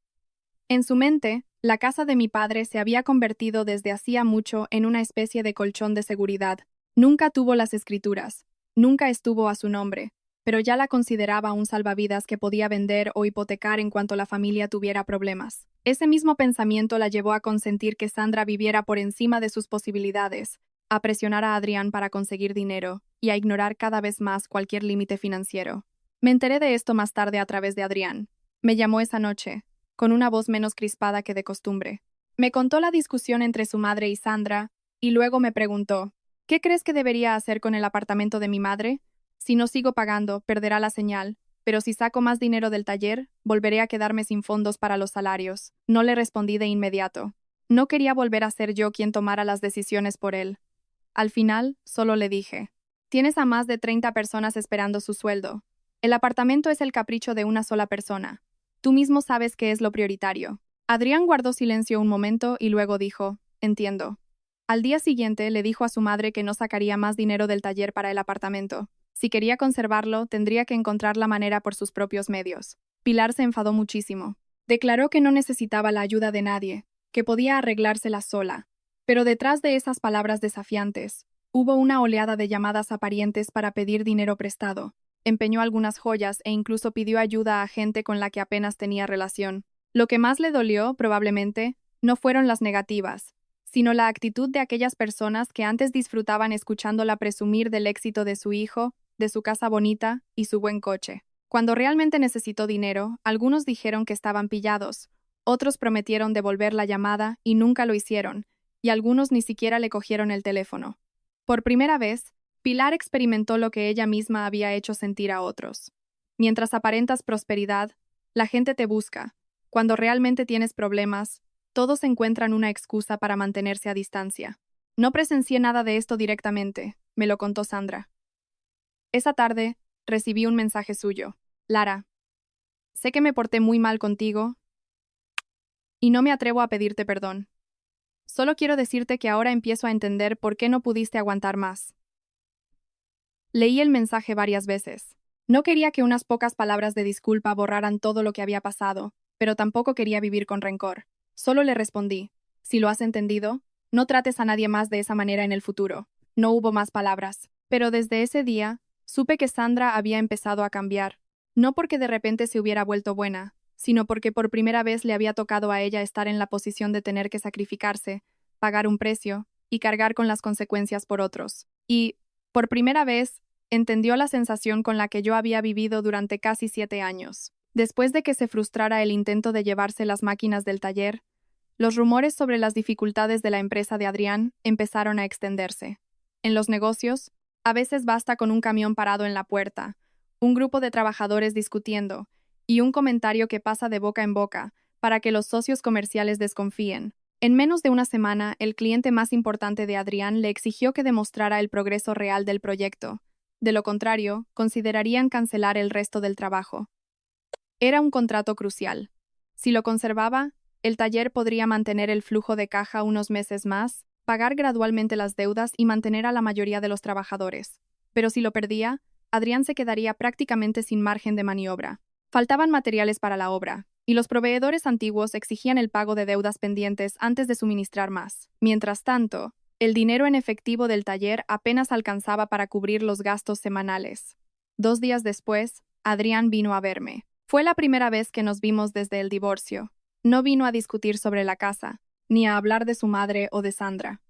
En su mente, la casa de mi padre se había convertido desde hacía mucho en una especie de colchón de seguridad. Nunca tuvo las escrituras, nunca estuvo a su nombre, pero ya la consideraba un salvavidas que podía vender o hipotecar en cuanto la familia tuviera problemas. Ese mismo pensamiento la llevó a consentir que Sandra viviera por encima de sus posibilidades, a presionar a Adrián para conseguir dinero y a ignorar cada vez más cualquier límite financiero. Me enteré de esto más tarde a través de Adrián. Me llamó esa noche, con una voz menos crispada que de costumbre. Me contó la discusión entre su madre y Sandra, y luego me preguntó, ¿qué crees que debería hacer con el apartamento de mi madre? Si no sigo pagando, perderá la señal, pero si saco más dinero del taller, volveré a quedarme sin fondos para los salarios. No le respondí de inmediato. No quería volver a ser yo quien tomara las decisiones por él. Al final, solo le dije, tienes a más de 30 personas esperando su sueldo. El apartamento es el capricho de una sola persona. Tú mismo sabes qué es lo prioritario. Adrián guardó silencio un momento y luego dijo, entiendo. Al día siguiente le dijo a su madre que no sacaría más dinero del taller para el apartamento. Si quería conservarlo, tendría que encontrar la manera por sus propios medios. Pilar se enfadó muchísimo. Declaró que no necesitaba la ayuda de nadie, que podía arreglársela sola. Pero detrás de esas palabras desafiantes, hubo una oleada de llamadas a parientes para pedir dinero prestado. Empeñó algunas joyas e incluso pidió ayuda a gente con la que apenas tenía relación. Lo que más le dolió, probablemente, no fueron las negativas, sino la actitud de aquellas personas que antes disfrutaban escuchándola presumir del éxito de su hijo, de su casa bonita y su buen coche. Cuando realmente necesitó dinero, algunos dijeron que estaban pillados, otros prometieron devolver la llamada y nunca lo hicieron, y algunos ni siquiera le cogieron el teléfono. Por primera vez, Pilar experimentó lo que ella misma había hecho sentir a otros. Mientras aparentas prosperidad, la gente te busca. Cuando realmente tienes problemas, todos encuentran una excusa para mantenerse a distancia. No presencié nada de esto directamente, me lo contó Sandra. Esa tarde, recibí un mensaje suyo. Lara, sé que me porté muy mal contigo y no me atrevo a pedirte perdón. Solo quiero decirte que ahora empiezo a entender por qué no pudiste aguantar más. Leí el mensaje varias veces. No quería que unas pocas palabras de disculpa borraran todo lo que había pasado, pero tampoco quería vivir con rencor. Solo le respondí, si lo has entendido, no trates a nadie más de esa manera en el futuro. No hubo más palabras. Pero desde ese día, supe que Sandra había empezado a cambiar. No porque de repente se hubiera vuelto buena, sino porque por primera vez le había tocado a ella estar en la posición de tener que sacrificarse, pagar un precio y cargar con las consecuencias por otros. Y, por primera vez, entendió la sensación con la que yo había vivido durante casi 7 años. Después de que se frustrara el intento de llevarse las máquinas del taller, los rumores sobre las dificultades de la empresa de Adrián empezaron a extenderse. En los negocios, a veces basta con un camión parado en la puerta, un grupo de trabajadores discutiendo y un comentario que pasa de boca en boca para que los socios comerciales desconfíen. En menos de una semana, el cliente más importante de Adrián le exigió que demostrara el progreso real del proyecto. De lo contrario, considerarían cancelar el resto del trabajo. Era un contrato crucial. Si lo conservaba, el taller podría mantener el flujo de caja unos meses más, pagar gradualmente las deudas y mantener a la mayoría de los trabajadores. Pero si lo perdía, Adrián se quedaría prácticamente sin margen de maniobra. Faltaban materiales para la obra, y los proveedores antiguos exigían el pago de deudas pendientes antes de suministrar más. Mientras tanto, el dinero en efectivo del taller apenas alcanzaba para cubrir los gastos semanales. 2 días después, Adrián vino a verme. Fue la primera vez que nos vimos desde el divorcio. No vino a discutir sobre la casa, ni a hablar de su madre o de Sandra.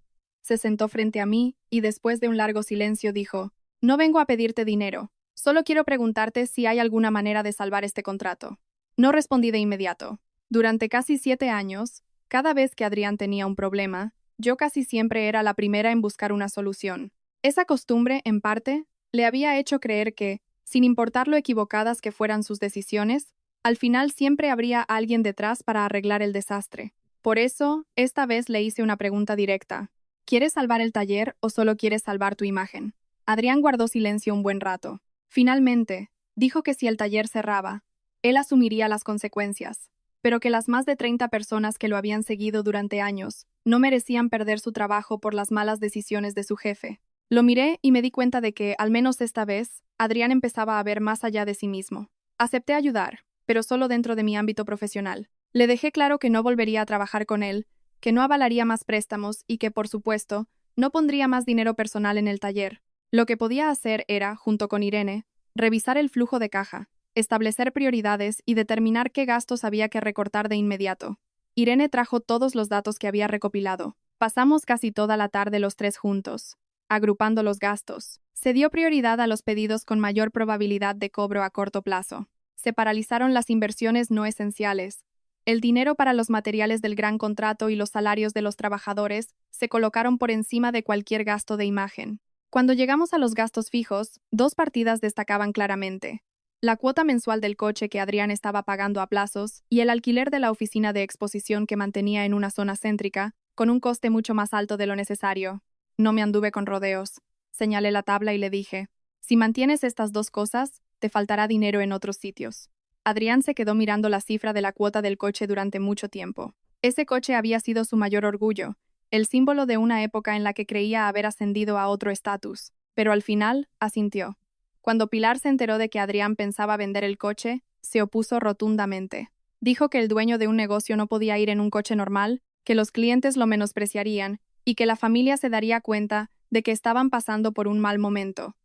Se sentó frente a mí y después de un largo silencio dijo, no vengo a pedirte dinero, solo quiero preguntarte si hay alguna manera de salvar este contrato. No respondí de inmediato. Durante casi 7 años, cada vez que Adrián tenía un problema, yo casi siempre era la primera en buscar una solución. Esa costumbre, en parte, le había hecho creer que, sin importar lo equivocadas que fueran sus decisiones, al final siempre habría alguien detrás para arreglar el desastre. Por eso, esta vez le hice una pregunta directa. ¿Quieres salvar el taller o solo quieres salvar tu imagen? Adrián guardó silencio un buen rato. Finalmente, dijo que si el taller cerraba, él asumiría las consecuencias, pero que las más de 30 personas que lo habían seguido durante años no merecían perder su trabajo por las malas decisiones de su jefe. Lo miré y me di cuenta de que, al menos esta vez, Adrián empezaba a ver más allá de sí mismo. Acepté ayudar, pero solo dentro de mi ámbito profesional. Le dejé claro que no volvería a trabajar con él, que no avalaría más préstamos y que, por supuesto, no pondría más dinero personal en el taller. Lo que podía hacer era, junto con Irene, revisar el flujo de caja, establecer prioridades y determinar qué gastos había que recortar de inmediato. Irene trajo todos los datos que había recopilado. Pasamos casi toda la tarde los tres juntos, agrupando los gastos. Se dio prioridad a los pedidos con mayor probabilidad de cobro a corto plazo. Se paralizaron las inversiones no esenciales. El dinero para los materiales del gran contrato y los salarios de los trabajadores se colocaron por encima de cualquier gasto de imagen. Cuando llegamos a los gastos fijos, dos partidas destacaban claramente: la cuota mensual del coche que Adrián estaba pagando a plazos y el alquiler de la oficina de exposición que mantenía en una zona céntrica, con un coste mucho más alto de lo necesario. No me anduve con rodeos. Señalé la tabla y le dije, si mantienes estas dos cosas, te faltará dinero en otros sitios. Adrián se quedó mirando la cifra de la cuota del coche durante mucho tiempo. Ese coche había sido su mayor orgullo, el símbolo de una época en la que creía haber ascendido a otro estatus, pero al final asintió. Cuando Pilar se enteró de que Adrián pensaba vender el coche, se opuso rotundamente. Dijo que el dueño de un negocio no podía ir en un coche normal, que los clientes lo menospreciarían y que la familia se daría cuenta de que estaban pasando por un mal momento.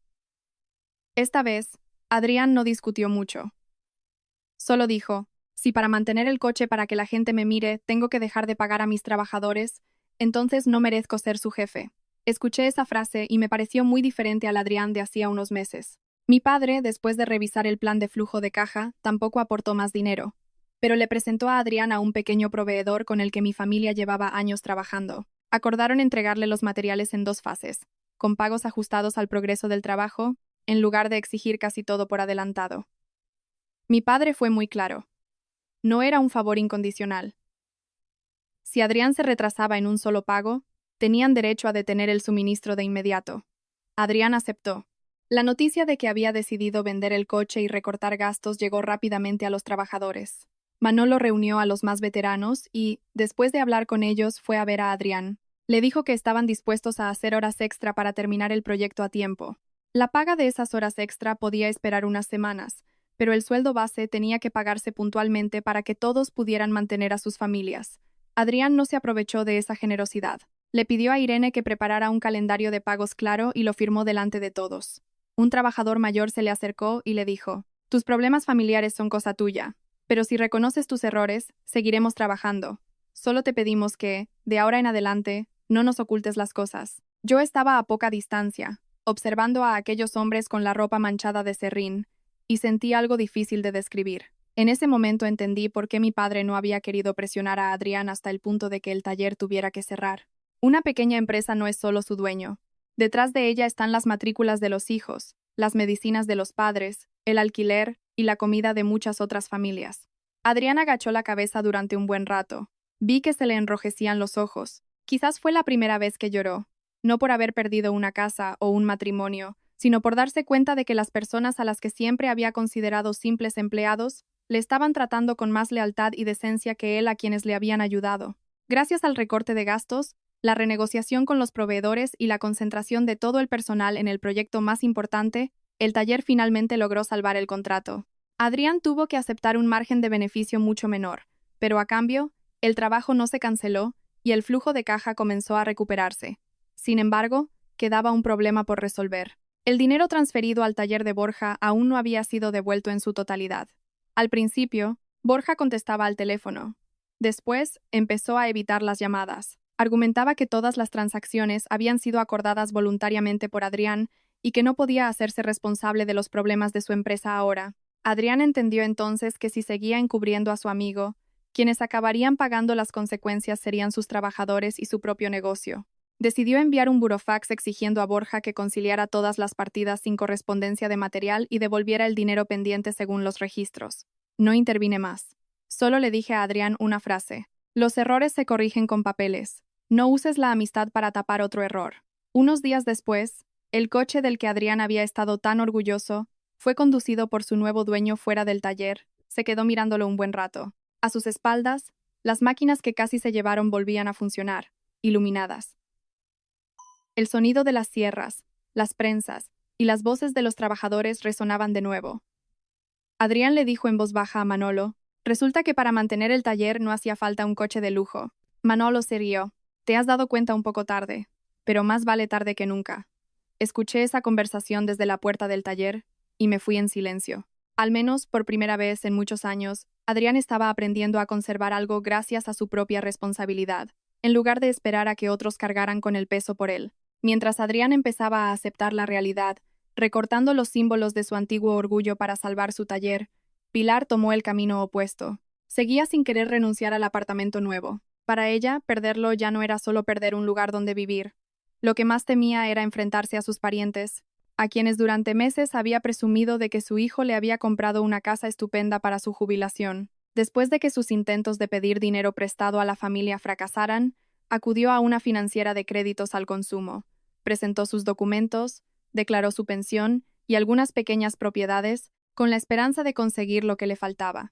Esta vez, Adrián no discutió mucho. Solo dijo, si para mantener el coche para que la gente me mire tengo que dejar de pagar a mis trabajadores, entonces no merezco ser su jefe. Escuché esa frase y me pareció muy diferente al Adrián de hacía unos meses. Mi padre, después de revisar el plan de flujo de caja, tampoco aportó más dinero, pero le presentó a Adrián a un pequeño proveedor con el que mi familia llevaba años trabajando. Acordaron entregarle los materiales en 2 fases, con pagos ajustados al progreso del trabajo, en lugar de exigir casi todo por adelantado. Mi padre fue muy claro. No era un favor incondicional. Si Adrián se retrasaba en un solo pago, tenían derecho a detener el suministro de inmediato. Adrián aceptó. La noticia de que había decidido vender el coche y recortar gastos llegó rápidamente a los trabajadores. Manolo reunió a los más veteranos y, después de hablar con ellos, fue a ver a Adrián. Le dijo que estaban dispuestos a hacer horas extra para terminar el proyecto a tiempo. La paga de esas horas extra podía esperar unas semanas, pero el sueldo base tenía que pagarse puntualmente para que todos pudieran mantener a sus familias. Adrián no se aprovechó de esa generosidad. Le pidió a Irene que preparara un calendario de pagos claro y lo firmó delante de todos. Un trabajador mayor se le acercó y le dijo, tus problemas familiares son cosa tuya, pero si reconoces tus errores, seguiremos trabajando. Solo te pedimos que, de ahora en adelante, no nos ocultes las cosas. Yo estaba a poca distancia, observando a aquellos hombres con la ropa manchada de serrín, y sentí algo difícil de describir. En ese momento entendí por qué mi padre no había querido presionar a Adrián hasta el punto de que el taller tuviera que cerrar. Una pequeña empresa no es solo su dueño. Detrás de ella están las matrículas de los hijos, las medicinas de los padres, el alquiler y la comida de muchas otras familias. Adrián agachó la cabeza durante un buen rato. Vi que se le enrojecían los ojos. Quizás fue la primera vez que lloró, no por haber perdido una casa o un matrimonio, sino por darse cuenta de que las personas a las que siempre había considerado simples empleados le estaban tratando con más lealtad y decencia que él a quienes le habían ayudado. Gracias al recorte de gastos, la renegociación con los proveedores y la concentración de todo el personal en el proyecto más importante, el taller finalmente logró salvar el contrato. Adrián tuvo que aceptar un margen de beneficio mucho menor, pero a cambio, el trabajo no se canceló y el flujo de caja comenzó a recuperarse. Sin embargo, quedaba un problema por resolver. El dinero transferido al taller de Borja aún no había sido devuelto en su totalidad. Al principio, Borja contestaba al teléfono. Después, empezó a evitar las llamadas. Argumentaba que todas las transacciones habían sido acordadas voluntariamente por Adrián y que no podía hacerse responsable de los problemas de su empresa ahora. Adrián entendió entonces que si seguía encubriendo a su amigo, quienes acabarían pagando las consecuencias serían sus trabajadores y su propio negocio. Decidió enviar un burofax exigiendo a Borja que conciliara todas las partidas sin correspondencia de material y devolviera el dinero pendiente según los registros. No intervine más. Solo le dije a Adrián una frase. Los errores se corrigen con papeles. No uses la amistad para tapar otro error. Unos días después, el coche del que Adrián había estado tan orgulloso fue conducido por su nuevo dueño fuera del taller. Se quedó mirándolo un buen rato. A sus espaldas, las máquinas que casi se llevaron volvían a funcionar, iluminadas. El sonido de las sierras, las prensas y las voces de los trabajadores resonaban de nuevo. Adrián le dijo en voz baja a Manolo, resulta que para mantener el taller no hacía falta un coche de lujo. Manolo se rió. Te has dado cuenta un poco tarde, pero más vale tarde que nunca. Escuché esa conversación desde la puerta del taller y me fui en silencio. Al menos, por primera vez en muchos años, Adrián estaba aprendiendo a conservar algo gracias a su propia responsabilidad, en lugar de esperar a que otros cargaran con el peso por él. Mientras Adrián empezaba a aceptar la realidad, recortando los símbolos de su antiguo orgullo para salvar su taller, Pilar tomó el camino opuesto. Seguía sin querer renunciar al apartamento nuevo. Para ella, perderlo ya no era solo perder un lugar donde vivir. Lo que más temía era enfrentarse a sus parientes, a quienes durante meses había presumido de que su hijo le había comprado una casa estupenda para su jubilación. Después de que sus intentos de pedir dinero prestado a la familia fracasaran, acudió a una financiera de créditos al consumo, presentó sus documentos, declaró su pensión y algunas pequeñas propiedades, con la esperanza de conseguir lo que le faltaba.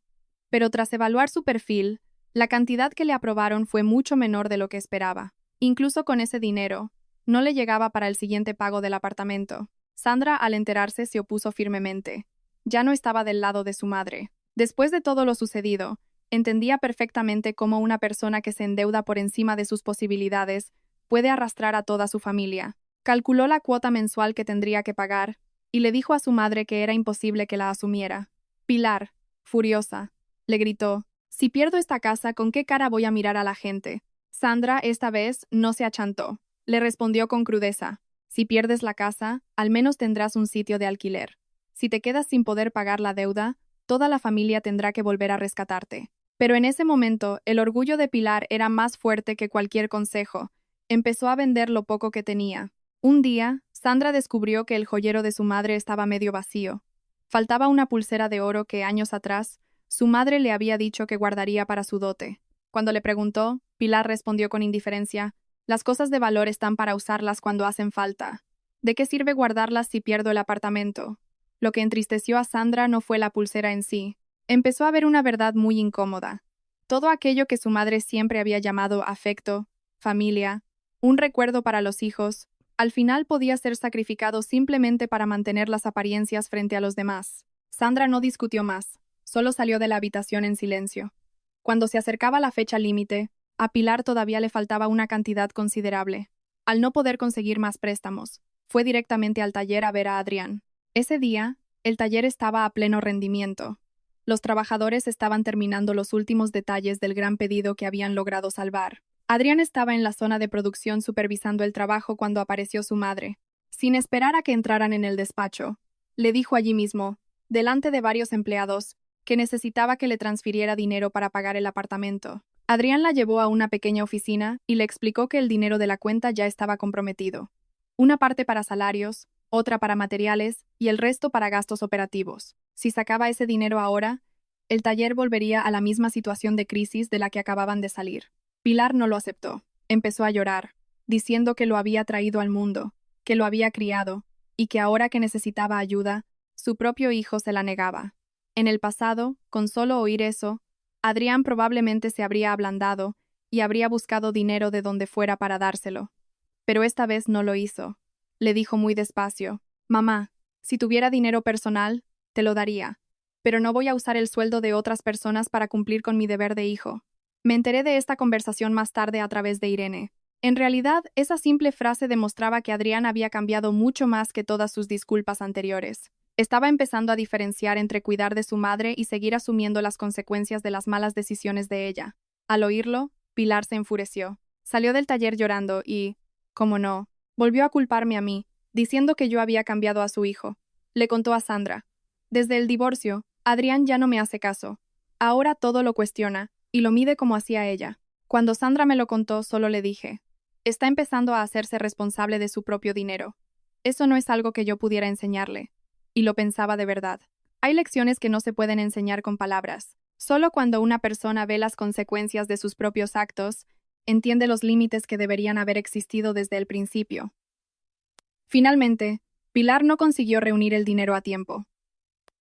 Pero tras evaluar su perfil, la cantidad que le aprobaron fue mucho menor de lo que esperaba. Incluso con ese dinero, no le llegaba para el siguiente pago del apartamento. Sandra, al enterarse, se opuso firmemente. Ya no estaba del lado de su madre. Después de todo lo sucedido, entendía perfectamente cómo una persona que se endeuda por encima de sus posibilidades puede arrastrar a toda su familia. Calculó la cuota mensual que tendría que pagar y le dijo a su madre que era imposible que la asumiera. Pilar, furiosa, le gritó, «Si pierdo esta casa, ¿con qué cara voy a mirar a la gente?» Sandra, esta vez, no se achantó. Le respondió con crudeza, «Si pierdes la casa, al menos tendrás un sitio de alquiler. Si te quedas sin poder pagar la deuda, toda la familia tendrá que volver a rescatarte». Pero en ese momento, el orgullo de Pilar era más fuerte que cualquier consejo. Empezó a vender lo poco que tenía. Un día, Sandra descubrió que el joyero de su madre estaba medio vacío. Faltaba una pulsera de oro que, años atrás, su madre le había dicho que guardaría para su dote. Cuando le preguntó, Pilar respondió con indiferencia, «Las cosas de valor están para usarlas cuando hacen falta. ¿De qué sirve guardarlas si pierdo el apartamento?» Lo que entristeció a Sandra no fue la pulsera en sí. Empezó a ver una verdad muy incómoda. Todo aquello que su madre siempre había llamado afecto, familia, un recuerdo para los hijos, al final podía ser sacrificado simplemente para mantener las apariencias frente a los demás. Sandra no discutió más, solo salió de la habitación en silencio. Cuando se acercaba la fecha límite, a Pilar todavía le faltaba una cantidad considerable. Al no poder conseguir más préstamos, fue directamente al taller a ver a Adrián. Ese día, el taller estaba a pleno rendimiento. Los trabajadores estaban terminando los últimos detalles del gran pedido que habían logrado salvar. Adrián estaba en la zona de producción supervisando el trabajo cuando apareció su madre. Sin esperar a que entraran en el despacho, le dijo allí mismo, delante de varios empleados, que necesitaba que le transfiriera dinero para pagar el apartamento. Adrián la llevó a una pequeña oficina y le explicó que el dinero de la cuenta ya estaba comprometido. Una parte para salarios, otra para materiales y el resto para gastos operativos. Si sacaba ese dinero ahora, el taller volvería a la misma situación de crisis de la que acababan de salir. Pilar no lo aceptó. Empezó a llorar, diciendo que lo había traído al mundo, que lo había criado, y que ahora que necesitaba ayuda, su propio hijo se la negaba. En el pasado, con solo oír eso, Adrián probablemente se habría ablandado y habría buscado dinero de donde fuera para dárselo. Pero esta vez no lo hizo. Le dijo muy despacio, «Mamá, si tuviera dinero personal, te lo daría, pero no voy a usar el sueldo de otras personas para cumplir con mi deber de hijo». Me enteré de esta conversación más tarde a través de Irene. En realidad, esa simple frase demostraba que Adrián había cambiado mucho más que todas sus disculpas anteriores. Estaba empezando a diferenciar entre cuidar de su madre y seguir asumiendo las consecuencias de las malas decisiones de ella. Al oírlo, Pilar se enfureció. Salió del taller llorando y, como no, volvió a culparme a mí, diciendo que yo había cambiado a su hijo. Le contó a Sandra. Desde el divorcio, Adrián ya no me hace caso. Ahora todo lo cuestiona, y lo mide como hacía ella. Cuando Sandra me lo contó, solo le dije, está empezando a hacerse responsable de su propio dinero. Eso no es algo que yo pudiera enseñarle. Y lo pensaba de verdad. Hay lecciones que no se pueden enseñar con palabras. Solo cuando una persona ve las consecuencias de sus propios actos, entiende los límites que deberían haber existido desde el principio. Finalmente, Pilar no consiguió reunir el dinero a tiempo.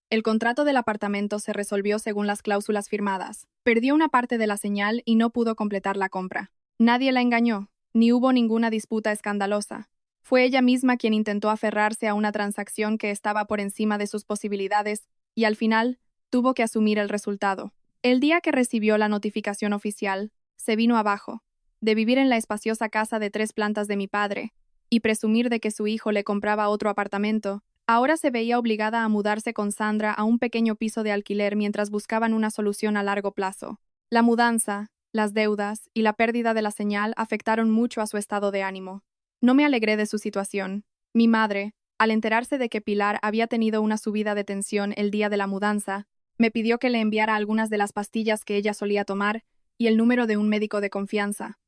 El contrato del apartamento se resolvió según las cláusulas firmadas. Perdió una parte de la señal y no pudo completar la compra. Nadie la engañó, ni hubo ninguna disputa escandalosa. Fue ella misma quien intentó aferrarse a una transacción que estaba por encima de sus posibilidades y al final tuvo que asumir el resultado. El día que recibió la notificación oficial, se vino abajo, de vivir en la espaciosa casa de 3 plantas de mi padre, y presumir de que su hijo le compraba otro apartamento. Ahora se veía obligada a mudarse con Sandra a un pequeño piso de alquiler mientras buscaban una solución a largo plazo. La mudanza, las deudas y la pérdida de la señal afectaron mucho a su estado de ánimo. No me alegré de su situación. Mi madre, al enterarse de que Pilar había tenido una subida de tensión el día de la mudanza, me pidió que le enviara algunas de las pastillas que ella solía tomar y el número de un médico de confianza.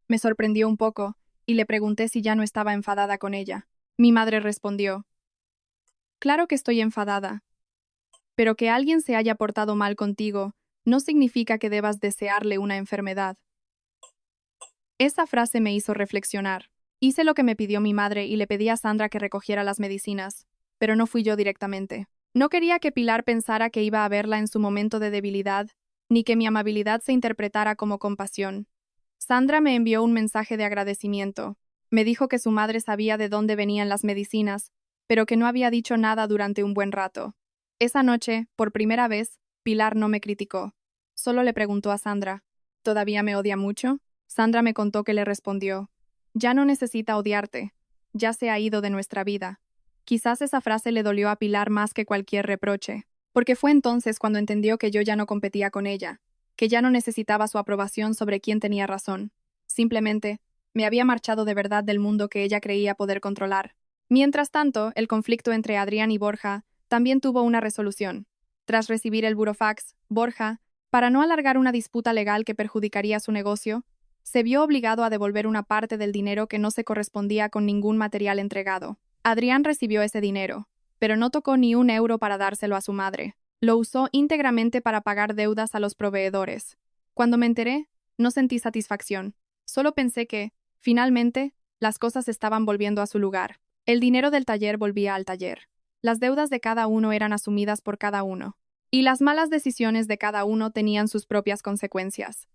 Me sorprendió un poco y le pregunté si ya no estaba enfadada con ella. Mi madre respondió, claro que estoy enfadada, pero que alguien se haya portado mal contigo no significa que debas desearle una enfermedad. Esa frase me hizo reflexionar. Hice lo que me pidió mi madre y le pedí a Sandra que recogiera las medicinas, pero no fui yo directamente. No quería que Pilar pensara que iba a verla en su momento de debilidad, ni que mi amabilidad se interpretara como compasión. Sandra me envió un mensaje de agradecimiento. Me dijo que su madre sabía de dónde venían las medicinas, pero que no había dicho nada durante un buen rato. Esa noche, por primera vez, Pilar no me criticó. Solo le preguntó a Sandra, ¿todavía me odia mucho? Sandra me contó que le respondió, ya no necesita odiarte, ya se ha ido de nuestra vida. Quizás esa frase le dolió a Pilar más que cualquier reproche, porque fue entonces cuando entendió que yo ya no competía con ella, que ya no necesitaba su aprobación sobre quién tenía razón. Simplemente, me había marchado de verdad del mundo que ella creía poder controlar. Mientras tanto, el conflicto entre Adrián y Borja también tuvo una resolución. Tras recibir el burofax, Borja, para no alargar una disputa legal que perjudicaría su negocio, se vio obligado a devolver una parte del dinero que no se correspondía con ningún material entregado. Adrián recibió ese dinero, pero no tocó ni un euro para dárselo a su madre. Lo usó íntegramente para pagar deudas a los proveedores. Cuando me enteré, no sentí satisfacción. Solo pensé que, finalmente, las cosas estaban volviendo a su lugar. El dinero del taller volvía al taller. Las deudas de cada uno eran asumidas por cada uno. Y las malas decisiones de cada uno tenían sus propias consecuencias.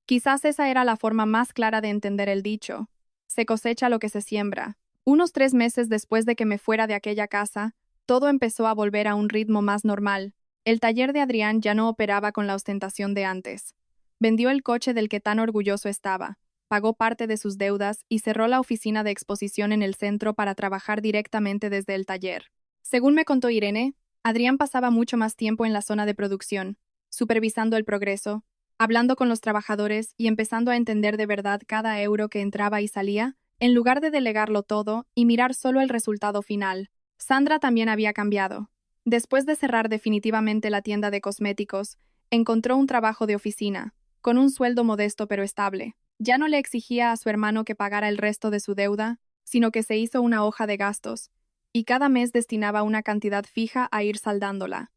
Quizás esa era la forma más clara de entender el dicho. Se cosecha lo que se siembra. Unos 3 meses después de que me fuera de aquella casa, todo empezó a volver a un ritmo más normal. El taller de Adrián ya no operaba con la ostentación de antes. Vendió el coche del que tan orgulloso estaba, pagó parte de sus deudas y cerró la oficina de exposición en el centro para trabajar directamente desde el taller. Según me contó Irene, Adrián pasaba mucho más tiempo en la zona de producción, supervisando el progreso, hablando con los trabajadores y empezando a entender de verdad cada euro que entraba y salía, en lugar de delegarlo todo y mirar solo el resultado final. Sandra también había cambiado. Después de cerrar definitivamente la tienda de cosméticos, encontró un trabajo de oficina, con un sueldo modesto pero estable. Ya no le exigía a su hermano que pagara el resto de su deuda, sino que se hizo una hoja de gastos, y cada mes destinaba una cantidad fija a ir saldándola.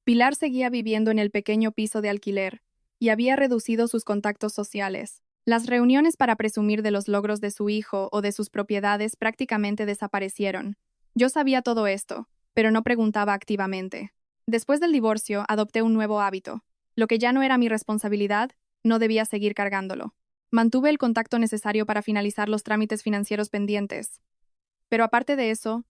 Pilar seguía viviendo en el pequeño piso de alquiler, y había reducido sus contactos sociales. Las reuniones para presumir de los logros de su hijo o de sus propiedades prácticamente desaparecieron. Yo sabía todo esto, pero no preguntaba activamente. Después del divorcio, adopté un nuevo hábito. Lo que ya no era mi responsabilidad, no debía seguir cargándolo. Mantuve el contacto necesario para finalizar los trámites financieros pendientes. Pero aparte de eso,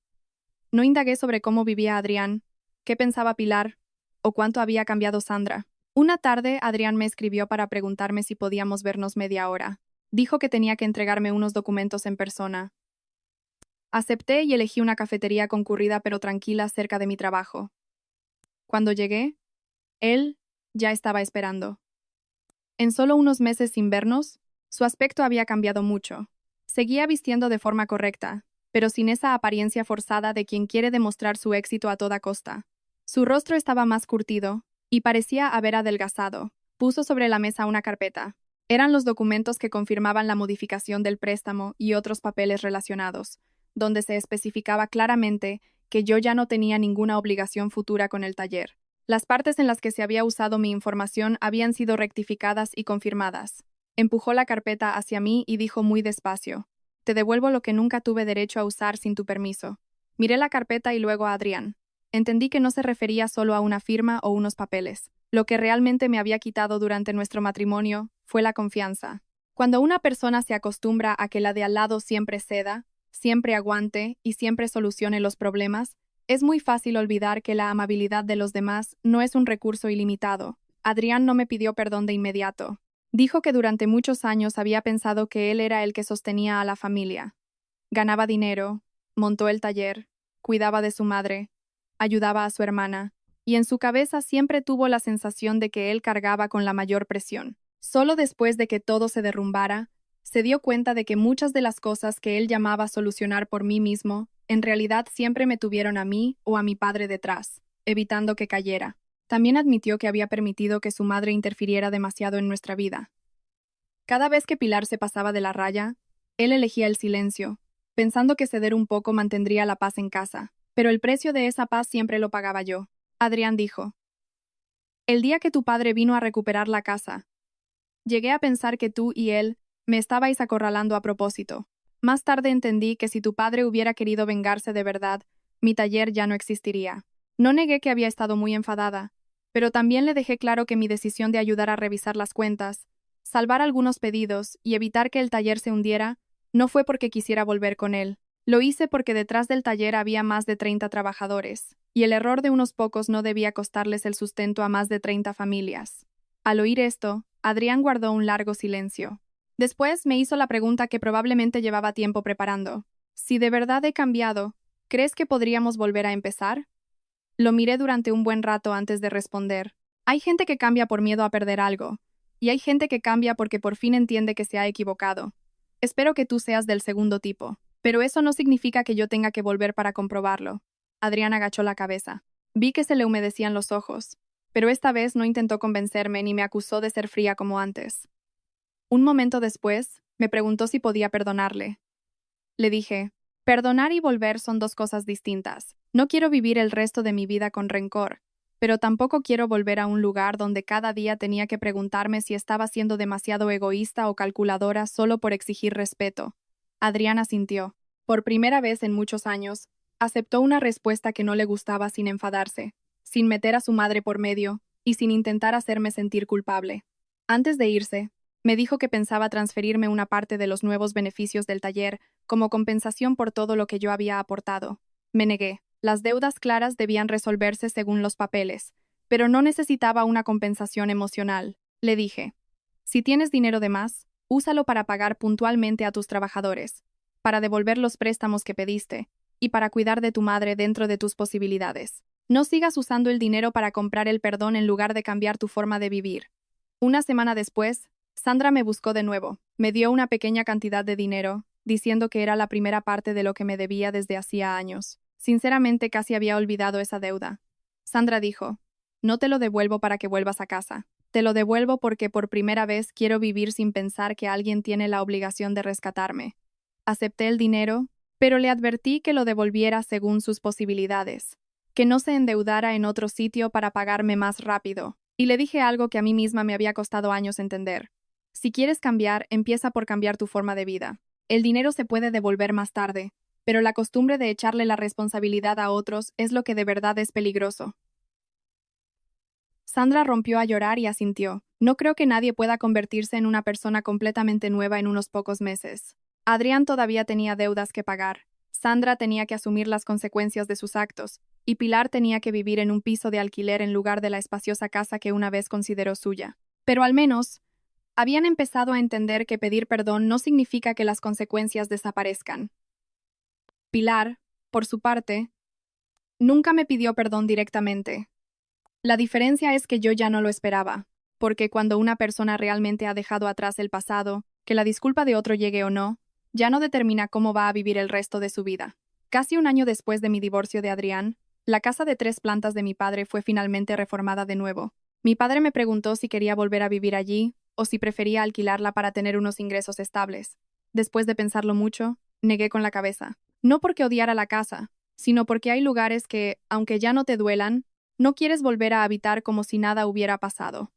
no indagué sobre cómo vivía Adrián, qué pensaba Pilar, o cuánto había cambiado Sandra. Una tarde, Adrián me escribió para preguntarme si podíamos vernos media hora. Dijo que tenía que entregarme unos documentos en persona. Acepté y elegí una cafetería concurrida pero tranquila cerca de mi trabajo. Cuando llegué, él ya estaba esperando. En solo unos meses sin vernos, Su aspecto había cambiado mucho. Seguía vistiendo de forma correcta, pero sin esa apariencia forzada de quien quiere demostrar su éxito a toda costa. Su rostro estaba más curtido, y parecía haber adelgazado. Puso sobre la mesa una carpeta. Eran los documentos que confirmaban la modificación del préstamo y otros papeles relacionados, donde se especificaba claramente que yo ya no tenía ninguna obligación futura con el taller. Las partes en las que se había usado mi información habían sido rectificadas y confirmadas. Empujó la carpeta hacia mí y dijo muy despacio: «Te devuelvo lo que nunca tuve derecho a usar sin tu permiso». Miré la carpeta y luego a Adrián. Entendí que no se refería solo a una firma o unos papeles. Lo que realmente me había quitado durante nuestro matrimonio fue la confianza. Cuando una persona se acostumbra a que la de al lado siempre ceda, siempre aguante y siempre solucione los problemas, es muy fácil olvidar que la amabilidad de los demás no es un recurso ilimitado. Adrián no me pidió perdón de inmediato. Dijo que durante muchos años había pensado que él era el que sostenía a la familia. Ganaba dinero, montó el taller, cuidaba de su madre, ayudaba a su hermana, y en su cabeza siempre tuvo la sensación de que él cargaba con la mayor presión. Solo después de que todo se derrumbara, se dio cuenta de que muchas de las cosas que él llamaba solucionar por mí mismo, en realidad siempre me tuvieron a mí o a mi padre detrás, evitando que cayera. También admitió que había permitido que su madre interfiriera demasiado en nuestra vida. Cada vez que Pilar se pasaba de la raya, él elegía el silencio, pensando que ceder un poco mantendría la paz en casa, pero el precio de esa paz siempre lo pagaba yo. Adrián dijo: «El día que tu padre vino a recuperar la casa, llegué a pensar que tú y él me estabais acorralando a propósito. Más tarde entendí que si tu padre hubiera querido vengarse de verdad, mi taller ya no existiría». No negué que había estado muy enfadada, pero también le dejé claro que mi decisión de ayudar a revisar las cuentas, salvar algunos pedidos y evitar que el taller se hundiera, no fue porque quisiera volver con él. Lo hice porque detrás del taller había más de 30 trabajadores, y el error de unos pocos no debía costarles el sustento a más de 30 familias. Al oír esto, Adrián guardó un largo silencio. Después me hizo la pregunta que probablemente llevaba tiempo preparando. «Si de verdad he cambiado, ¿crees que podríamos volver a empezar?». Lo miré durante un buen rato antes de responder. Hay gente que cambia por miedo a perder algo, y hay gente que cambia porque por fin entiende que se ha equivocado. Espero que tú seas del segundo tipo, pero eso no significa que yo tenga que volver para comprobarlo. Adrián agachó la cabeza. Vi que se le humedecían los ojos, pero esta vez no intentó convencerme ni me acusó de ser fría como antes. Un momento después, me preguntó si podía perdonarle. Le dije: «Perdonar y volver son dos cosas distintas. No quiero vivir el resto de mi vida con rencor, pero tampoco quiero volver a un lugar donde cada día tenía que preguntarme si estaba siendo demasiado egoísta o calculadora solo por exigir respeto». Adrián asintió. Por primera vez en muchos años, aceptó una respuesta que no le gustaba sin enfadarse, sin meter a su madre por medio y sin intentar hacerme sentir culpable. Antes de irse, me dijo que pensaba transferirme una parte de los nuevos beneficios del taller como compensación por todo lo que yo había aportado. Me negué. Las deudas claras debían resolverse según los papeles, pero no necesitaba una compensación emocional. Le dije: «Si tienes dinero de más, úsalo para pagar puntualmente a tus trabajadores, para devolver los préstamos que pediste, y para cuidar de tu madre dentro de tus posibilidades. No sigas usando el dinero para comprar el perdón en lugar de cambiar tu forma de vivir». Una semana después, Sandra me buscó de nuevo. Me dio una pequeña cantidad de dinero, diciendo que era la primera parte de lo que me debía desde hacía años. Sinceramente, casi había olvidado esa deuda. Sandra dijo: «No te lo devuelvo para que vuelvas a casa. Te lo devuelvo porque por primera vez quiero vivir sin pensar que alguien tiene la obligación de rescatarme». Acepté el dinero, pero le advertí que lo devolviera según sus posibilidades, que no se endeudara en otro sitio para pagarme más rápido, y le dije algo que a mí misma me había costado años entender. Si quieres cambiar, empieza por cambiar tu forma de vida. El dinero se puede devolver más tarde, pero la costumbre de echarle la responsabilidad a otros es lo que de verdad es peligroso. Sandra rompió a llorar y asintió. No creo que nadie pueda convertirse en una persona completamente nueva en unos pocos meses. Adrián todavía tenía deudas que pagar. Sandra tenía que asumir las consecuencias de sus actos, y Pilar tenía que vivir en un piso de alquiler en lugar de la espaciosa casa que una vez consideró suya. Pero al menos, habían empezado a entender que pedir perdón no significa que las consecuencias desaparezcan. Pilar, por su parte, nunca me pidió perdón directamente. La diferencia es que yo ya no lo esperaba, porque cuando una persona realmente ha dejado atrás el pasado, que la disculpa de otro llegue o no, ya no determina cómo va a vivir el resto de su vida. Casi un año después de mi divorcio de Adrián, la casa de 3 plantas de mi padre fue finalmente reformada de nuevo. Mi padre me preguntó si quería volver a vivir allí o si prefería alquilarla para tener unos ingresos estables. Después de pensarlo mucho, negué con la cabeza. No porque odiara la casa, sino porque hay lugares que, aunque ya no te duelan, no quieres volver a habitar como si nada hubiera pasado.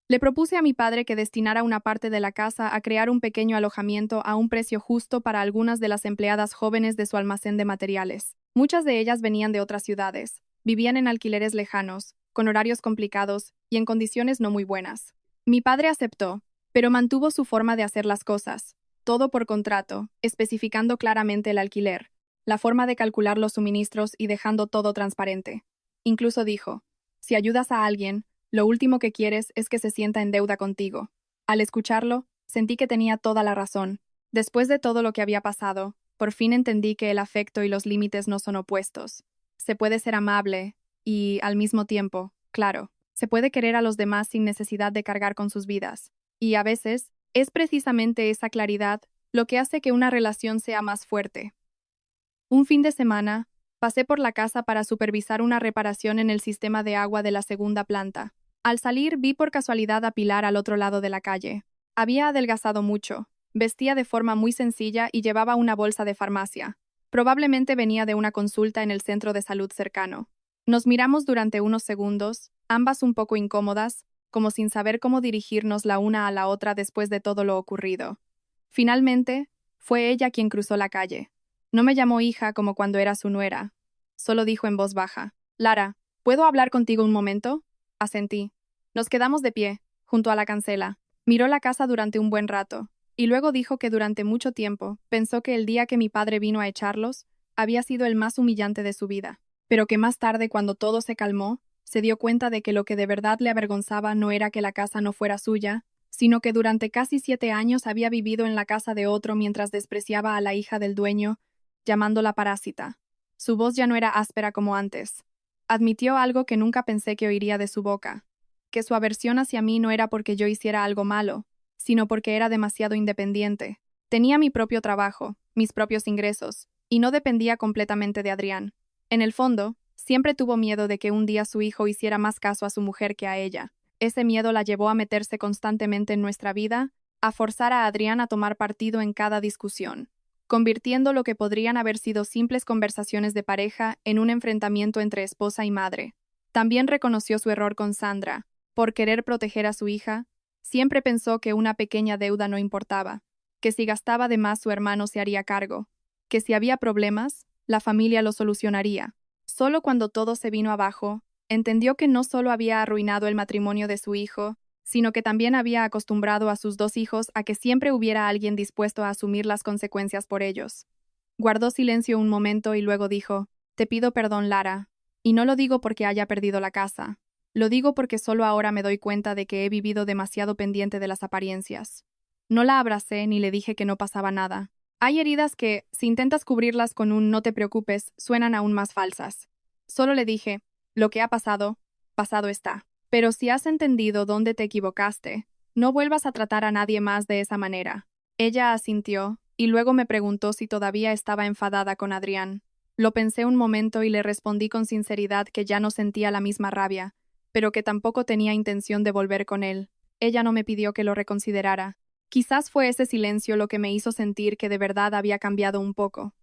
Le propuse a mi padre que destinara una parte de la casa a crear un pequeño alojamiento a un precio justo para algunas de las empleadas jóvenes de su almacén de materiales. Muchas de ellas venían de otras ciudades, vivían en alquileres lejanos, con horarios complicados y en condiciones no muy buenas. Mi padre aceptó, pero mantuvo su forma de hacer las cosas, todo por contrato, especificando claramente el alquiler, la forma de calcular los suministros y dejando todo transparente. Incluso dijo, si ayudas a alguien, lo último que quieres es que se sienta en deuda contigo. Al escucharlo, sentí que tenía toda la razón. Después de todo lo que había pasado, por fin entendí que el afecto y los límites no son opuestos. Se puede ser amable y, al mismo tiempo, claro, se puede querer a los demás sin necesidad de cargar con sus vidas. Y a veces, es precisamente esa claridad lo que hace que una relación sea más fuerte. Un fin de semana, pasé por la casa para supervisar una reparación en el sistema de agua de la segunda planta. Al salir, vi por casualidad a Pilar al otro lado de la calle. Había adelgazado mucho, vestía de forma muy sencilla y llevaba una bolsa de farmacia. Probablemente venía de una consulta en el centro de salud cercano. Nos miramos durante unos segundos, ambas un poco incómodas, como sin saber cómo dirigirnos la una a la otra después de todo lo ocurrido. Finalmente, fue ella quien cruzó la calle. No me llamó hija como cuando era su nuera. Solo dijo en voz baja, «Lara, ¿puedo hablar contigo un momento?» Asentí. Nos quedamos de pie, junto a la cancela. Miró la casa durante un buen rato, y luego dijo que durante mucho tiempo pensó que el día que mi padre vino a echarlos había sido el más humillante de su vida, pero que más tarde, cuando todo se calmó, se dio cuenta de que lo que de verdad le avergonzaba no era que la casa no fuera suya, sino que durante casi 7 años había vivido en la casa de otro mientras despreciaba a la hija del dueño, llamándola parásita. Su voz ya no era áspera como antes. Admitió algo que nunca pensé que oiría de su boca, que su aversión hacia mí no era porque yo hiciera algo malo, sino porque era demasiado independiente. Tenía mi propio trabajo, mis propios ingresos, y no dependía completamente de Adrián. En el fondo, siempre tuvo miedo de que un día su hijo hiciera más caso a su mujer que a ella. Ese miedo la llevó a meterse constantemente en nuestra vida, a forzar a Adrián a tomar partido en cada discusión, convirtiendo lo que podrían haber sido simples conversaciones de pareja en un enfrentamiento entre esposa y madre. También reconoció su error con Sandra. Por querer proteger a su hija, siempre pensó que una pequeña deuda no importaba, que si gastaba de más su hermano se haría cargo, que si había problemas, la familia lo solucionaría. Solo cuando todo se vino abajo, entendió que no solo había arruinado el matrimonio de su hijo, sino que también había acostumbrado a sus 2 hijos a que siempre hubiera alguien dispuesto a asumir las consecuencias por ellos. Guardó silencio un momento y luego dijo, «Te pido perdón, Lara, y no lo digo porque haya perdido la casa. Lo digo porque solo ahora me doy cuenta de que he vivido demasiado pendiente de las apariencias». No la abracé ni le dije que no pasaba nada. Hay heridas que, si intentas cubrirlas con un «no te preocupes», suenan aún más falsas. Solo le dije, «Lo que ha pasado, pasado está. Pero si has entendido dónde te equivocaste, no vuelvas a tratar a nadie más de esa manera». Ella asintió, y luego me preguntó si todavía estaba enfadada con Adrián. Lo pensé un momento y le respondí con sinceridad que ya no sentía la misma rabia, pero que tampoco tenía intención de volver con él. Ella no me pidió que lo reconsiderara. Quizás fue ese silencio lo que me hizo sentir que de verdad había cambiado un poco.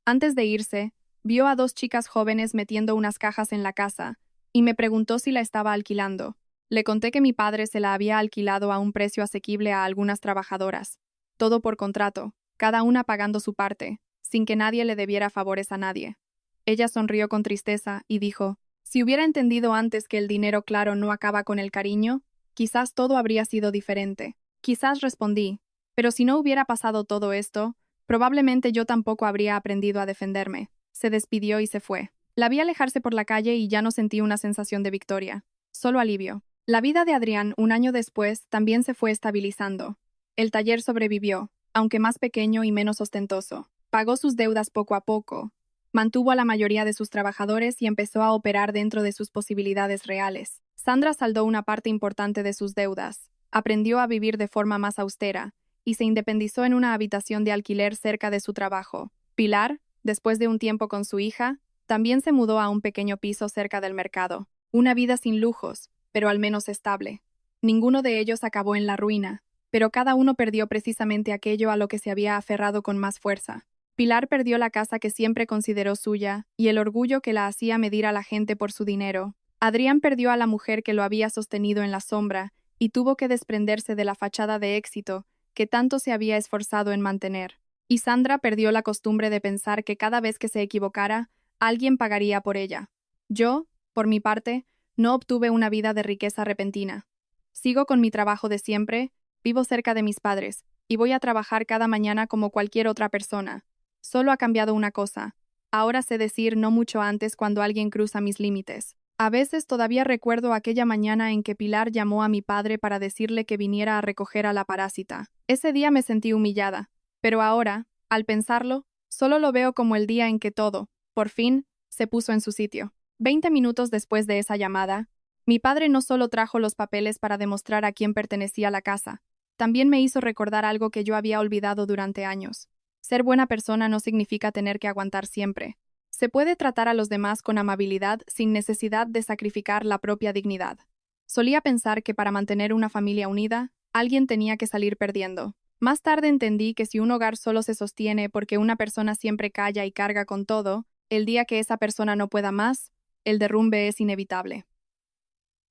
Antes de irse, vio a 2 chicas jóvenes metiendo unas cajas en la casa, y me preguntó si la estaba alquilando. Le conté que mi padre se la había alquilado a un precio asequible a algunas trabajadoras. Todo por contrato, cada una pagando su parte, sin que nadie le debiera favores a nadie. Ella sonrió con tristeza y dijo, «Si hubiera entendido antes que el dinero claro no acaba con el cariño, quizás todo habría sido diferente». Quizás respondí, «Pero si no hubiera pasado todo esto, probablemente yo tampoco habría aprendido a defenderme». Se despidió y se fue. La vi alejarse por la calle y ya no sentí una sensación de victoria, solo alivio. La vida de Adrián, un año después, también se fue estabilizando. El taller sobrevivió, aunque más pequeño y menos ostentoso. Pagó sus deudas poco a poco, mantuvo a la mayoría de sus trabajadores y empezó a operar dentro de sus posibilidades reales. Sandra saldó una parte importante de sus deudas, aprendió a vivir de forma más austera, y se independizó en una habitación de alquiler cerca de su trabajo. Pilar, después de un tiempo con su hija, también se mudó a un pequeño piso cerca del mercado. Una vida sin lujos, pero al menos estable. Ninguno de ellos acabó en la ruina, pero cada uno perdió precisamente aquello a lo que se había aferrado con más fuerza. Pilar perdió la casa que siempre consideró suya y el orgullo que la hacía medir a la gente por su dinero. Adrián perdió a la mujer que lo había sostenido en la sombra y tuvo que desprenderse de la fachada de éxito que tanto se había esforzado en mantener. Y Sandra perdió la costumbre de pensar que cada vez que se equivocara, alguien pagaría por ella. Yo, por mi parte, no obtuve una vida de riqueza repentina. Sigo con mi trabajo de siempre, vivo cerca de mis padres, y voy a trabajar cada mañana como cualquier otra persona. Solo ha cambiado una cosa. Ahora sé decir no mucho antes cuando alguien cruza mis límites. A veces todavía recuerdo aquella mañana en que Pilar llamó a mi padre para decirle que viniera a recoger a la parásita. Ese día me sentí humillada, pero ahora, al pensarlo, solo lo veo como el día en que todo, por fin, se puso en su sitio. 20 minutos después de esa llamada, mi padre no solo trajo los papeles para demostrar a quién pertenecía la casa, también me hizo recordar algo que yo había olvidado durante años. Ser buena persona no significa tener que aguantar siempre. Se puede tratar a los demás con amabilidad sin necesidad de sacrificar la propia dignidad. Solía pensar que para mantener una familia unida, alguien tenía que salir perdiendo. Más tarde entendí que si un hogar solo se sostiene porque una persona siempre calla y carga con todo, el día que esa persona no pueda más, el derrumbe es inevitable.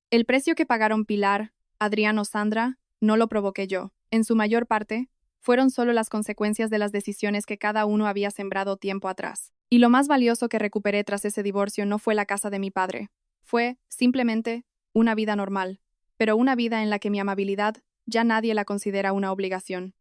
El precio que pagaron Pilar, Adrián o Sandra, no lo provoqué yo. En su mayor parte, fueron solo las consecuencias de las decisiones que cada uno había sembrado tiempo atrás. Y lo más valioso que recuperé tras ese divorcio no fue la casa de mi padre. Fue, simplemente, una vida normal, pero una vida en la que mi amabilidad ya nadie la considera una obligación.